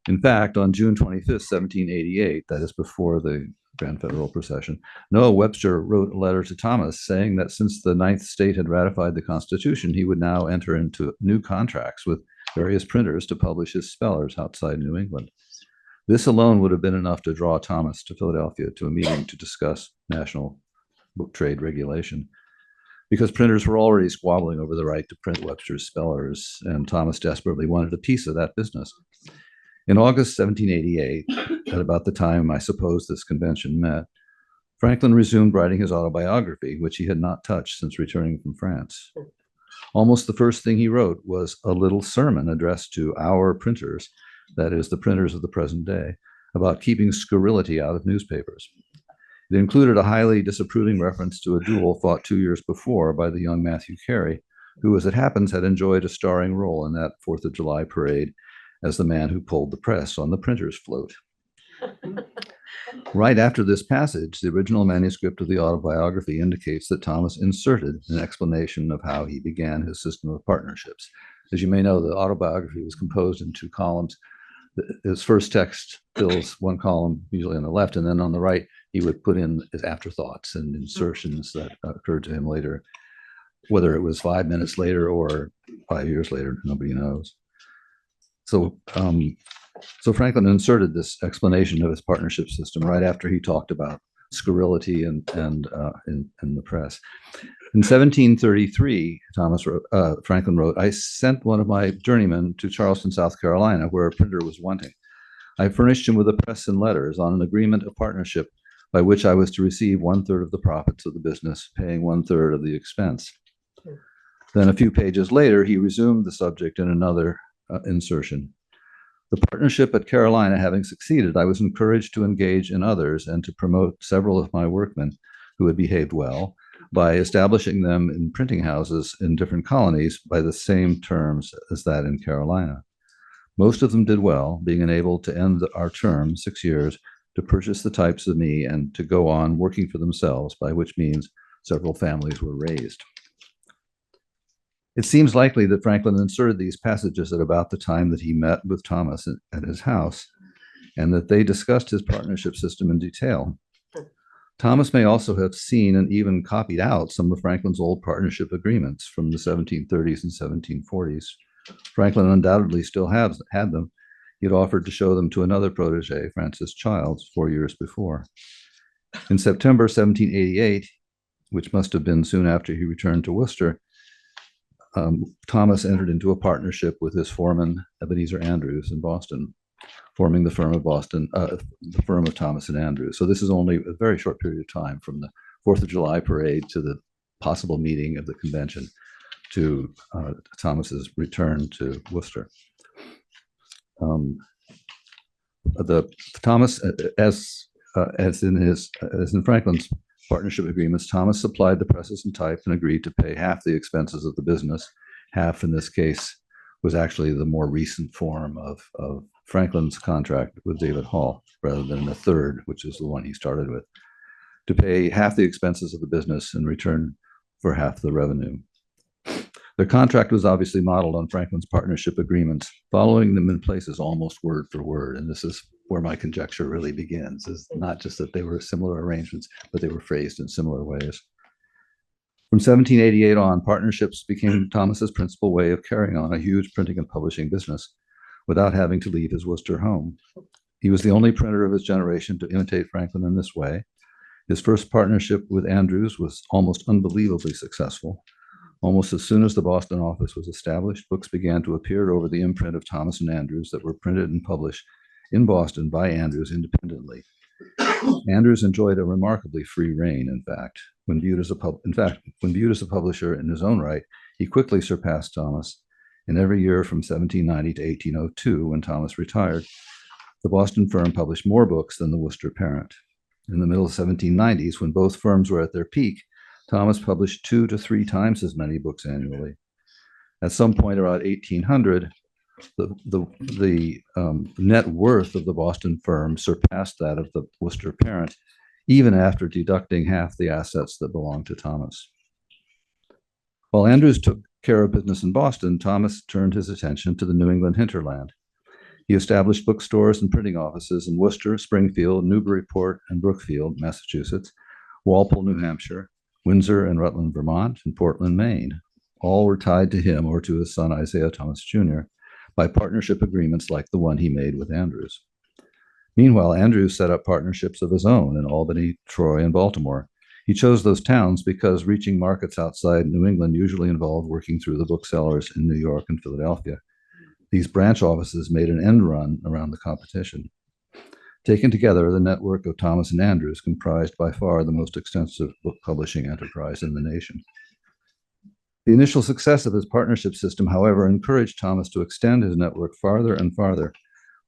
In fact, on June 25th, 1788, that is before the Grand Federal Procession, Noah Webster wrote a letter to Thomas saying that since the 9th state had ratified the Constitution, he would now enter into new contracts with various printers to publish his spellers outside New England. This alone would have been enough to draw Thomas to Philadelphia to a meeting to discuss national book trade regulation, because printers were already squabbling over the right to print Webster's spellers, and Thomas desperately wanted a piece of that business. In August 1788, at about the time I suppose this convention met, Franklin resumed writing his autobiography, which he had not touched since returning from France. Almost the first thing he wrote was a little sermon addressed to our printers, that is, the printers of the present day, about keeping scurrility out of newspapers. It included a highly disapproving reference to a duel fought 2 years before by the young Matthew Carey, who, as it happens, had enjoyed a starring role in that 4th of July parade as the man who pulled the press on the printer's float. Right after this passage, the original manuscript of the autobiography indicates that Thomas inserted an explanation of how he began his system of partnerships. As you may know, the autobiography was composed in 2 columns. His first text fills one column, usually on the left, and then on the right, he would put in his afterthoughts and insertions that occurred to him later. Whether it was 5 minutes later or 5 years later, nobody knows. So Franklin inserted this explanation of his partnership system right after he talked about scurrility and in the press. In 1733, Franklin wrote, "I sent one of my journeymen to Charleston, South Carolina, where a printer was wanting. I furnished him with a press and letters on an agreement of partnership by which I was to receive 1/3 of the profits of the business, paying 1/3 of the expense." Then a few pages later, he resumed the subject in another insertion. "The partnership at Carolina having succeeded, I was encouraged to engage in others and to promote several of my workmen who had behaved well by establishing them in printing houses in different colonies by the same terms as that in Carolina. Most of them did well, being enabled to end our term, 6 years, to purchase the types of me and to go on working for themselves, by which means several families were raised." It seems likely that Franklin inserted these passages at about the time that he met with Thomas at his house, and that they discussed his partnership system in detail. Thomas may also have seen and even copied out some of Franklin's old partnership agreements from the 1730s and 1740s. Franklin undoubtedly still had them. He had offered to show them to another protege, Francis Childs, 4 years before. In September 1788, which must have been soon after he returned to Worcester, Thomas entered into a partnership with his foreman, Ebenezer Andrews, in Boston, forming the firm of Thomas and Andrews. So this is only a very short period of time, from the 4th of July parade to the possible meeting of the convention to Thomas's return to Worcester. As in Franklin's partnership agreements, Thomas supplied the presses and type and agreed to pay half the expenses of the business. Half, in this case, was actually the more recent form of Franklin's contract with David Hall, rather than a third, which is the one he started with, to pay half the expenses of the business in return for half the revenue. The contract was obviously modeled on Franklin's partnership agreements, following them in places almost word for word. And this is where my conjecture really begins, is not just that they were similar arrangements, but they were phrased in similar ways. From 1788 on, partnerships became Thomas's principal way of carrying on a huge printing and publishing business without having to leave his Worcester home. He was the only printer of his generation to imitate Franklin in this way. His first partnership with Andrews was almost unbelievably successful. Almost as soon as the Boston office was established, books began to appear over the imprint of Thomas and Andrews that were printed and published in Boston by Andrews independently. Andrews enjoyed a remarkably free rein, in fact. When viewed as a publisher in his own right, he quickly surpassed Thomas. And every year from 1790 to 1802, when Thomas retired, the Boston firm published more books than the Worcester parent. In the middle of the 1790s, when both firms were at their peak, Thomas published 2 to 3 times as many books annually. At some point around 1800, the net worth of the Boston firm surpassed that of the Worcester parent, even after deducting half the assets that belonged to Thomas. While Andrews took care of business in Boston, Thomas turned his attention to the New England hinterland. He established bookstores and printing offices in Worcester, Springfield, Newburyport, and Brookfield, Massachusetts, Walpole, New Hampshire, Windsor and Rutland, Vermont, and Portland, Maine. All were tied to him or to his son, Isaiah Thomas Jr., by partnership agreements like the one he made with Andrews. Meanwhile, Andrews set up partnerships of his own in Albany, Troy, and Baltimore. He chose those towns because reaching markets outside New England usually involved working through the booksellers in New York and Philadelphia. These branch offices made an end run around the competition. Taken together, the network of Thomas and Andrews comprised by far the most extensive book publishing enterprise in the nation. The initial success of his partnership system, however, encouraged Thomas to extend his network farther and farther,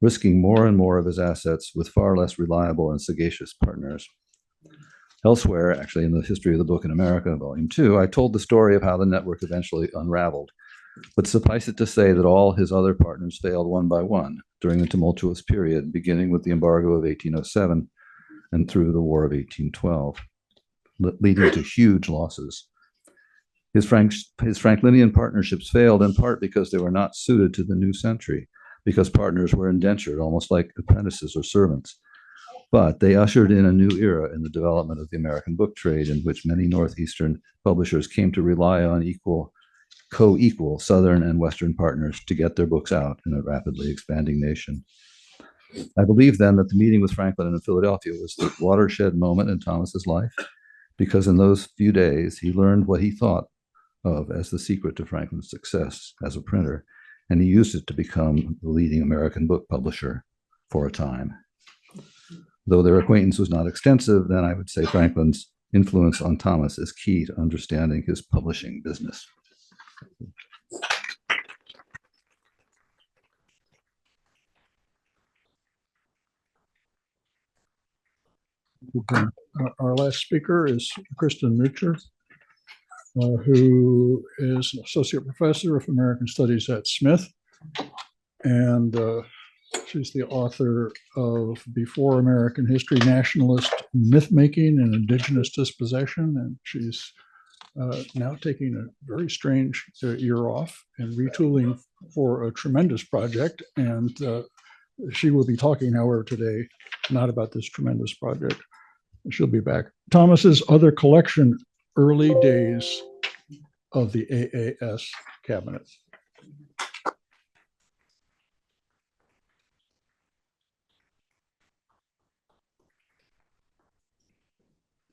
risking more and more of his assets with far less reliable and sagacious partners. Elsewhere, actually in the History of the Book in America, Volume 2, I told the story of how the network eventually unraveled. But suffice it to say that all his other partners failed one by one during the tumultuous period, beginning with the embargo of 1807 and through the War of 1812, leading to huge losses. His Franklinian partnerships failed in part because they were not suited to the new century, because partners were indentured, almost like apprentices or servants. But they ushered in a new era in the development of the American book trade, in which many Northeastern publishers came to rely on co-equal Southern and Western partners to get their books out in a rapidly expanding nation. I believe then that the meeting with Franklin in Philadelphia was the watershed moment in Thomas's life, because in those few days he learned what he thought of as the secret to Franklin's success as a printer, and he used it to become the leading American book publisher for a time. Though their acquaintance was not extensive, then I would say Franklin's influence on Thomas is key to understanding his publishing business. Our last speaker is Kristen Mucher, who is an associate professor of American Studies at Smith. And she's the author of Before American History, Nationalist Myth-Making and Indigenous Dispossession. And she's now taking a very strange year off and retooling for a tremendous project. And she will be talking, however, today, not about this tremendous project. She'll be back. Thomas's other collection, Early Days of the AAS Cabinet.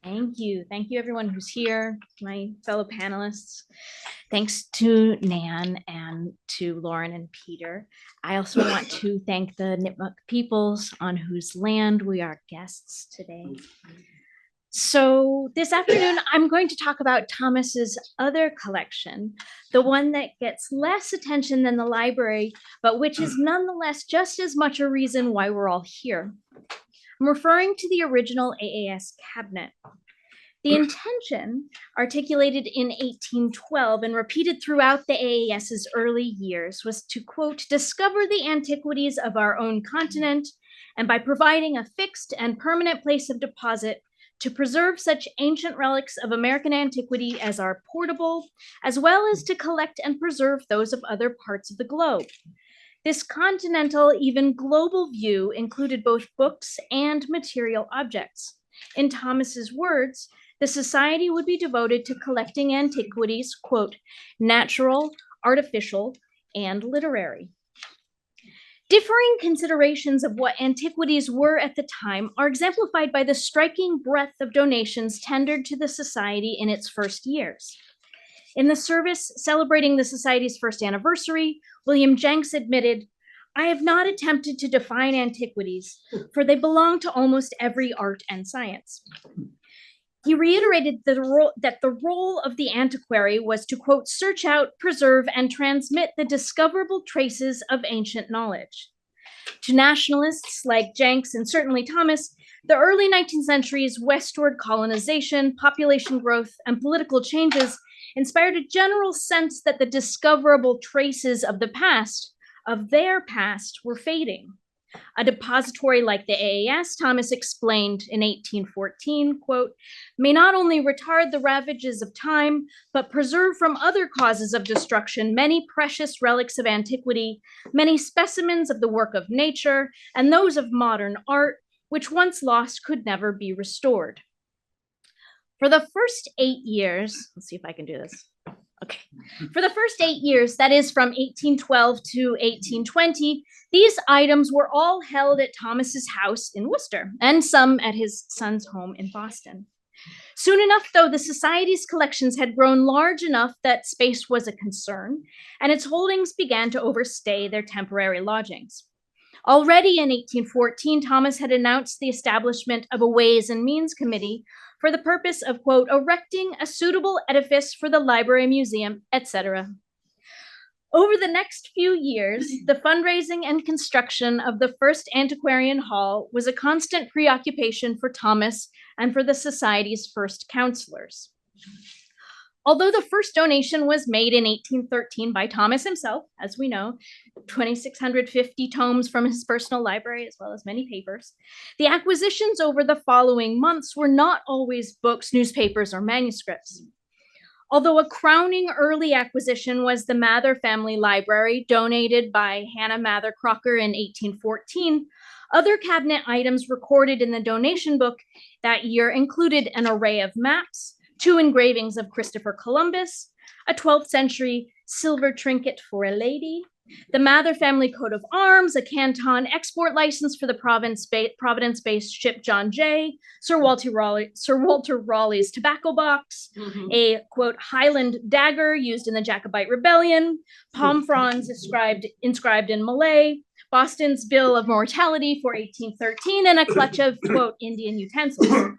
Thank you. Thank you, everyone who's here, my fellow panelists. Thanks to Nan and to Lauren and Peter. I also want to thank the Nipmuc peoples on whose land we are guests today. So this afternoon, I'm going to talk about Thomas's other collection, the one that gets less attention than the library, but which is nonetheless just as much a reason why we're all here. I'm referring to the original AAS cabinet. The intention, articulated in 1812 and repeated throughout the AAS's early years, was to, quote, discover the antiquities of our own continent, and by providing a fixed and permanent place of deposit, to preserve such ancient relics of American antiquity as are portable, as well as to collect and preserve those of other parts of the globe. This continental, even global view included both books and material objects. In Thomas's words, the society would be devoted to collecting antiquities, quote, natural, artificial, and literary. Differing considerations of what antiquities were at the time are exemplified by the striking breadth of donations tendered to the society in its first years. In the service celebrating the Society's first anniversary, William Jenks admitted, "I have not attempted to define antiquities, for they belong to almost every art and science." He reiterated that the role of the antiquary was to, quote, search out, preserve, and transmit the discoverable traces of ancient knowledge. To nationalists like Jenks and certainly Thomas, the early 19th century's westward colonization, population growth, and political changes inspired a general sense that the discoverable traces of their past, were fading. A depository like the AAS, Thomas explained in 1814, quote, may not only retard the ravages of time, but preserve from other causes of destruction many precious relics of antiquity, many specimens of the work of nature, and those of modern art, which once lost could never be restored. For the first 8 years, let's see if I can do this. Okay. For the first 8 years, that is from 1812 to 1820, these items were all held at Thomas's house in Worcester and some at his son's home in Boston. Soon enough, though, the Society's collections had grown large enough that space was a concern, and its holdings began to overstay their temporary lodgings. Already in 1814, Thomas had announced the establishment of a Ways and Means Committee for the purpose of, quote, erecting a suitable edifice for the library, museum, etc. Over the next few years, the fundraising and construction of the first Antiquarian Hall was a constant preoccupation for Thomas and for the Society's first counselors. Although the first donation was made in 1813 by Thomas himself, as we know, 2,650 tomes from his personal library, as well as many papers, the acquisitions over the following months were not always books, newspapers, or manuscripts. Although a crowning early acquisition was the Mather family library, donated by Hannah Mather Crocker in 1814, other cabinet items recorded in the donation book that year included an array of maps, 2 engravings of Christopher Columbus, a 12th century silver trinket for a lady, the Mather family coat of arms, a Canton export license for the Providence-based ship John Jay, Sir Walter Raleigh's tobacco box, a, quote, Highland dagger used in the Jacobite Rebellion, palm fronds inscribed in Malay, Boston's Bill of Mortality for 1813, and a clutch of, quote, Indian utensils.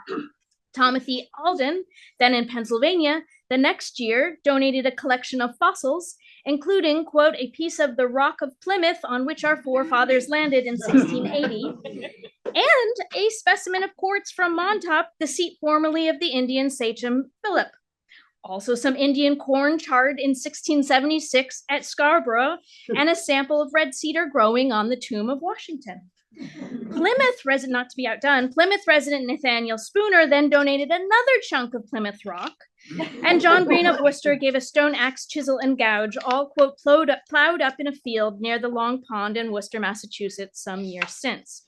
Timothy Alden, then in Pennsylvania, the next year donated a collection of fossils, including, quote, a piece of the Rock of Plymouth on which our forefathers landed in 1680, and a specimen of quartz from Montauk, the seat formerly of the Indian sachem Philip. Also some Indian corn charred in 1676 at Scarborough, and a sample of red cedar growing on the tomb of Washington. Plymouth resident, not to be outdone, Plymouth resident Nathaniel Spooner then donated another chunk of Plymouth rock, and John Green of Worcester gave a stone axe, chisel, and gouge, all, quote, plowed up in a field near the Long Pond in Worcester, Massachusetts, some years since.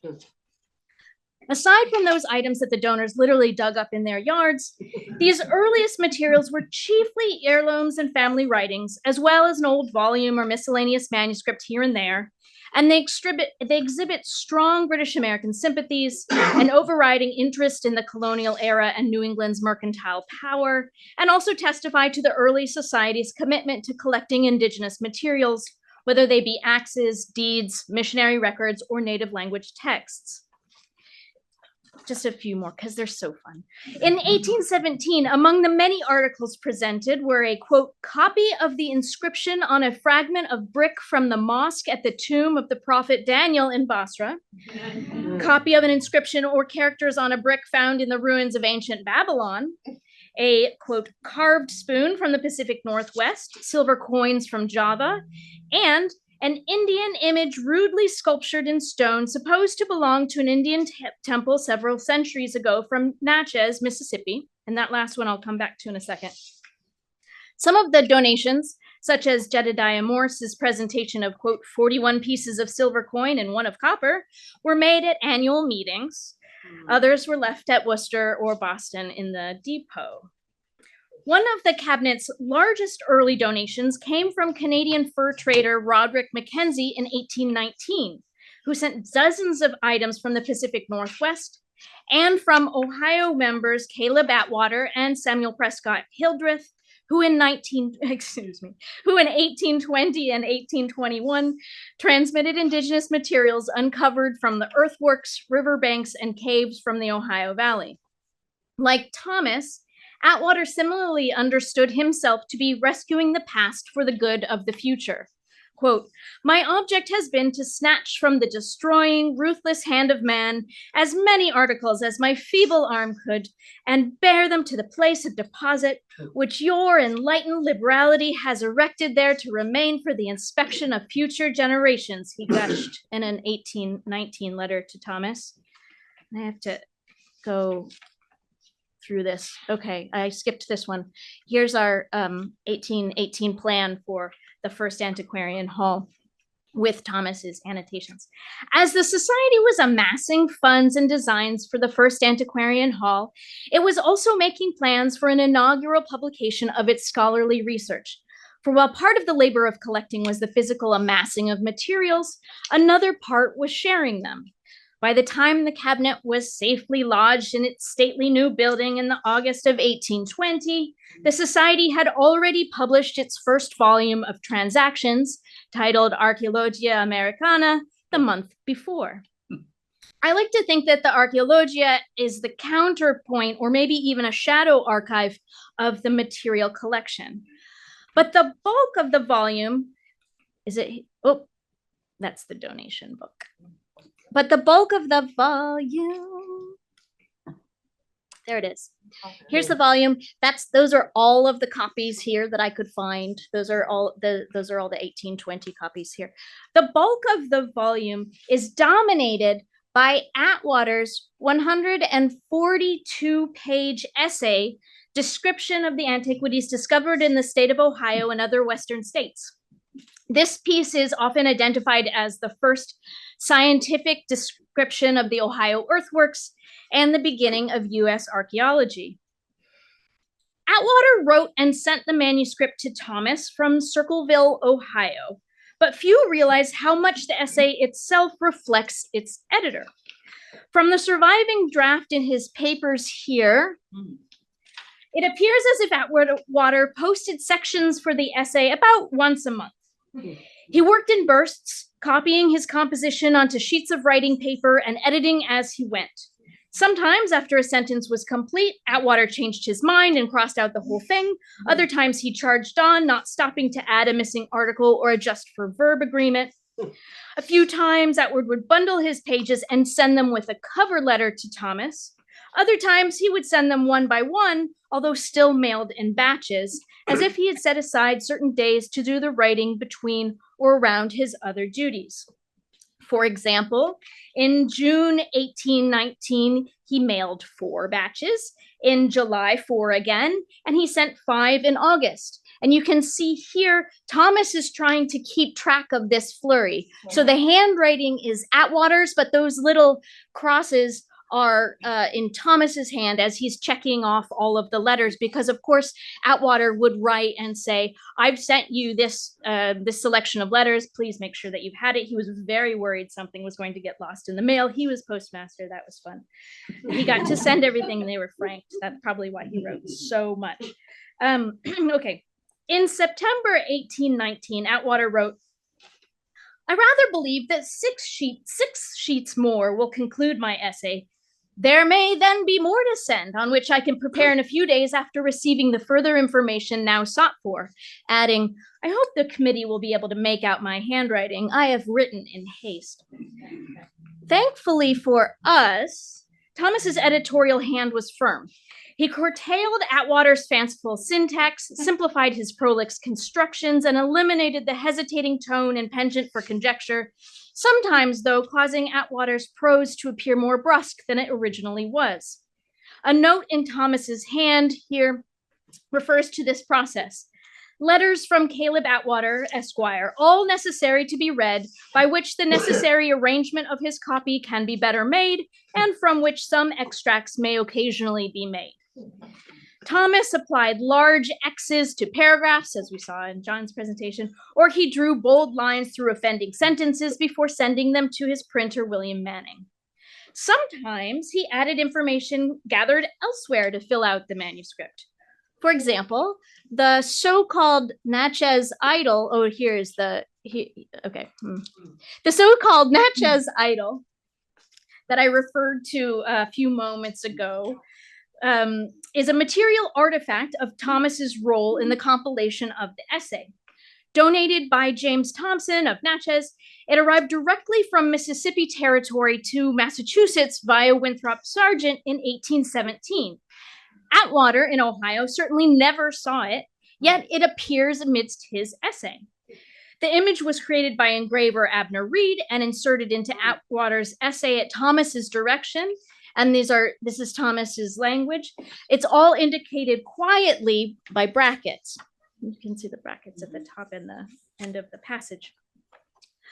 Aside from those items that the donors literally dug up in their yards, these earliest materials were chiefly heirlooms and family writings, as well as an old volume or miscellaneous manuscript here and there, and they exhibit strong British American sympathies, an overriding interest in the colonial era and New England's mercantile power, and also testify to the early society's commitment to collecting Indigenous materials, whether they be axes, deeds, missionary records, or native language texts. Just a few more, because they're so fun. In 1817, among the many articles presented were a, quote, copy of the inscription on a fragment of brick from the mosque at the tomb of the prophet Daniel in Basra, copy of an inscription or characters on a brick found in the ruins of ancient Babylon, a, quote, carved spoon from the Pacific Northwest, silver coins from Java, and an Indian image rudely sculptured in stone, supposed to belong to an Indian temple several centuries ago from Natchez, Mississippi. And that last one I'll come back to in a second. Some of the donations, such as Jedediah Morse's presentation of, quote, 41 pieces of silver coin and 1 of copper, were made at annual meetings. Others were left at Worcester or Boston in the depot. One of the cabinet's largest early donations came from Canadian fur trader Roderick Mackenzie in 1819, who sent dozens of items from the Pacific Northwest, and from Ohio members Caleb Atwater and Samuel Prescott Hildreth, who in 1820 and 1821 transmitted Indigenous materials uncovered from the earthworks, riverbanks, and caves from the Ohio Valley. Like Thomas, Atwater similarly understood himself to be rescuing the past for the good of the future. Quote, my object has been to snatch from the destroying, ruthless hand of man as many articles as my feeble arm could, and bear them to the place of deposit, which your enlightened liberality has erected there to remain for the inspection of future generations, he gushed in an 1819 letter to Thomas. I have to go through this. Okay, I skipped this one. Here's our 1818 plan for the first Antiquarian Hall with Thomas's annotations. As the society was amassing funds and designs for the first Antiquarian Hall, it was also making plans for an inaugural publication of its scholarly research. For while part of the labor of collecting was the physical amassing of materials, another part was sharing them. By the time the cabinet was safely lodged in its stately new building in the August of 1820, the society had already published its first volume of transactions, titled Archaeologia Americana, the month before. I like to think that the Archaeologia is the counterpoint or maybe even a shadow archive of the material collection. But the bulk of the volume, oh, that's the donation book. But the bulk of the volume, there it is. Here's the volume. Those are all of the copies here that I could find. Those are all the 1820 copies here. The bulk of the volume is dominated by Atwater's 142-page essay, Description of the Antiquities Discovered in the State of Ohio and Other Western States. This piece is often identified as the first scientific description of the Ohio earthworks and the beginning of U.S. archaeology. Atwater wrote and sent the manuscript to Thomas from Circleville, Ohio, but few realize how much the essay itself reflects its editor. From the surviving draft in his papers here, it appears as if Atwater posted sections for the essay about once a month. He worked in bursts, copying his composition onto sheets of writing paper and editing as he went. Sometimes, after a sentence was complete, Atwater changed his mind and crossed out the whole thing. Other times he charged on, not stopping to add a missing article or adjust for verb agreement. A few times, Atwater would bundle his pages and send them with a cover letter to Thomas. Other times, he would send them one by one, although still mailed in batches, as if he had set aside certain days to do the writing between or around his other duties. For example, in June 1819, he mailed 4 batches, in July 4 again, and he sent 5 in August. And you can see here, Thomas is trying to keep track of this flurry. So the handwriting is Atwater's, but those little crosses are in Thomas's hand as he's checking off all of the letters, because of course Atwater would write and say, I've sent you this selection of letters, please make sure that you've had it. He was very worried something was going to get lost in the mail. He was postmaster, that was fun. He got to send everything and they were franked. That's probably why he wrote so much. Okay, in September 1819, Atwater wrote, I rather believe that 6 sheets more will conclude my essay. There may then be more to send, on which I can prepare in a few days after receiving the further information now sought for, adding, I hope the committee will be able to make out my handwriting. I have written in haste. Thankfully for us, Thomas's editorial hand was firm. He curtailed Atwater's fanciful syntax, simplified his prolix constructions, and eliminated the hesitating tone and penchant for conjecture, sometimes, though, causing Atwater's prose to appear more brusque than it originally was. A note in Thomas's hand here refers to this process. Letters from Caleb Atwater, Esquire, all necessary to be read, by which the necessary arrangement of his copy can be better made, and from which some extracts may occasionally be made. Thomas applied large X's to paragraphs, as we saw in John's presentation, or he drew bold lines through offending sentences before sending them to his printer, William Manning. Sometimes he added information gathered elsewhere to fill out the manuscript. For example, the so-called Natchez Idol, the so-called Natchez Idol that I referred to a few moments ago is a material artifact of Thomas's role in the compilation of the essay. Donated by James Thompson of Natchez, it arrived directly from Mississippi Territory to Massachusetts via Winthrop Sargent in 1817. Atwater in Ohio certainly never saw it, yet it appears amidst his essay. The image was created by engraver Abner Reed and inserted into Atwater's essay at Thomas's direction. And this is Thomas's language. It's all indicated quietly by brackets. You can see the brackets at the top and the end of the passage.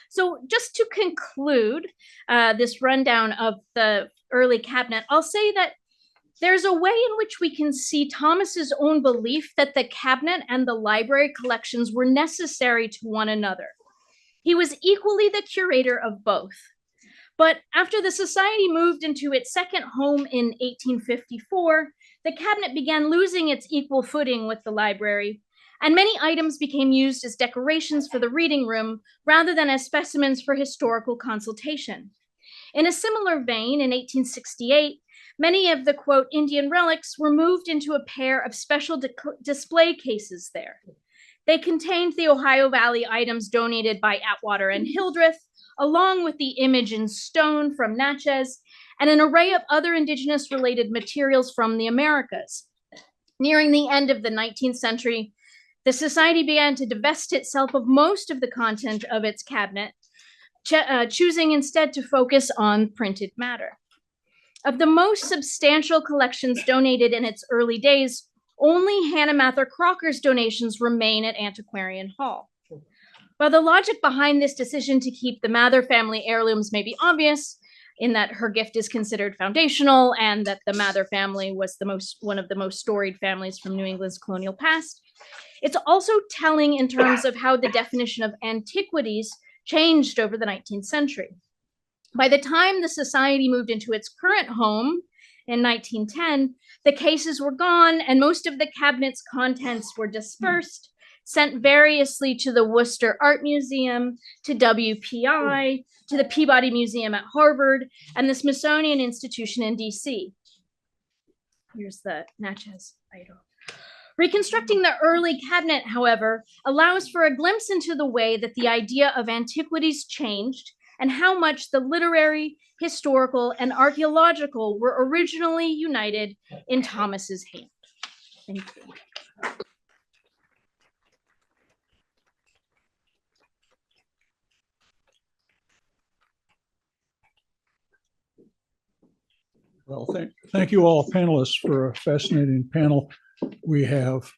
So just to conclude this rundown of the early cabinet, I'll say that there's a way in which we can see Thomas's own belief that the cabinet and the library collections were necessary to one another. He was equally the curator of both. But after the society moved into its second home in 1854, the cabinet began losing its equal footing with the library, and many items became used as decorations for the reading room rather than as specimens for historical consultation. In a similar vein, in 1868, many of the, quote, Indian relics were moved into a pair of special display cases there. They contained the Ohio Valley items donated by Atwater and Hildreth, along with the image in stone from Natchez, and an array of other indigenous related materials from the Americas. Nearing the end of the 19th century, the Society began to divest itself of most of the content of its cabinet, choosing instead to focus on printed matter. Of the most substantial collections donated in its early days, only Hannah Mather Crocker's donations remain at Antiquarian Hall. While the logic behind this decision to keep the Mather family heirlooms may be obvious, in that her gift is considered foundational and that the Mather family was one of the most storied families from New England's colonial past, it's also telling in terms of how the definition of antiquities changed over the 19th century. By the time the Society moved into its current home in 1910, the cases were gone and most of the cabinet's contents were dispersed, sent variously to the Worcester Art Museum, to WPI, to the Peabody Museum at Harvard, and the Smithsonian Institution in DC. Here's the Natchez idol. Reconstructing the early cabinet, however, allows for a glimpse into the way that the idea of antiquities changed and how much the literary, historical, and archaeological were originally united in Thomas's hand. Thank you. Well, thank you all panelists for a fascinating panel. We have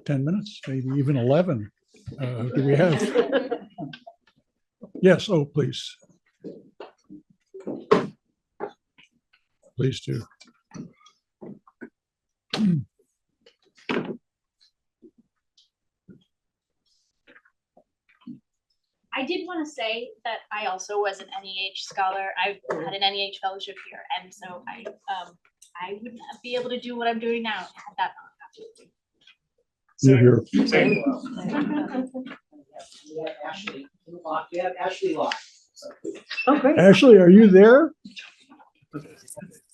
10 minutes, maybe even 11. Do we have? Yes, oh, please. Please do. I did want to say that I also was an NEH scholar. I've had an NEH fellowship here, and so I would not be able to do what I'm doing now had that not happened. You're here. We have Ashley. We have Ashley live. Oh, great. Ashley, are you there?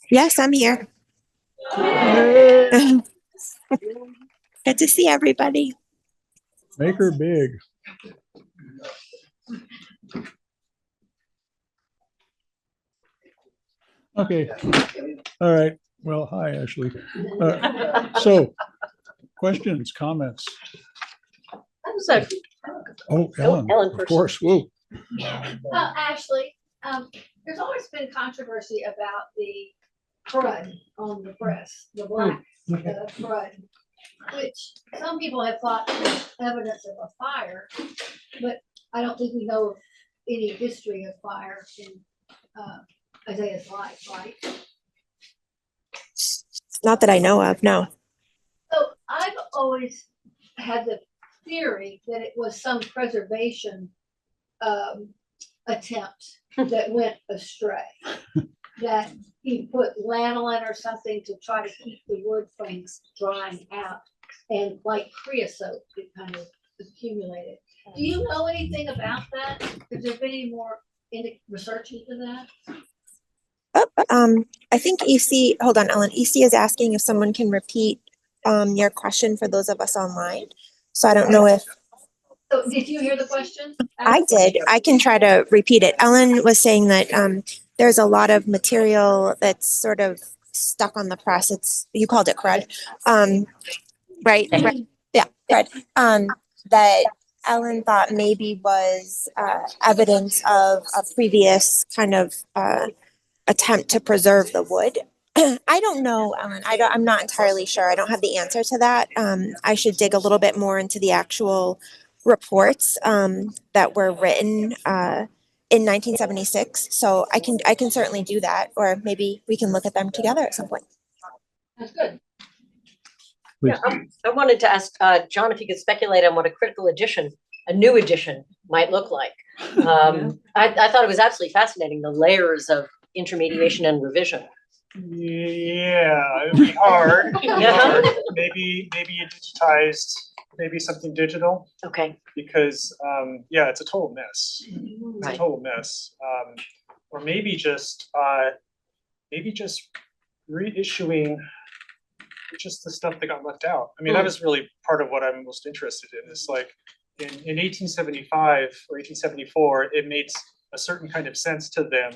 Yes, I'm here. Good to see everybody. Make her big. Okay. All right. Well, hi, Ashley. So, questions, comments? So, Oh, Ellen, Ellen of first. course. Whoa. Ashley, there's always been controversy about the crud on the press, the black crud, which some people have thought is evidence of a fire, but I don't think we know of any history of fire in Isaiah's life, right? Not that I know of, no. So I've always had the theory that it was some preservation attempt that went astray. That he put lanolin or something to try to keep the wood from drying out, and like creosote, it kind of accumulated. Do you know anything about that? Has there been any more research into that? I think EC, hold on, Ellen. EC is asking if someone can repeat your question for those of us online. So I don't know if. So did you hear the question? I did. I can try to repeat it. Ellen was saying that there's a lot of material that's sort of stuck on the press. It's, you called it crud. Right. Yeah, crud. That Ellen thought maybe was evidence of a previous kind of attempt to preserve the wood. I don't know, Ellen. I'm not entirely sure. I don't have the answer to that. I should dig a little bit more into the actual reports that were written in 1976. So I can certainly do that, or maybe we can look at them together at some point. That's good. yeah, I wanted to ask John if you could speculate on what a critical edition, a new edition, might look like. I thought it was absolutely fascinating, the layers of intermediation and revision. Yeah, it would be hard. It'd be hard. Maybe you digitized, maybe something digital. Okay. Because yeah, it's a total mess. It's a total mess. Or maybe just reissuing just the stuff that got left out. I mean, that was really part of what I'm most interested in. Is like in 1875 or 1874, it made a certain kind of sense to them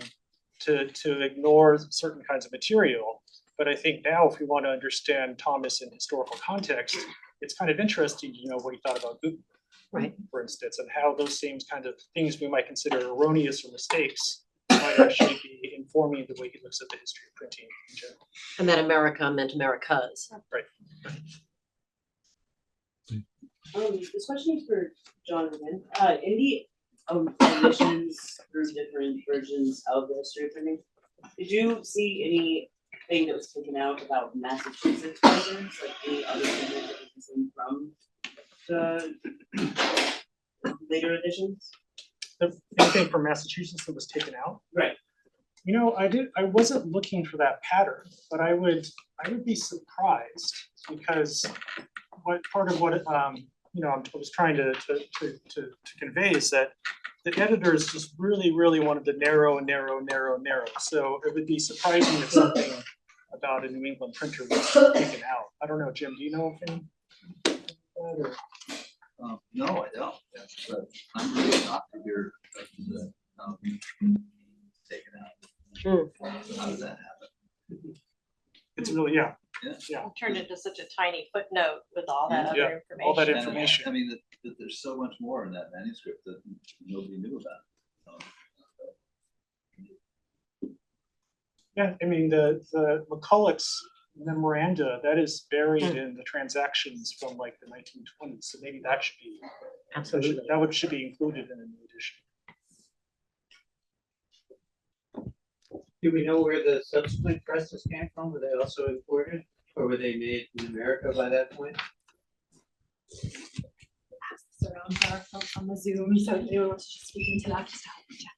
to ignore certain kinds of material. But I think now, if we want to understand Thomas in historical context, it's kind of interesting to know what he thought about Gutenberg, right, for instance, and how those same kind of things we might consider erroneous or mistakes might actually be informing the way he looks at the history of printing in general. And that America meant Americas. Right. This question is for John again. In the editions through different versions of the history of printing, did you see anything that was taken out about Massachusetts versions, like any other thing that was missing from the later editions? Anything from Massachusetts that was taken out? Right. You know, I wasn't looking for that pattern, but I would be surprised, because part of what you know, I was trying to convey is that the editors just really wanted to narrow. So it would be surprising if something about a New England printer was taken out. I don't know, Jim, do you know of any? No, I don't. I'm really not to hear the taken out. How did that happen? It's really, yeah. It turned into such a tiny footnote with all that other information. All that And, information. I mean, that there's so much more in that manuscript that nobody knew about. Yeah, I mean, the McCulloch's memoranda, that is buried in the transactions from like the 1920s. So maybe that should be, absolutely, should be included in a new edition. Do we know where the subsequent presses came from? Were they also imported, or were they made in America by that point? Around our folks on the Zoom, so if anyone wants to speak into that, just help me check.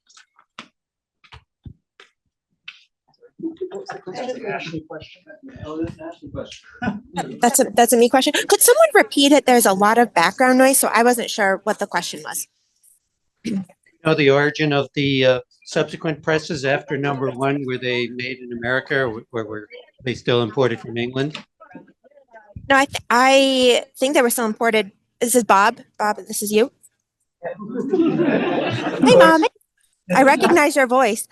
That's an Ashley question. Oh, that's an Ashley question. That's a me question. Could someone repeat it? There's a lot of background noise, so I wasn't sure what the question was. You know the origin of the subsequent presses after #1? Were they made in America, or were they still imported from England? No, I think they were still imported. This is Bob. Bob, this is you. Hey, Mom. I recognize your voice.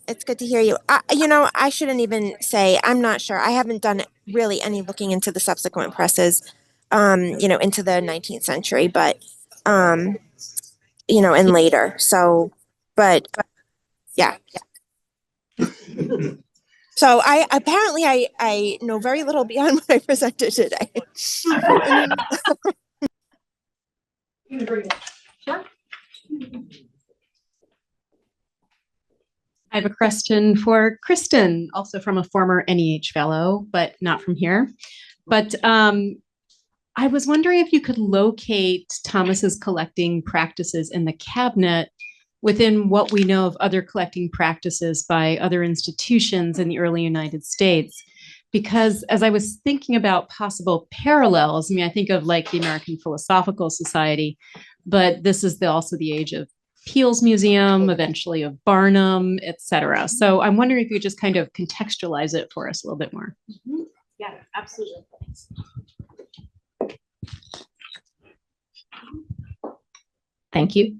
It's good to hear you. You know, I shouldn't even say, I'm not sure. I haven't done really any looking into the subsequent presses, you know, into the 19th century, but, you know, and later. So, but yeah. So I know very little beyond what I presented today. I have a question for Kristen, also from a former NEH fellow, but not from here. But I was wondering if you could locate Thomas's collecting practices in the cabinet within what we know of other collecting practices by other institutions in the early United States. Because as I was thinking about possible parallels, I mean, I think of like the American Philosophical Society, but this is also the age of Peale's Museum, eventually of Barnum, et cetera. So I'm wondering if you could just kind of contextualize it for us a little bit more. Yeah, absolutely. Thank you.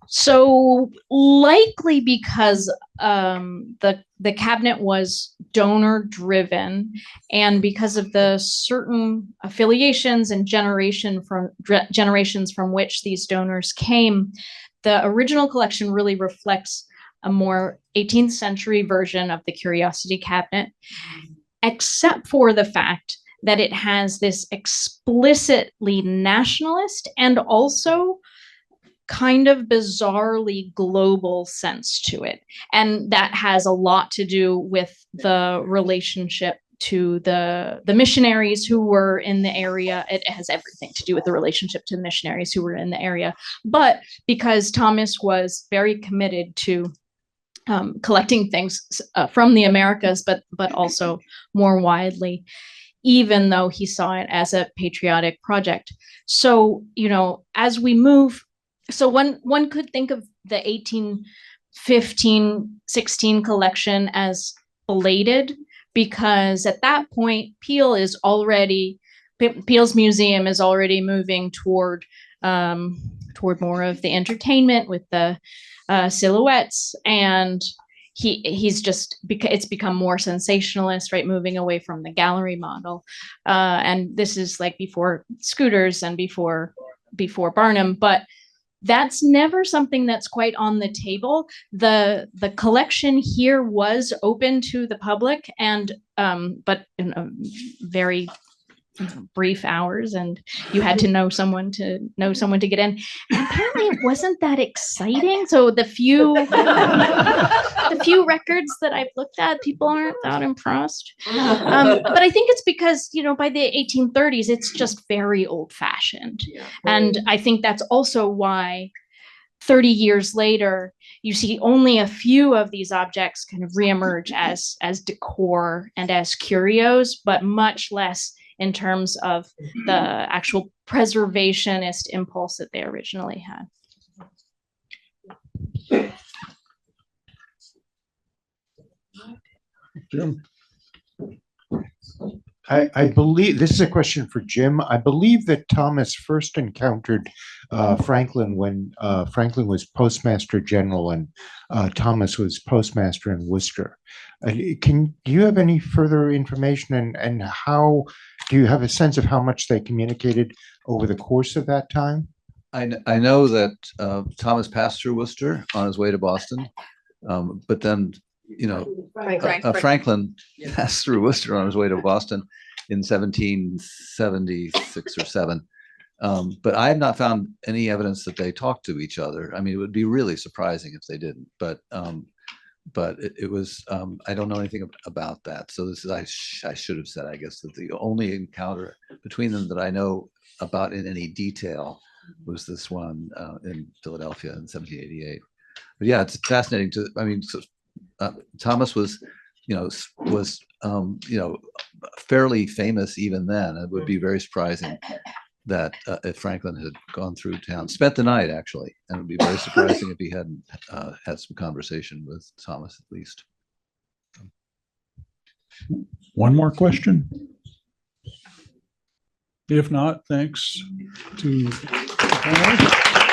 So likely because the cabinet was donor driven, and because of the certain affiliations and generations from which these donors came, the original collection really reflects a more 18th century version of the curiosity cabinet, except for the fact that it has this explicitly nationalist and also kind of bizarrely global sense to it. And that has a lot to do with the relationship to the missionaries who were in the area. It has everything to do with the relationship to the missionaries who were in the area. But because Thomas was very committed to collecting things from the Americas, but also more widely, even though he saw it as a patriotic project. So, you know, as we move, so one could think of the 1815-16 collection as belated, because at that point, Peale's museum is already moving toward more of the entertainment with the silhouettes, and it's become more sensationalist, right? Moving away from the gallery model. And this is like before Scooters and before Barnum, but that's never something that's quite on the table. The collection here was open to the public, and but in a very brief hours, and you had to know someone to get in. And apparently it wasn't that exciting. So the few records that I've looked at, people aren't that impressed. But I think it's because, you know, by the 1830s, it's just very old fashioned. And I think that's also why 30 years later, you see only a few of these objects kind of reemerge as decor and as curios, but much less in terms of the actual preservationist impulse that they originally had. Jim? I believe, this is a question for Jim. I believe that Thomas first encountered Franklin when Franklin was Postmaster General and Thomas was Postmaster in Worcester. Do you have any further information, and how do you have a sense of how much they communicated over the course of that time? I know that Thomas passed through Worcester on his way to Boston, but then, you know, Franklin passed through Worcester on his way to Boston in 1776 or 7. But I have not found any evidence that they talked to each other. I mean, it would be really surprising if they didn't, but it was, I don't know anything about that. So this is, I should have said, I guess, that the only encounter between them that I know about in any detail was this one in Philadelphia in 1788. But yeah, it's fascinating to, I mean, so, Thomas was, fairly famous even then. It would be very surprising that if Franklin had gone through town, spent the night actually, and it would be very surprising if he hadn't had some conversation with Thomas at least. One more question? If not, thanks to the panel.